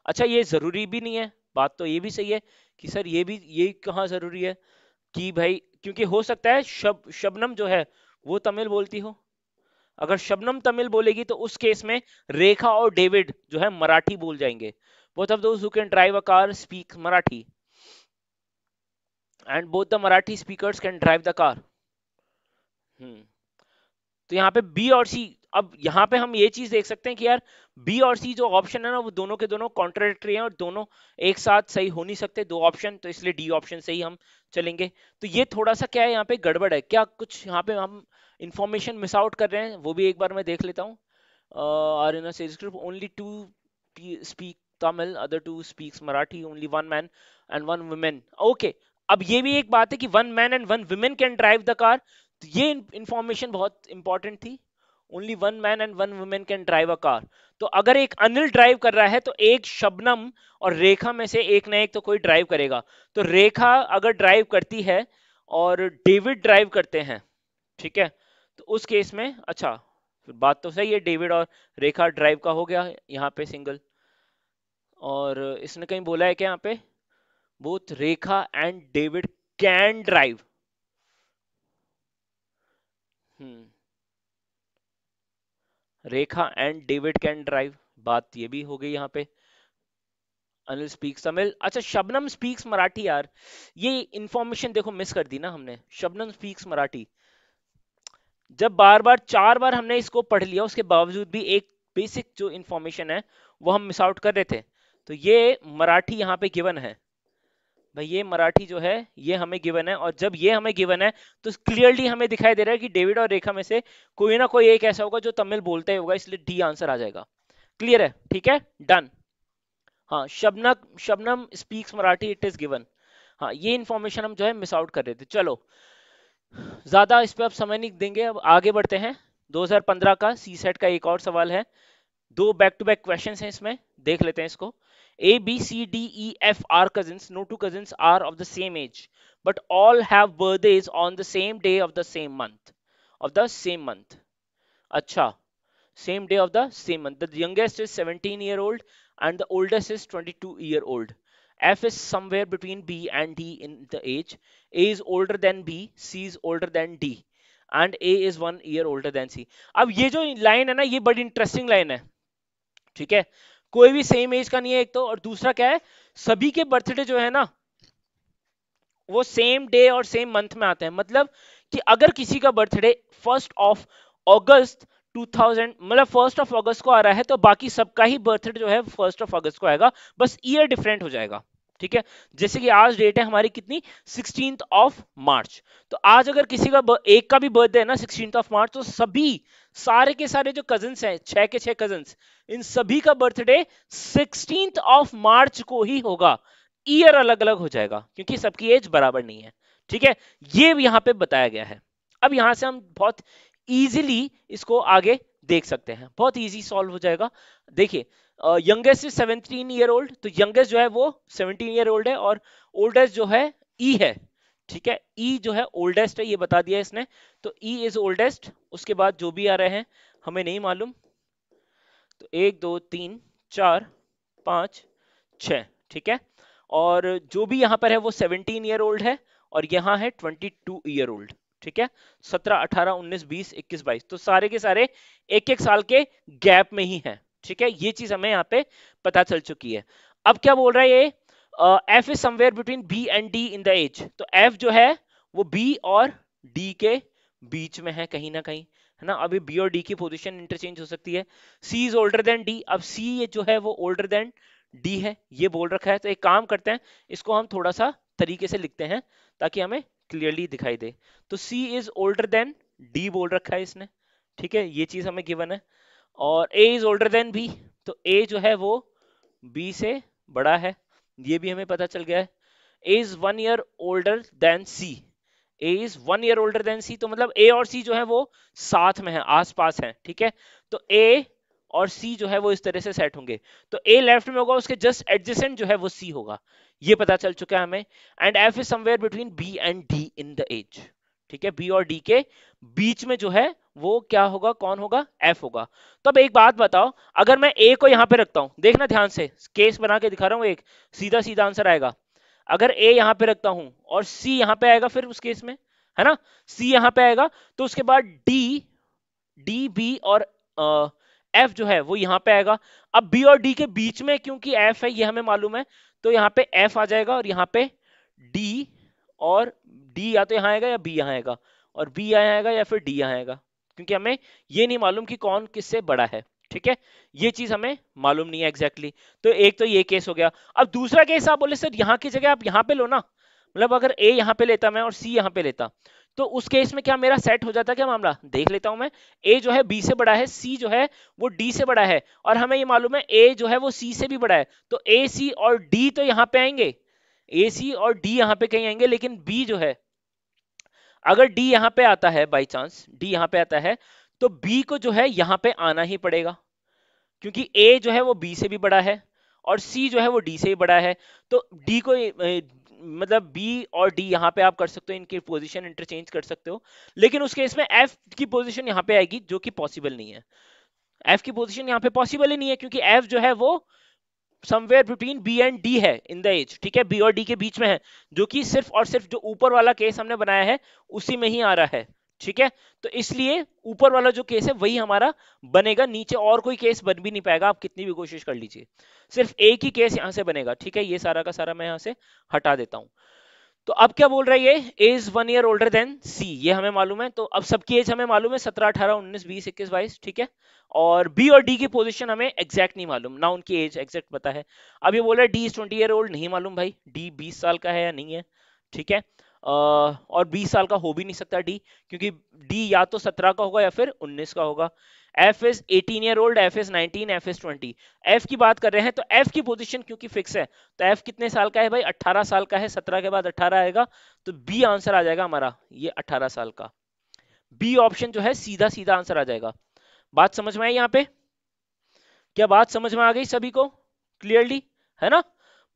अच्छा, ये जरूरी भी नहीं है, बात तो ये भी सही है कि सर ये कहाँ जरूरी है कि भाई, क्योंकि हो सकता है शबनम जो है वो तमिल बोलती हो। अगर शबनम तमिल बोलेगी तो उस केस में रेखा और डेविड जो है मराठी बोल जाएंगे। Both of those who can drive a car speak Marathi, and both the Marathi speakers can drive the car. तो यहाँ पे बी और सी, अब यहाँ पे हम ये चीज देख सकते हैं कि यार बी और सी जो ऑप्शन है ना, वो दोनों के दोनों कॉन्ट्राडिक्टरी हैं और दोनों एक साथ सही हो नहीं सकते दो ऑप्शन, तो इसलिए डी ऑप्शन से ही हम चलेंगे। तो ये थोड़ा सा क्या है, यहाँ पे गड़बड़ है क्या, कुछ यहाँ पे हम इंफॉर्मेशन मिस आउट कर रहे हैं, वो भी एक बार मैं देख लेता हूँ। Are in sales group only two speak Tamil, other two speaks Marathi, only one man and one women. Okay, अब ये भी एक बात है कि one man and one women can drive the car, तो ये इंफॉर्मेशन बहुत इंपॉर्टेंट थी। Only one man and one women can drive a car. तो अगर एक अनिल ड्राइव कर रहा है तो एक शबनम और रेखा में से एक ना एक तो कोई ड्राइव करेगा। तो रेखा अगर ड्राइव करती है और डेविड ड्राइव करते हैं, ठीक है, तो उस केस में अच्छा, फिर बात तो सही है, डेविड और रेखा ड्राइव का हो गया यहाँ पे सिंगल। और इसने कहीं बोला है क्या यहाँ पे, both Rekha and David can drive. Hmm, Rekha and David can drive, बात ये भी हो गई यहाँ पे। अनिल स्पीक्स तमिल, अच्छा शबनम स्पीक्स मराठी, यार ये इंफॉर्मेशन देखो मिस कर दी ना हमने, शबनम स्पीक्स मराठी। जब बार बार 4 बार हमने इसको पढ़ लिया उसके बावजूद भी एक बेसिक जो इंफॉर्मेशन है वो हम मिस आउट कर रहे थे। तो ये मराठी यहाँ पे गिवन है भाई, ये मराठी जो है ये हमें गिवन है, और जब ये हमें गिवन है तो क्लियरली हमें दिखाई दे रहा है कि डेविड और रेखा में से कोई ना कोई एक ऐसा होगा जो तमिल बोलता ही होगा, इसलिए डी आंसर आ जाएगा। क्लियर है, ठीक है, डन। हाँ, Shabnam Shabnam speaks Marathi, it is given. हाँ, ये इंफॉर्मेशन हम जो है मिस आउट कर रहे थे। चलो, ज्यादा इस पे अब समय नहीं देंगे, अब आगे बढ़ते हैं। 2015 का सी सेट का एक और सवाल है, दो बैक टू बैक क्वेश्चन हैं इसमें, देख लेते हैं इसको। A B C D E F are cousins, no two cousins are of the same age but all have birthdays on the same day of the same month, of the same month। अच्छा, same day of the same month, the youngest is 17-year-old and the oldest is 22-year-old। F is somewhere between B and D in the age, A is older than B, C is older than D and A is 1 year older than C। अब ये जो लाइन है ना, ये बड़ी इंटरेस्टिंग लाइन है, ठीक है। कोई भी सेम एज का नहीं है एक तो, और दूसरा क्या है, सभी के बर्थडे जो है ना वो सेम डे और सेम मंथ में आते हैं। मतलब कि अगर किसी का बर्थडे 1 ऑफ अगस्त 2000, मतलब 1 ऑफ अगस्त को आ रहा है, तो बाकी सबका ही बर्थडे जो है 1 ऑफ अगस्त को आएगा, बस ईयर डिफरेंट हो जाएगा, ठीक है। जैसे कि आज डेट है हमारी कितनी, 16 ऑफ मार्च। तो आज अगर किसी का एक का भी बर्थडे है ना 16 ऑफ मार्च, तो सभी सारे के सारे जो कजिन्स हैं, 6 के 6 कजिन्स, इन सभी का बर्थडे 16 ऑफ मार्च को ही होगा। ईयर अलग अलग हो जाएगा क्योंकि सबकी एज बराबर नहीं है, ठीक है। ये यहाँ पे बताया गया है। अब यहां से हम बहुत इजीली इसको आगे देख सकते हैं, बहुत इजी सॉल्व हो जाएगा। देखिए, यंगेस्ट इज 17 ईयर ओल्ड, तो यंगेस्ट जो है वो 17 ईयर ओल्ड है, और ओल्डेस्ट जो है ई है, ठीक है। ई जो है ओल्डेस्ट है, ये बता दिया इसने, तो ई इज ओल्डेस्ट। उसके बाद जो भी आ रहे हैं हमें नहीं मालूम, तो 1 2 3 4 5 6, ठीक है। और जो भी यहाँ पर है वो 17 ईयर ओल्ड है, और यहाँ है 22 ईयर ओल्ड, ठीक है। 17 18 19 20 21 22, तो सारे के सारे एक एक साल के गैप में ही है, ठीक है। ये चीज हमें यहाँ पे पता चल चुकी है। अब क्या बोल रहा है ये, F is somewhere between B and D in the age, तो एफ जो है वो बी और डी के बीच में है कहीं ना कहीं, है ना। अभी बी और डी की पोजीशन इंटरचेंज हो सकती है। सी इज ओल्डर देन डी, अब सी जो है वो ओल्डर देन डी है, ये बोल रखा है। तो एक काम करते हैं, इसको हम थोड़ा सा तरीके से लिखते हैं ताकि हमें क्लियरली दिखाई दे। तो सी इज ओल्डर देन डी बोल रखा है इसने, ठीक है, ये चीज हमें गिवन है। और ए इज ओल्डर देन बी, तो ए जो है वो बी से बड़ा है, ये भी हमें पता चल गया है। A is 1 year older than C, A is 1 year older than C, तो मतलब ए और सी जो है वो साथ में है, आसपास है, ठीक है। तो ए और सी जो है वो इस तरह से सेट होंगे, तो ए लेफ्ट में होगा, उसके जस्ट एडजेसेंट जो है वो सी होगा, ये पता चल चुका है हमें। And F is somewhere between B and D in the age, ठीक है, बी और डी के बीच में जो है वो क्या होगा, कौन होगा, एफ होगा। तो अब एक बात बताओ, अगर मैं ए को यहां पे रखता हूं, देखना ध्यान से, केस बना के दिखा रहा हूं, एक सीधा सीधा आंसर आएगा। अगर ए यहां पे रखता हूं और सी यहां पे आएगा, फिर उस केस में, है ना, सी यहां पे आएगा, तो उसके बाद डी, डी बी और एफ जो है वो यहां पे आएगा। अब बी और डी के बीच में क्योंकि एफ है, ये हमें मालूम है, तो यहां पे एफ आ जाएगा और यहां पे डी, और डी या तो यहां आएगा या बी यहां आएगा, और बी यहां आएगा या फिर डी यहां आएगा, क्योंकि हमें ये नहीं मालूम कि कौन किससे बड़ा है, ठीक है, ये चीज हमें मालूम नहीं है एग्जैक्टली तो एक तो ये केस हो गया। अब दूसरा केस आप बोले सर यहाँ की जगह आप यहाँ पे लो ना, मतलब अगर ए यहाँ पे लेता मैं और सी यहाँ पे लेता, तो उस केस में क्या मेरा सेट हो जाता, क्या मामला, देख लेता हूं मैं। ए जो है बी से बड़ा है, सी जो है वो डी से बड़ा है, और हमें ये मालूम है ए जो है वो सी से भी बड़ा है, तो ए सी और डी तो यहाँ पे आएंगे, ए सी और डी यहाँ पे कहीं आएंगे, लेकिन बी जो है, अगर डी यहाँ पे आता है, बाई चांस डी यहाँ पे आता है, तो बी को जो है यहाँ पे आना ही पड़ेगा, क्योंकि ए जो है वो बी से भी बड़ा है और सी जो है वो डी से भी बड़ा है, तो डी को मतलब बी और डी यहाँ पे आप कर सकते हो, इनकी पोजीशन इंटरचेंज कर सकते हो, लेकिन उस केस में एफ की पोजीशन यहाँ पे आएगी, जो कि पॉसिबल नहीं है। एफ की पोजीशन यहाँ पे पॉसिबल ही नहीं है, क्योंकि एफ जो है वो somewhere between B and D है इन द एज, ठीक है, बी और डी के बीच में है, जो कि सिर्फ और सिर्फ जो ऊपर वाला केस हमने बनाया है उसी में ही आ रहा है, ठीक है, तो इसलिए ऊपर वाला जो केस है वही हमारा बनेगा, नीचे और कोई केस बन भी नहीं पाएगा, आप कितनी भी कोशिश कर लीजिए, सिर्फ एक ही केस यहां से बनेगा, ठीक है, ये सारा का सारा मैं यहां से हटा देता हूं। तो अब क्या बोल रहा है, ये इज 1 ईयर ओल्डर देन सी, ये हमें मालूम है, तो अब सबकी एज हमें मालूम है, 17 18 19 20 21 22, ठीक है, और बी और डी की पोजीशन हमें एग्जैक्ट नहीं मालूम ना, उनकी एज एग्जैक्ट पता है। अब ये बोल रहा है डी इज 20 ईयर ओल्ड, नहीं मालूम भाई डी 20 साल का है या नहीं है, ठीक है, और 20 साल का हो भी नहीं सकता डी, क्योंकि डी या तो 17 का होगा या फिर 19 का होगा। F is 18 year old, F is 19, F is 20, F की बात कर रहे हैं, तो एफ की पोजीशन क्योंकि फिक्स है, तो एफ कितने साल का है भाई, 18 साल का है, 17 के बाद 18 आएगा, तो बी आंसर आ जाएगा हमारा ये 18 साल का, बी ऑप्शन जो है सीधा सीधा आंसर आ जाएगा। बात समझ में आई यहाँ पे, क्या बात समझ में आ गई सभी को क्लियरली, है ना,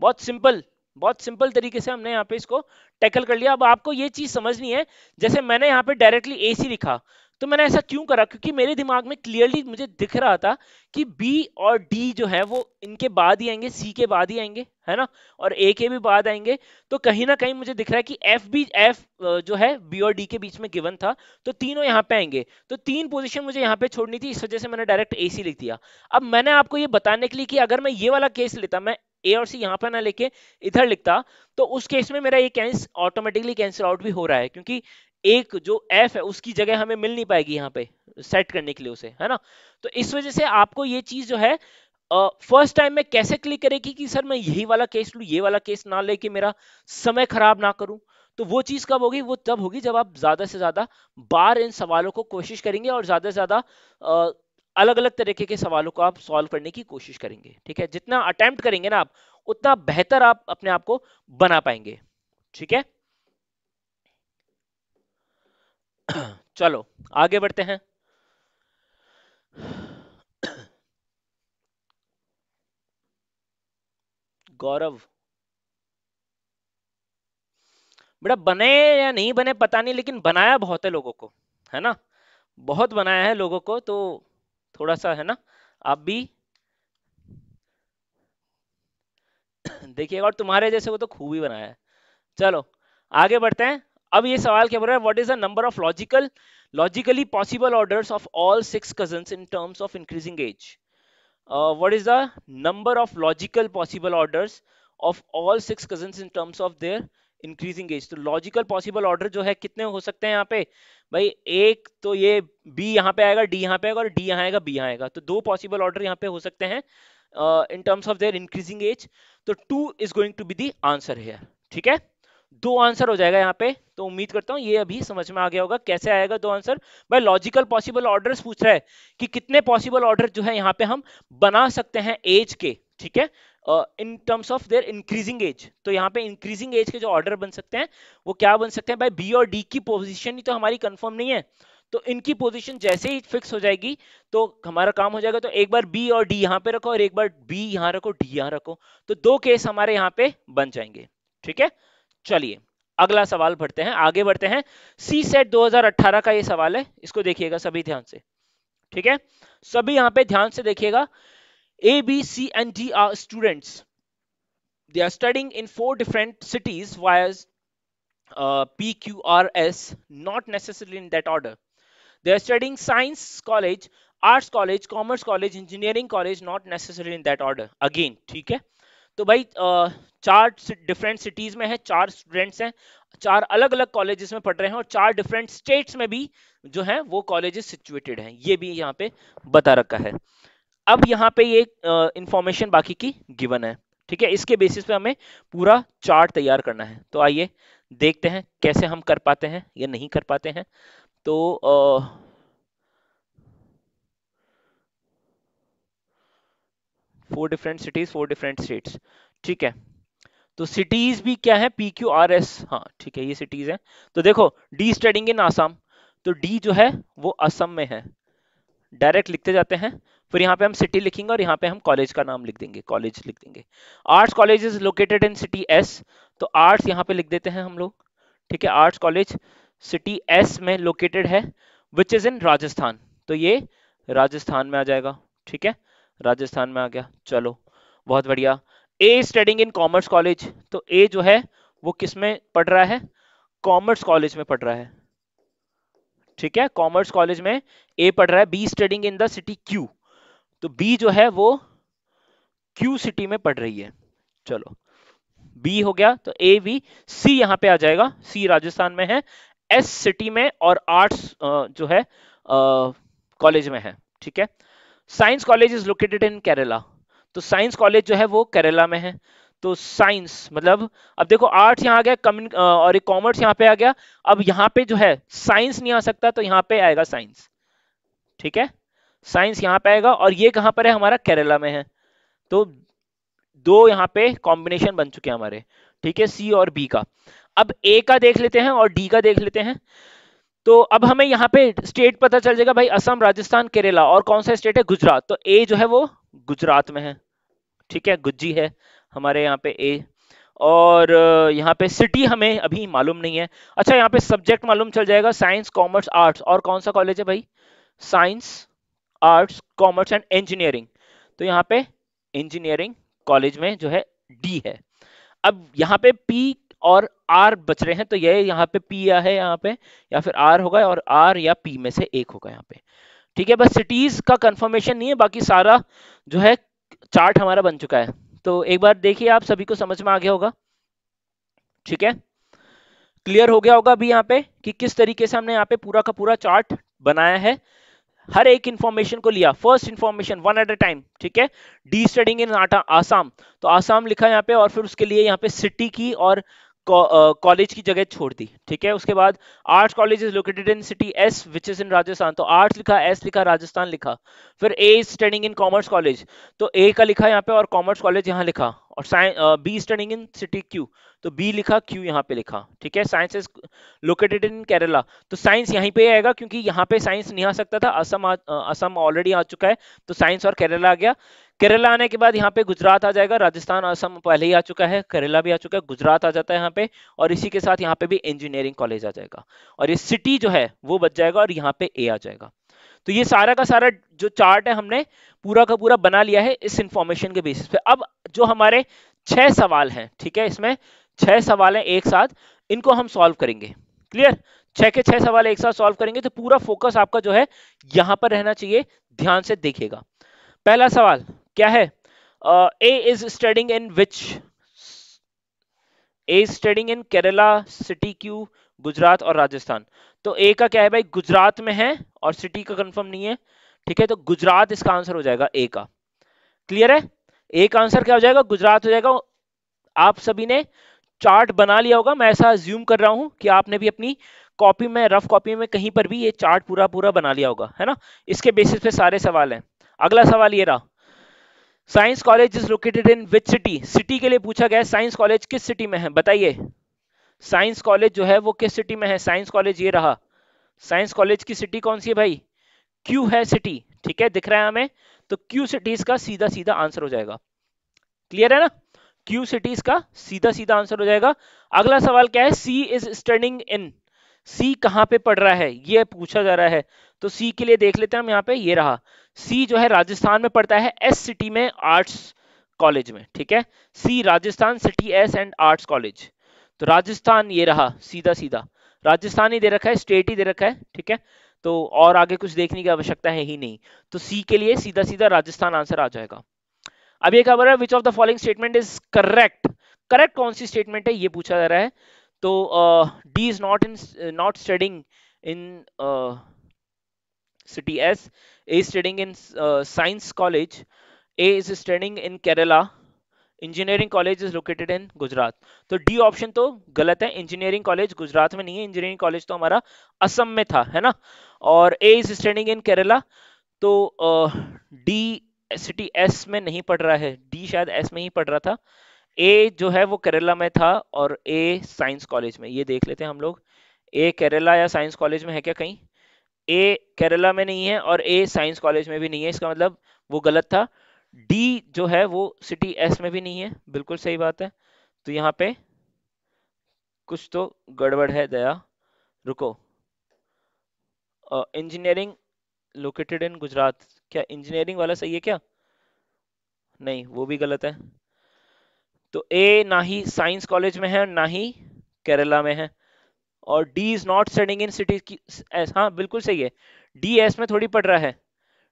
बहुत सिंपल, बहुत सिंपल तरीके से हमने यहाँ पे इसको टैकल कर लिया। अब आपको ये चीज समझनी है, जैसे मैंने यहाँ पे डायरेक्टली एसी लिखा, तो मैंने ऐसा क्यों करा, क्योंकि मेरे दिमाग में क्लियरली मुझे दिख रहा था कि बी और डी जो है वो इनके बाद ही आएंगे, सी के बाद ही आएंगे, है ना, और ए के भी बाद आएंगे, तो कहीं ना कहीं मुझे दिख रहा है कि एफ भी, एफ जो है बी और डी के बीच में गिवन था, तो तीनों यहाँ पे आएंगे, तो तीन पोजीशन मुझे यहाँ पे छोड़नी थी, इस वजह से मैंने डायरेक्ट ए सी लिख दिया। अब मैंने आपको ये बताने के लिए कि अगर मैं ये वाला केस लेता, मैं ए और सी यहाँ पे ना लेके इधर लिखता, तो उस केस में मेरा ये कैंस ऑटोमेटिकली कैंसिल आउट भी हो रहा है, क्योंकि एक जो एफ है उसकी जगह हमें मिल नहीं पाएगी यहाँ पे सेट करने के लिए उसे, है ना, तो इस वजह से आपको ये चीज जो है फर्स्ट टाइम में कैसे क्लिक करेगी कि सर मैं यही वाला केस लूं, ये वाला केस ना लेके मेरा समय खराब ना करूं, तो वो चीज कब होगी, वो तब होगी जब आप ज्यादा से ज्यादा बार इन सवालों को कोशिश करेंगे और ज्यादा से ज्यादा अलग अलग तरीके के सवालों को आप सॉल्व करने की कोशिश करेंगे, ठीक है, जितना अटेम्प्ट करेंगे ना आप, उतना बेहतर आप अपने आप को बना पाएंगे, ठीक है। चलो आगे बढ़ते हैं। गौरव, बेटा बने या नहीं बने पता नहीं, लेकिन बनाया बहुत है लोगों को, है ना, बहुत बनाया है लोगों को, तो थोड़ा सा है ना, आप भी देखिए, और तुम्हारे जैसे को तो खूब ही बनाया है। चलो आगे बढ़ते हैं। अब ये सवाल क्या बोल रहा है, what is the number of logically possible orders of all 6 cousins in terms of increasing age. What is the number of logical possible orders of all 6 cousins in terms of their increasing age. तो लॉजिकल पॉसिबल ऑर्डर जो है कितने हो सकते हैं यहाँ पे भाई, एक तो ये बी यहाँ पे आएगा, डी यहाँ पे आएगा, और डी यहाँ आएगा, बी यहाँ आएगा, तो दो पॉसिबल ऑर्डर यहाँ पे हो सकते हैं in terms of their increasing age, तो 2 is going to be the answer here, ठीक है, दो आंसर हो जाएगा यहाँ पे। तो उम्मीद करता हूँ ये अभी समझ में आ गया होगा कैसे आएगा दो आंसर। भाई लॉजिकल पॉसिबल ऑर्डर्स पूछ रहा है कि कितने पॉसिबल ऑर्डर जो है यहाँ पे हम बना सकते हैं एज के, ठीक है, in terms of their increasing age, तो यहाँ पे इंक्रीजिंग एज के जो ऑर्डर बन सकते हैं वो क्या बन सकते हैं भाई, बी और डी की पोजीशन ही तो हमारी कंफर्म नहीं है, तो इनकी पोजीशन जैसे ही फिक्स हो जाएगी तो हमारा काम हो जाएगा। तो एक बार बी और डी यहाँ पे रखो और एक बार बी यहाँ रखो, डी यहाँ रखो, तो दो केस हमारे यहाँ पे बन जाएंगे। ठीक है, चलिए अगला सवाल पढ़ते हैं, आगे बढ़ते हैं। सी सेट 2018 का ये सवाल है, इसको देखिएगा सभी ध्यान से। ठीक है, सभी यहाँ पे ध्यान से देखिएगा। A, B, C and D are students. They are studying in 4 different cities via P, Q, R, S, not necessarily in that order. They are studying science college, arts college, commerce college, engineering college, not necessarily in that order. Again, ठीक है। तो भाई चार डिफरेंट सिटीज में है, चार स्टूडेंट्स हैं, चार अलग अलग कॉलेजेस में पढ़ रहे हैं और चार डिफरेंट स्टेट्स में भी जो है वो कॉलेजेस सिचुएटेड हैं, ये भी यहाँ पे बता रखा है। अब यहाँ पे ये इंफॉर्मेशन बाकी की गिवन है। ठीक है, इसके बेसिस पे हमें पूरा चार्ट तैयार करना है। तो आइए देखते हैं कैसे हम कर पाते हैं या नहीं कर पाते हैं। तो 4 डिफरेंट सिटीज, 4 डिफरेंट स्टेट्स। ठीक है, तो सिटीज भी क्या है, पी क्यू आर एस। हाँ ठीक है, ये सिटीज है। तो देखो, डी स्टडिंग इन आसाम, तो डी जो है वो असम में है, डायरेक्ट लिखते जाते हैं। फिर यहाँ पे हम सिटी लिखेंगे और यहाँ पे हम कॉलेज का नाम लिख देंगे, कॉलेज लिख देंगे। Arts college is located in city S, तो आर्ट्स यहाँ पे लिख देते हैं हम लोग। ठीक है, आर्ट्स कॉलेज सिटी एस में लोकेटेड है, विच इज इन राजस्थान, तो ये राजस्थान में आ जाएगा। ठीक है, राजस्थान में आ गया, चलो बहुत बढ़िया। ए स्टडिंग इन कॉमर्स कॉलेज, तो ए जो है वो किस में पढ़ रहा है, कॉमर्स कॉलेज में पढ़ रहा है। ठीक है, कॉमर्स कॉलेज में ए पढ़ रहा है। B studying in the city Q, तो बी जो है वो क्यू सिटी में पढ़ रही है। चलो बी हो गया, तो ए बी। सी यहाँ पे आ जाएगा, सी राजस्थान में है, एस सिटी में, और आर्ट्स जो है कॉलेज में है। ठीक है, साइंस कॉलेज इज लोकेटेड इन केरला, तो साइंस कॉलेज जो है वो केरला में है। तो साइंस मतलब, अब देखो आर्ट्स यहाँ आ गया, और एक कॉमर्स यहाँ पे आ गया। अब यहाँ पे जो है साइंस नहीं आ सकता, तो यहाँ पे आएगा साइंस। ठीक है, साइंस यहाँ पे आएगा, और ये कहाँ पर है, हमारा केरला में है। तो दो यहाँ पे कॉम्बिनेशन बन चुके हैं हमारे। ठीक है, सी और बी का। अब ए का देख लेते हैं और डी का देख लेते हैं। तो अब हमें यहाँ पे स्टेट पता चल जाएगा भाई, असम, राजस्थान, केरला, और कौन सा स्टेट है, गुजरात। तो ए जो है वो गुजरात में है। ठीक है, गुज्जी है हमारे यहाँ पे ए। और यहाँ पे सिटी हमें अभी मालूम नहीं है। अच्छा, यहाँ पे सब्जेक्ट मालूम चल जाएगा, साइंस, कॉमर्स, आर्ट्स, और कौन सा कॉलेज है भाई, science, arts, commerce and engineering. तो यहाँ पे इंजीनियरिंग कॉलेज में जो है डी है। अब यहाँ पे पी और आर बच रहे हैं, तो ये यहाँ पे पी या है यहाँ पे, या फिर आर होगा, और आर या पी में से एक होगा यहाँ पे। ठीक है, बस सिटीज का कंफर्मेशन नहीं है, बाकी सारा जो है चार्ट हमारा बन चुका है। तो एक बार देखिए, आप सभी को समझ में आ गया होगा। ठीक है, क्लियर हो गया होगा अभी यहाँ पे कि किस तरीके से हमने यहाँ पे पूरा का पूरा चार्ट बनाया है। हर एक इंफॉर्मेशन को लिया, first information one at a time. ठीक है, डी स्टडिंग इन आसाम, तो आसाम लिखा यहाँ पे, और फिर उसके लिए यहाँ पे सिटी की और कॉलेज की जगह छोड़ दी। ठीक है, उसके बाद arts college is located in city S which is in Rajasthan, तो आर्ट्स लिखा, एस लिखा, राजस्थान लिखा। फिर A is studying in commerce college, तो ए का लिखा यहाँ पे और कॉमर्स कॉलेज यहाँ लिखा। और बी स्टडिंग इन सिटी क्यू, तो बी लिखा, क्यू यहाँ पे लिखा। ठीक है, साइंस इज लोकेटेड इन केरला, तो साइंस यहीं पे आएगा, क्योंकि यहाँ पे साइंस नहीं आ सकता था, असम ऑलरेडी आ चुका है, तो साइंस और केरला आ गया। केरला आने के बाद यहाँ पे गुजरात आ जाएगा, राजस्थान असम पहले ही आ चुका है, केरला भी आ चुका है, गुजरात आ जाता है यहाँ पे, और इसी के साथ यहाँ पे भी इंजीनियरिंग कॉलेज आ जाएगा, और ये सिटी जो है वो बच जाएगा, और यहाँ पे ए आ जाएगा। तो ये सारा का सारा जो चार्ट है हमने पूरा का पूरा बना लिया है इस इंफॉर्मेशन के बेसिस पे। अब जो हमारे 6 सवाल हैं, ठीक है, इसमें 6 सवाल हैं एक साथ, इनको हम सॉल्व करेंगे। क्लियर, 6 के 6 सवाल एक साथ सॉल्व करेंगे, तो पूरा फोकस आपका जो है यहां पर रहना चाहिए, ध्यान से देखिएगा। पहला सवाल क्या है, A is studying in which, A studying in Kerala, city Q, Gujarat और राजस्थान। तो ए का क्या है भाई, गुजरात में है, और सिटी का कंफर्म नहीं है। ठीक है, तो गुजरात इसका आंसर हो जाएगा ए का। क्लियर है, ए का आंसर क्या हो जाएगा, गुजरात हो जाएगा। आप सभी ने चार्ट बना लिया होगा, मैं ऐसा अज्यूम कर रहा हूं कि आपने भी अपनी कॉपी में, रफ कॉपी में कहीं पर भी ये चार्ट पूरा पूरा बना लिया होगा, है ना। इसके बेसिस पे सारे सवाल हैं। अगला सवाल ये रहा, science college is located in which city, city के लिए पूछा गया, साइंस कॉलेज किस सिटी में है, बताइए। साइंस कॉलेज जो है वो किस सिटी में है, साइंस कॉलेज ये रहा, साइंस कॉलेज की सिटी कौन सी है भाई? क्यू है सिटी, ठीक है, दिख रहा है हमें, तो क्यू सिटीज का सीधा सीधा आंसर हो जाएगा। क्लियर है ना? क्यू सिटीज का सीधा सीधा आंसर हो जाएगा। अगला सवाल क्या है? सी इज स्टडिंग इन, सी कहां पे पढ़ रहा है ये पूछा जा रहा है। तो सी के लिए देख लेते हैं हम, यहाँ पे ये रहा, सी जो है राजस्थान में पढ़ता है, एस सिटी में, आर्ट्स कॉलेज में, ठीक है, C Rajasthan city S and arts college. तो राजस्थान ये रहा, सीधा सीधा राजस्थान ही दे रखा है, स्टेट ही दे रखा है, ठीक है, तो और आगे कुछ देखने की आवश्यकता है ही नहीं। तो सी के लिए सीधा सीधा राजस्थान आंसर आ जाएगा। अब ये क्या बोल रहा है? Which of the following statement is correct, correct कौन सी स्टेटमेंट है ये पूछा जा रहा है। तो D is not in, not studying in city S, A is studying in science college, A is studying in Kerala, engineering college is located in Gujarat. तो डी ऑप्शन तो गलत है, इंजीनियरिंग कॉलेज गुजरात में नहीं है, इंजीनियरिंग कॉलेज तो हमारा असम में था, है ना। और ए इज स्टडिंग इन केरला, तो डी सिटी एस में नहीं पढ़ रहा है, डी शायद एस में ही पढ़ रहा था, ए जो है वो केरला में था, और ए साइंस कॉलेज में। ये देख लेते हैं हम लोग, ए केरला या साइंस कॉलेज में है क्या कहीं? ए केरला में नहीं है और ए साइंस कॉलेज में भी नहीं है, इसका मतलब वो गलत था। डी जो है वो सिटी एस में भी नहीं है, बिल्कुल सही बात है। तो यहाँ पे कुछ तो गड़बड़ है दया, रुको। इंजीनियरिंग लोकेटेड इन गुजरात, क्या इंजीनियरिंग वाला सही है क्या? नहीं, वो भी गलत है। तो ए ना ही साइंस कॉलेज में है और ना ही केरला में है, और D is not studying in city की एस, हाँ बिल्कुल सही है, डी एस में थोड़ी पढ़ रहा है,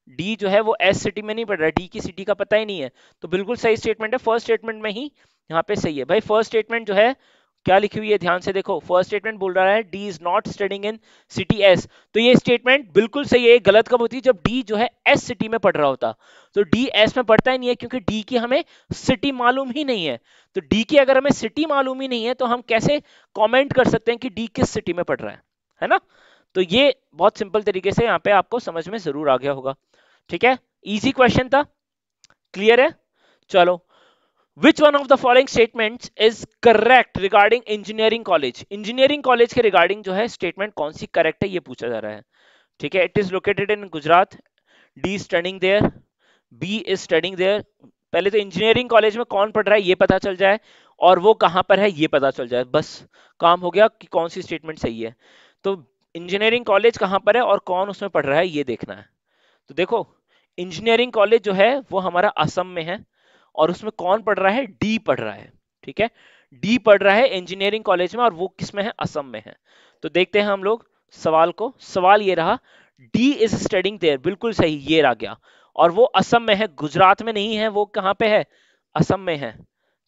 डी जो है वो एस सिटी में नहीं पढ़ रहा है, डी की सिटी का पता ही नहीं है। तो बिल्कुल सही स्टेटमेंट है, फर्स्ट स्टेटमेंट में ही यहाँ पे सही है भाई। फर्स्ट स्टेटमेंट जो है क्या लिखी हुई है ध्यान से देखो, फर्स्ट स्टेटमेंट बोल रहा है D is not studying in city S, तो ये स्टेटमेंट बिल्कुल सही है। गलत कब होती है? जब डी जो है एस सिटी में पढ़ रहा होता, तो डी एस में पढ़ता ही नहीं है, क्योंकि डी की हमें सिटी मालूम ही नहीं है। तो डी की अगर हमें सिटी मालूम ही नहीं है तो हम कैसे कॉमेंट कर सकते हैं कि डी किस सिटी में पढ़ रहा है ना। तो ये बहुत सिंपल तरीके से यहाँ पे आपको समझ में जरूर आ गया होगा, ठीक है, इजी क्वेश्चन था, क्लियर है। चलो, which one of the following statements is correct regarding engineering college, engineering college के रिगार्डिंग जो है स्टेटमेंट कौन सी करेक्ट है ये पूछा जा रहा है, ठीक है। It is located in Gujarat, D studying there, B is studying there. पहले तो इंजीनियरिंग कॉलेज में कौन पढ़ रहा है ये पता चल जाए, और वो कहां पर है ये पता चल जाए, बस काम हो गया कि कौन सी स्टेटमेंट सही है। तो इंजीनियरिंग कॉलेज कहां पर है और कौन उसमें पढ़ रहा है ये देखना है। तो देखो, इंजीनियरिंग कॉलेज जो है वो हमारा असम में है, और उसमें कौन पढ़ रहा है? डी पढ़ रहा है, ठीक है, डी पढ़ रहा है इंजीनियरिंग कॉलेज में, और वो किस में है? असम में है। तो देखते हैं हम लोग सवाल को, सवाल ये रहा, डी इज स्टडिंग देयर, बिल्कुल सही, ये रह गया, और वो असम में है, गुजरात में नहीं है, वो कहां पे है? असम में है,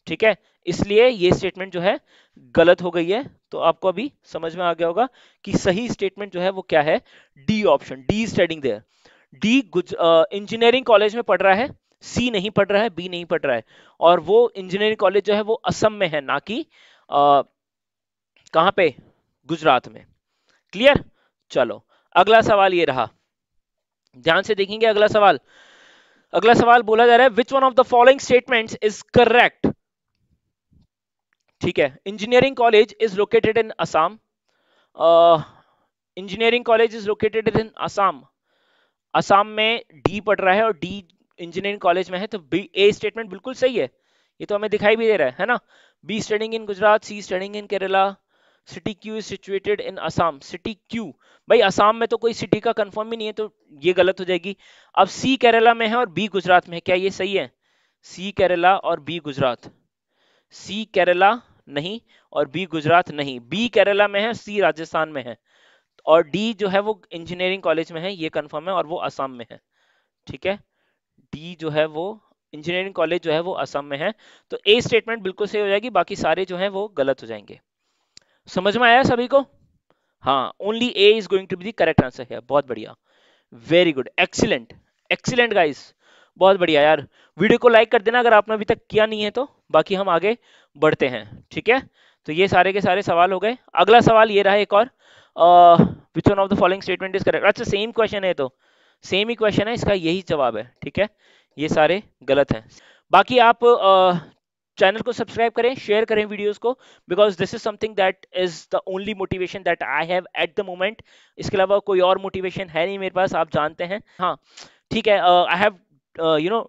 ठीक है, इसलिए ये स्टेटमेंट जो है गलत हो गई है। तो आपको अभी समझ में आ गया होगा कि सही स्टेटमेंट जो है वो क्या है, D option, D studying there. D engineering college में पढ़ रहा है, सी नहीं पढ़ रहा है, बी नहीं पढ़ रहा है, और वो इंजीनियरिंग कॉलेज जो है वो असम में है, ना कि कहां पे? गुजरात में। क्लियर? चलो, अगला सवाल ये रहा, ध्यान से देखेंगे अगला सवाल। अगला सवाल बोला जा रहा है, which one of the following statements is correct, ठीक है। Engineering college is located in Assam, engineering college is located इन असम, असम में डी पढ़ रहा है और डी इंजीनियरिंग कॉलेज में है, तो बी ए स्टेटमेंट बिल्कुल सही है, ये तो हमें दिखाई भी दे रहा है ना। B studying in Gujarat, C studying in Kerala, city Q is situated in Assam, city Q, भाई असम में तो कोई सिटी का कंफर्म ही नहीं है, तो ये गलत हो जाएगी। अब सी केरला में है और बी गुजरात में है, क्या ये सही है? सी केरला और बी गुजरात, सी केरला नहीं और बी गुजरात नहीं, बी केरला में है, सी राजस्थान में है, और डी जो है वो इंजीनियरिंग कॉलेज में है, ये कंफर्म है, और वो असम में है, ठीक है। डी जो है वो इंजीनियरिंग कॉलेज जो है वो असम में है, तो ए स्टेटमेंट बिल्कुल सही हो जाएगी, बाकी सारे जो हैं वो गलत हो जाएंगे। समझ में आया सभी को? हाँ, only A is going to be the correct answer है। बहुत बढ़िया, very good, excellent, excellent guys, बहुत बढ़िया यार। वीडियो को लाइक कर देना अगर आपने अभी तक किया नहीं है तो, बाकी हम आगे बढ़ते हैं, ठीक है। तो ये सारे के सारे सवाल हो गए। अगला सवाल ये रहा एक और, which one of the following statement is correct. अच्छा, सेम क्वेश्चन है, तो सेम ही क्वेश्चन है, इसका यही जवाब है, ठीक है, ये सारे गलत हैं। बाकी आप चैनल को सब्सक्राइब करें, शेयर करें वीडियोस को, because this is something that is the only motivation that I have at the moment. इसके अलावा कोई और मोटिवेशन है नहीं मेरे पास, आप जानते हैं। हाँ ठीक है, I have you know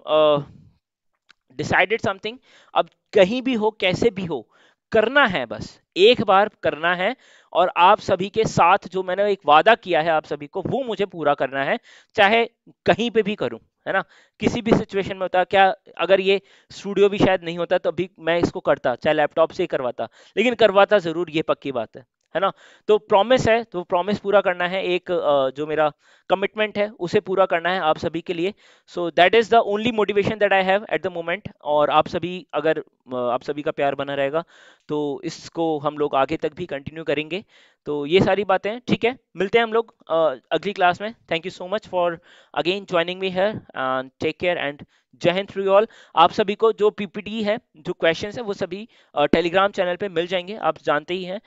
decided something. अब कहीं भी हो, कैसे भी हो, करना है, बस एक बार करना है। और आप सभी के साथ जो मैंने एक वादा किया है आप सभी को, वो मुझे पूरा करना है, चाहे कहीं पे भी करूं, है ना। किसी भी सिचुएशन में होता क्या, अगर ये स्टूडियो भी शायद नहीं होता तो अभी मैं इसको करता, चाहे लैपटॉप से ही करवाता, लेकिन करवाता जरूर, ये पक्की बात है ना। तो प्रॉमिस है, तो प्रॉमिस पूरा करना है, एक जो मेरा कमिटमेंट है उसे पूरा करना है आप सभी के लिए। So that is the only motivation that I have at the moment. और आप सभी, अगर आप सभी का प्यार बना रहेगा तो इसको हम लोग आगे तक भी कंटिन्यू करेंगे। तो ये सारी बातें, ठीक है, मिलते हैं हम लोग अगली क्लास में। Thank you so much for again joining me here, and take care and Jai Hind through all. आप सभी को जो पीपीटी है, जो क्वेश्चंस है, वो सभी टेलीग्राम चैनल पे मिल जाएंगे, आप जानते ही हैं।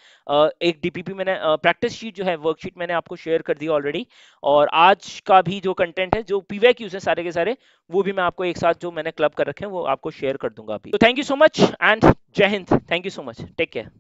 एक डीपीपी मैंने, प्रैक्टिस शीट जो है, वर्कशीट मैंने आपको शेयर कर दी ऑलरेडी। और आज का भी जो कंटेंट है, जो पीवाईक्यूज है सारे के सारे, वो भी मैं आपको एक साथ जो मैंने क्लब कर रखे हैं वो आपको शेयर कर दूंगा अभी। तो thank you so much and Jai Hind, thank you so much, take care.